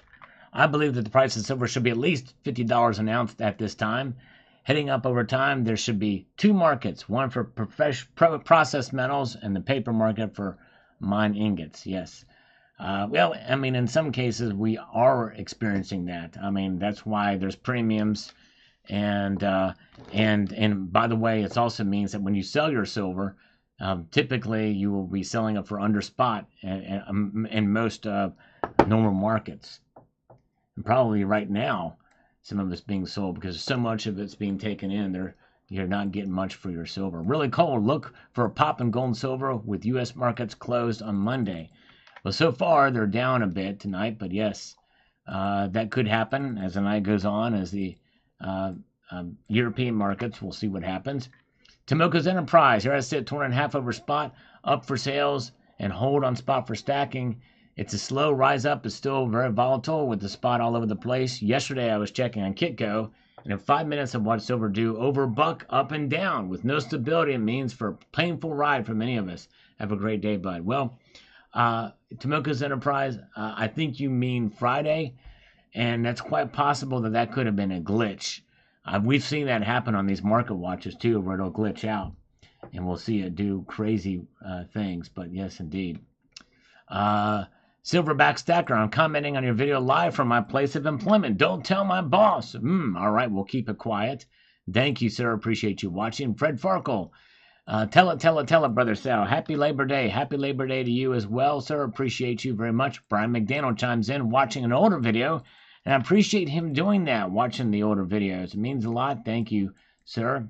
I believe that the price of silver should be at least $50 an ounce at this time. Heading up over time, there should be two markets, one for processed metals and the paper market for mine ingots. Yes. Well, I mean, in some cases, we are experiencing that. I mean, that's why there's premiums. And by the way, it also means that when you sell your silver, typically you will be selling it for under spot in most normal markets. And probably right now, some of it's being sold because so much of it's being taken in. You're not getting much for your silver. Really cold. Look for a pop in gold and silver with U.S. markets closed on Monday. Well, so far they're down a bit tonight, but yes, that could happen as the night goes on, as the European markets. We'll see what happens. Tomoka's Enterprise. Here I sit, torn in half over spot, up for sales and hold on spot for stacking. It's a slow rise up. It's still very volatile with the spot all over the place. Yesterday I was checking on Kitco, and in 5 minutes I've watched silver do over buck up and down with no stability. It means for a painful ride for many of us. Have a great day, bud. Well, Tomoka's Enterprise, I think you mean Friday, and that's quite possible that could have been a glitch. We've seen that happen on these market watches too, where it'll glitch out, and we'll see it do crazy things. But yes, indeed. Silverback Stacker, I'm commenting on your video live from my place of employment. Don't tell my boss. All right, we'll keep it quiet. Thank you, sir. Appreciate you watching. Fred Farkle, tell it, Brother Sal. Happy Labor Day. Happy Labor Day to you as well, sir. Appreciate you very much. Brian McDaniel chimes in watching an older video, and I appreciate him doing that, watching the older videos. It means a lot. Thank you, sir.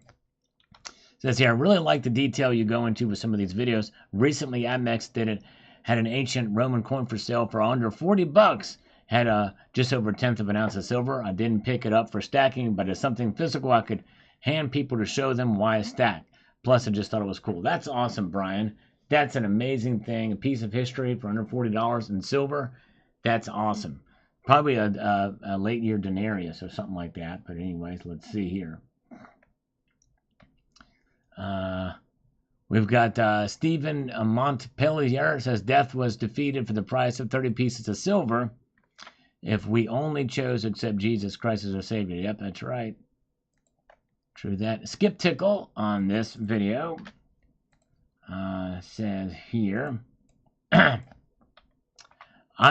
Says here, I really like the detail you go into with some of these videos. Recently, Amex had an ancient Roman coin for sale for under $40. Had just over a tenth of an ounce of silver. I didn't pick it up for stacking, but it's something physical I could hand people to show them why it's stacked. Plus, I just thought it was cool. That's awesome, Brian. That's an amazing thing. A piece of history for under $40 in silver. That's awesome. Probably a late year denarius or something like that. But anyways, let's see here. We've got Stephen Montpellier says death was defeated for the price of 30 pieces of silver. If we only chose to accept Jesus Christ as our Savior. Yep, that's right. True that. Skip Tickle on this video says here, I'm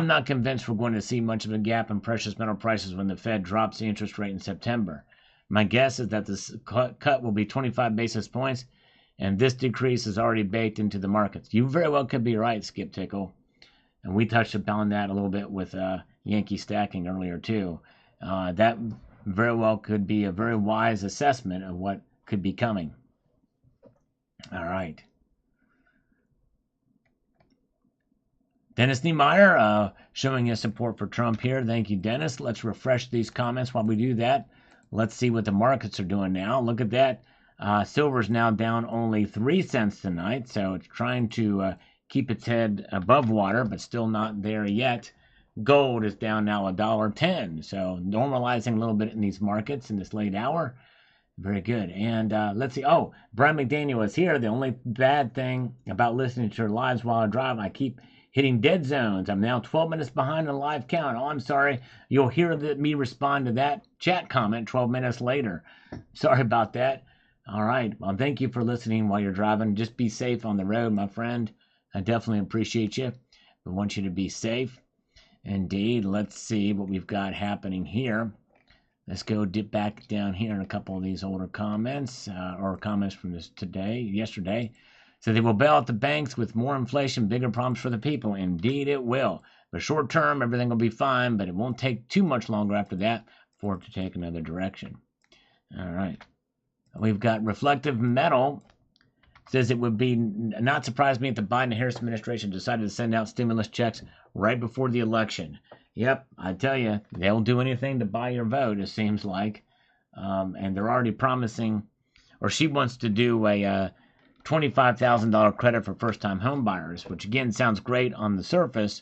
not convinced we're going to see much of a gap in precious metal prices when the Fed drops the interest rate in September. My guess is that the cut will be 25 basis points, and this decrease is already baked into the markets. You very well could be right, Skip Tickle. And we touched upon that a little bit with Yankee Stacking earlier, too. That very well could be a very wise assessment of what could be coming. All right. Dennis Niemeyer showing his support for Trump here. Thank you, Dennis. Let's refresh these comments while we do that. Let's see what the markets are doing now. Look at that. Silver's now down only 3 cents tonight, so it's trying to keep its head above water, but still not there yet. Gold is down now $1.10, so normalizing a little bit in these markets in this late hour. Very good. And let's see. Oh, Brian McDaniel is here. The only bad thing about listening to your lives while I drive, I keep hitting dead zones. I'm now 12 minutes behind the live count. Oh, I'm sorry. You'll hear me respond to that chat comment 12 minutes later. Sorry about that. All right. Well, thank you for listening while you're driving. Just be safe on the road, my friend. I definitely appreciate you. I want you to be safe. Indeed. Let's see what we've got happening here. Let's go dip back down here in a couple of these older comments, or comments from yesterday. So they will bail out the banks with more inflation, bigger problems for the people. Indeed, it will. But short term, everything will be fine, but it won't take too much longer after that for it to take another direction. All right. We've got reflective metal. Says it would be not surprise me if the Biden Harris administration decided to send out stimulus checks right before the election. Yep, I tell you, they'll do anything to buy your vote, it seems like. And they're already promising, or she wants to do a $25,000 credit for first-time home buyers, which again sounds great on the surface,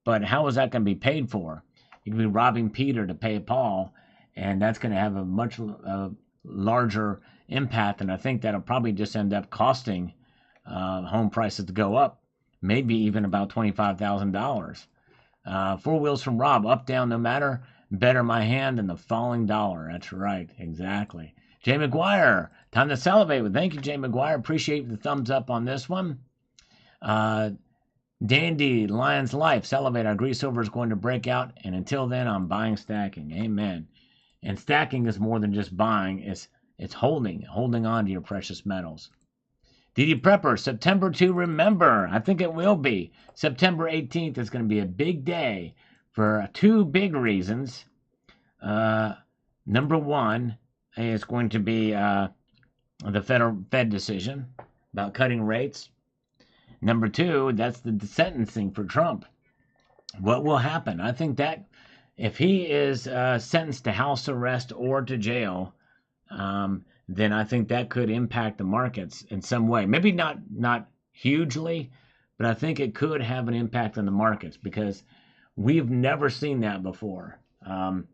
but how is that going to be paid for? You can be robbing Peter to pay Paul, and that's going to have a much larger impact, and I think that'll probably just end up costing home prices to go up, maybe even about $25,000. 4 wheels from Rob, up, down, no matter, better my hand than the falling dollar. That's right, exactly. Jay McGuire, time to salivate. Thank you, Jay McGuire. Appreciate the thumbs up on this one. Dandy, Lion's Life, salivate. I agree silver is going to break out, and until then, I'm buying stacking. Amen. And stacking is more than just buying. It's holding on to your precious metals. DD Prepper, September to remember. I think it will be. September 18th is going to be a big day for 2 big reasons. Number one is going to be the Fed decision about cutting rates. Number 2, that's the sentencing for Trump. What will happen? I think that if he is sentenced to house arrest or to jail, then I think that could impact the markets in some way. Maybe not hugely, but I think it could have an impact on the markets because we've never seen that before. And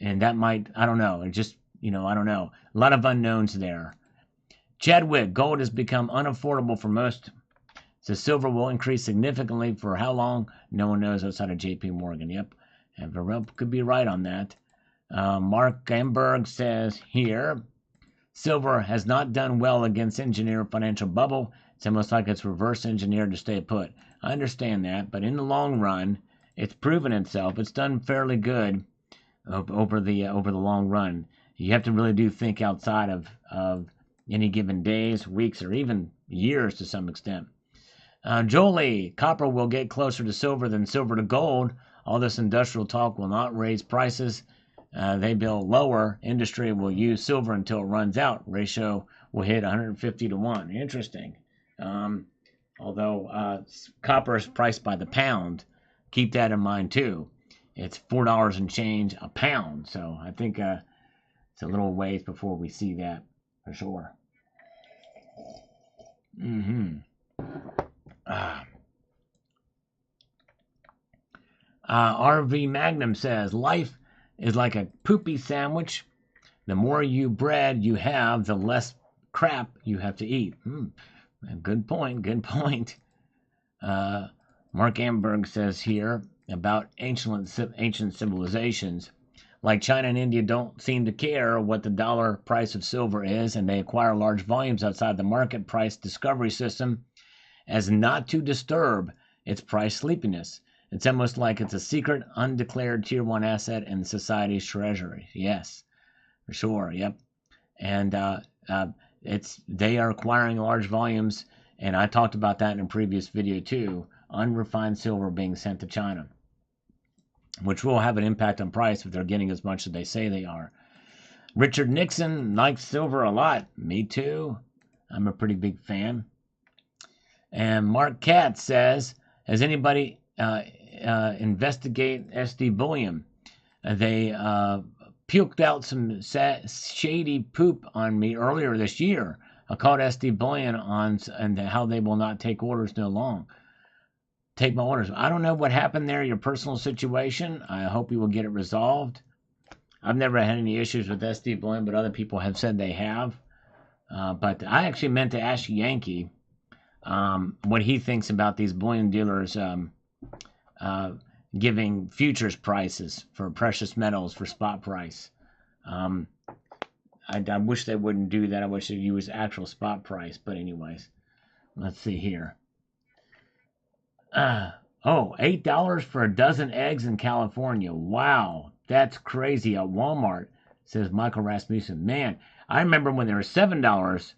that might, I don't know. It just, I don't know. A lot of unknowns there. Chadwick, gold has become unaffordable for most. So silver will increase significantly for how long? No one knows outside of JP Morgan. Yep. And Varel could be right on that. Mark Gamberg says here, silver has not done well against engineered financial bubble. It's almost like it's reverse engineered to stay put. I understand that, but in the long run, it's proven itself. It's done fairly good over the long run. You have to really do think outside of any given days, weeks, or even years to some extent. Jolie, copper will get closer to silver than silver to gold. All this industrial talk will not raise prices. They build lower. Industry will use silver until it runs out. Ratio will hit 150 to 1. Interesting. Although copper is priced by the pound. Keep that in mind too. It's $4 and change a pound. So I think it's a little ways before we see that for sure. RV Magnum says, life is like a poopy sandwich. The more bread you have, the less crap you have to eat. Good point. Mark Amberg says here about ancient civilizations. Like China and India don't seem to care what the dollar price of silver is, and they acquire large volumes outside the market price discovery system as not to disturb its price sleepiness. It's almost like it's a secret, undeclared Tier 1 asset in society's treasury. Yes, for sure, yep. And they are acquiring large volumes, and I talked about that in a previous video too, unrefined silver being sent to China, which will have an impact on price if they're getting as much as they say they are. Richard Nixon likes silver a lot. Me too. I'm a pretty big fan. And Mark Katz says, has anybody investigate SD bullion? They puked out some shady poop on me earlier this year. I called SD bullion on and how they will not take orders no long. Take my orders. I don't know what happened there, your personal situation. I hope you will get it resolved. I've never had any issues with SD bullion, but other people have said they have. But I actually meant to ask Yankee what he thinks about these bullion dealers giving futures prices for precious metals for spot price. I wish they wouldn't do that. I wish they'd use actual spot price. But anyways, let's see here. $8 for a dozen eggs in California. Wow, that's crazy at Walmart, says Michael Rasmussen. Man, I remember when there were $7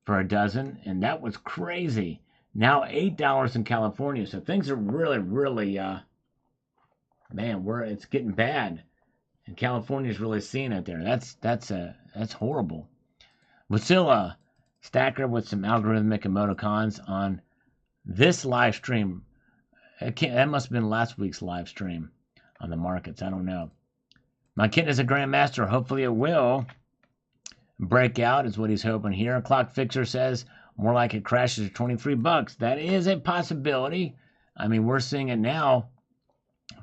for a dozen, and that was crazy. Now $8 in California. So things are really, really, man, it's getting bad. And California's really seeing it there. That's horrible. Wasilla Stacker with some algorithmic emoticons on this live stream. That must have been last week's live stream on the markets. I don't know. My kid is a grandmaster. Hopefully it will break out is what he's hoping here. Clock Fixer says more like it crashes to $23. That is a possibility. I mean, we're seeing it now.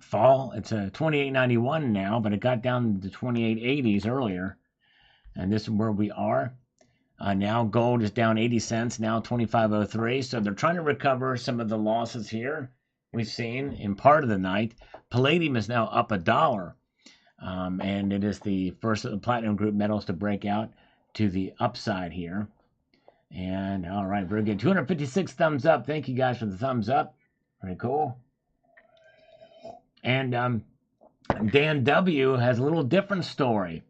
Fall. It's a 28.91 now, but it got down to 28.80s earlier, and this is where we are now. Gold is down 80 cents now, 25.03. So they're trying to recover some of the losses here we've seen in part of the night. Palladium is now up $1, and it is the first of the platinum group metals to break out to the upside here. And all right, very good. 256 thumbs up. Thank you guys for the thumbs up. Very cool. And Dan W. has a little different story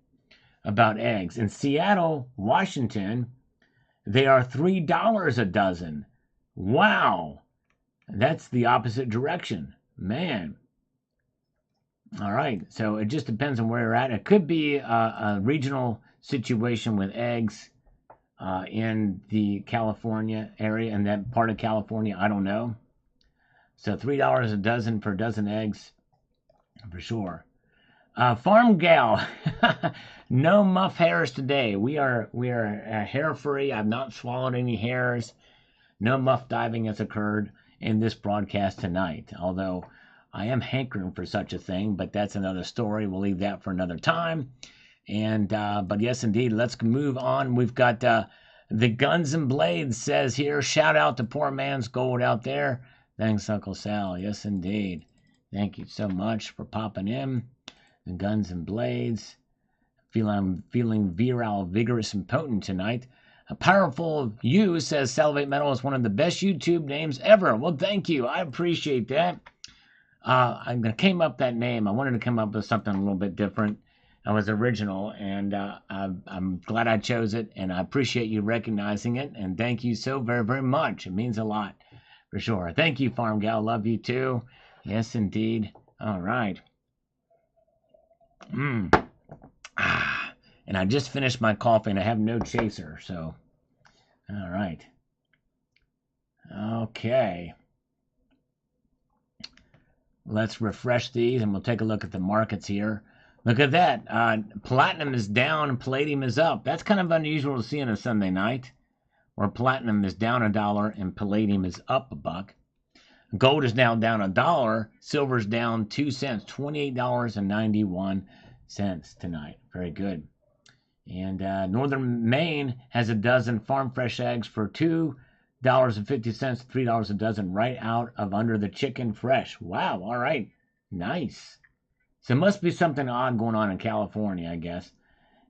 about eggs. In Seattle, Washington, they are $3 a dozen. Wow. That's the opposite direction. Man. All right. So it just depends on where you're at. It could be a regional situation with eggs in the California area, and that part of California. I don't know. So $3 a dozen for a dozen eggs. For sure. Farm Gal, no muff hairs today. We are hair free. I've not swallowed any hairs. No muff diving has occurred in this broadcast tonight. Although I am hankering for such a thing, but that's another story. We'll leave that for another time. And but yes, indeed, let's move on. We've got the Guns and Blades says here. Shout out to poor man's gold out there. Thanks, Uncle Sal. Yes, indeed. Thank you so much for popping in. The Guns and Blades. Feeling virile, vigorous, and potent tonight. A Powerful You says Salivate Metal is one of the best YouTube names ever. Well, thank you. I appreciate that. I came up that name. I wanted to come up with something a little bit different. I was original, and I'm glad I chose it, and I appreciate you recognizing it, and thank you so very, very much. It means a lot, for sure. Thank you, Farm Gal. Love you, too. Yes, indeed. All right. And I just finished my coffee, and I have no chaser, so. All right. Okay. Let's refresh these, and we'll take a look at the markets here. Look at that. Platinum is down, and palladium is up. That's kind of unusual to see on a Sunday night, where platinum is down $1, and palladium is up $1. Gold is now down $1. Silver's down 2 cents, $28.91 tonight. Very good. And Northern Maine has a dozen farm fresh eggs for $2.50, $3 a dozen, right out of under the chicken fresh. Wow. All right. Nice. So it must be something odd going on in California, I guess.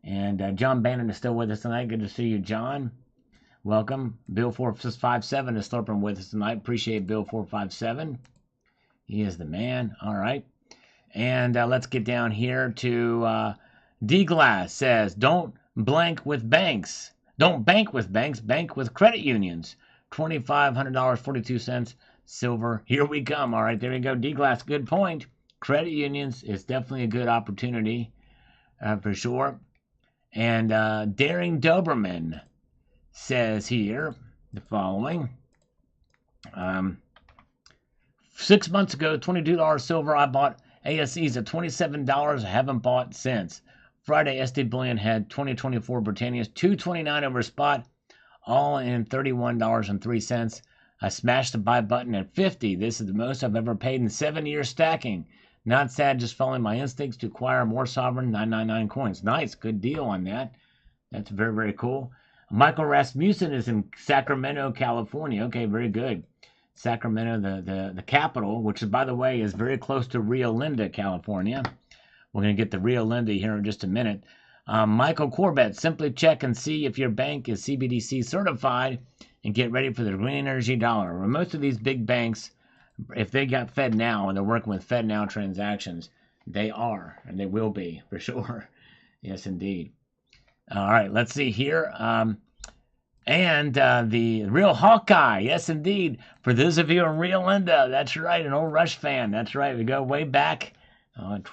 And John Bannon is still with us tonight. Good to see you, John. Welcome. Bill 457 is slurping with us tonight. Appreciate Bill 457. He is the man. All right. And let's get down here to D-Glass says, don't blank with banks. Don't bank with banks. Bank with credit unions. $2,500, 42 cents. Silver. Here we come. All right. There you go. D-Glass. Good point. Credit unions is definitely a good opportunity for sure. And Daring Doberman says here the following. 6 months ago, $22 silver. I bought ASEs at $27. I haven't bought since. Friday, SD Bullion had 2024 Britannias, $229 over spot, all in $31.03. I smashed the buy button at $50. This is the most I've ever paid in 7 years stacking. Not sad, just following my instincts to acquire more sovereign 999 coins. Nice, good deal on that. That's very, very cool. Michael Rasmussen is in Sacramento, California. Okay, very good. Sacramento, the capital, which, by the way, is very close to Rio Linda, California. We're going to get to Rio Linda here in just a minute. Michael Corbett, simply check and see if your bank is CBDC certified and get ready for the green energy dollar. Well, most of these big banks, if they got Fed Now and they're working with Fed Now transactions, they are, and they will be for sure. Yes, indeed. All right, let's see here. The real Hawkeye, yes, indeed. For those of you in Rio Linda, that's right, an old Rush fan. That's right, we go way back.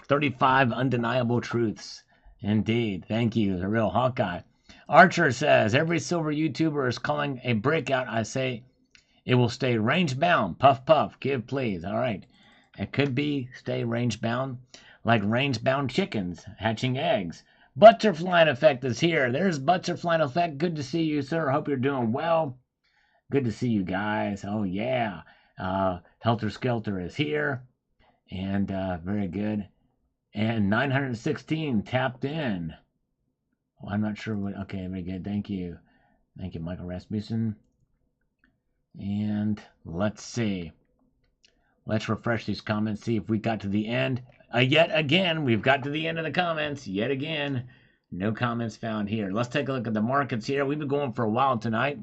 35 undeniable truths. Indeed, thank you, the real Hawkeye. Archer says, every silver YouTuber is calling a breakout. I say it will stay range bound. Puff, puff, give, please. All right. It could be stay range bound, like range bound chickens hatching eggs. Butterfly Effect is here. There's Butterfly Effect. Good to see you, sir. Hope you're doing well. Good to see you guys. Oh, yeah. Helter Skelter is here. And very good. And 916 tapped in. Well, I'm not sure what. Okay, very good. Thank you. Thank you, Michael Rasmussen. And let's see. Let's refresh these comments, see if we got to the end. Yet again, we've got to the end of the comments. Yet again, no comments found here. Let's take a look at the markets here. We've been going for a while tonight.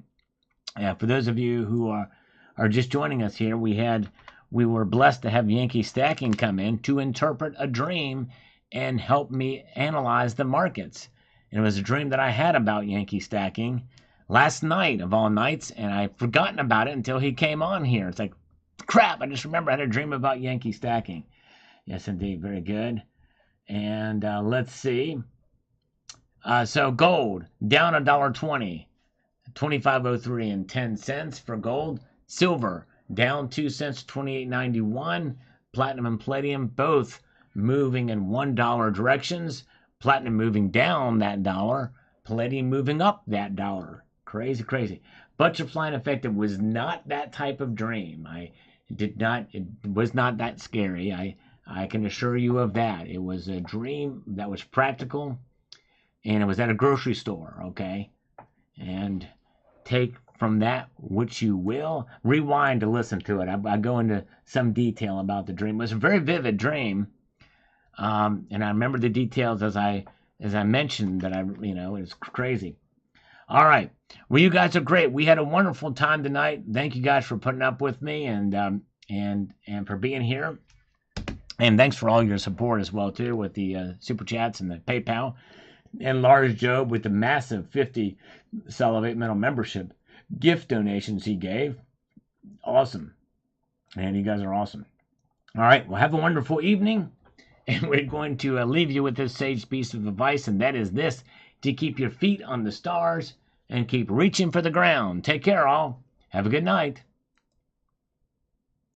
For those of you who are just joining us here, we were blessed to have Yankee Stacking come in to interpret a dream and help me analyze the markets. And it was a dream that I had about Yankee Stacking last night of all nights, and I'd forgotten about it until he came on here. It's like, crap, I just remember I had a dream about Yankee Stacking. Yes, indeed, very good. And let's see. So gold, down $1.20, 25.03 and 10 cents for gold. Silver, down 2 cents, 28.91. Platinum and palladium both moving in $1 directions. Platinum moving down that dollar. Palladium moving up that dollar. Crazy, crazy. Butterfly Effect, it was not that type of dream. It was not that scary. I can assure you of that. It was a dream that was practical, and it was at a grocery store, okay? And take from that which you will. Rewind to listen to it. I go into some detail about the dream. It was a very vivid dream, and I remember the details as I mentioned that it's crazy. All right. Well, you guys are great. We had a wonderful time tonight. Thank you guys for putting up with me and for being here. And thanks for all your support as well, too, with the Super Chats and the PayPal. And Lars Job with the massive 50 Salivate Metal membership gift donations he gave. Awesome. And you guys are awesome. All right. Well, have a wonderful evening. And we're going to leave you with this sage piece of advice, and that is this: to keep your feet on the stars and keep reaching for the ground. Take care, all. Have a good night.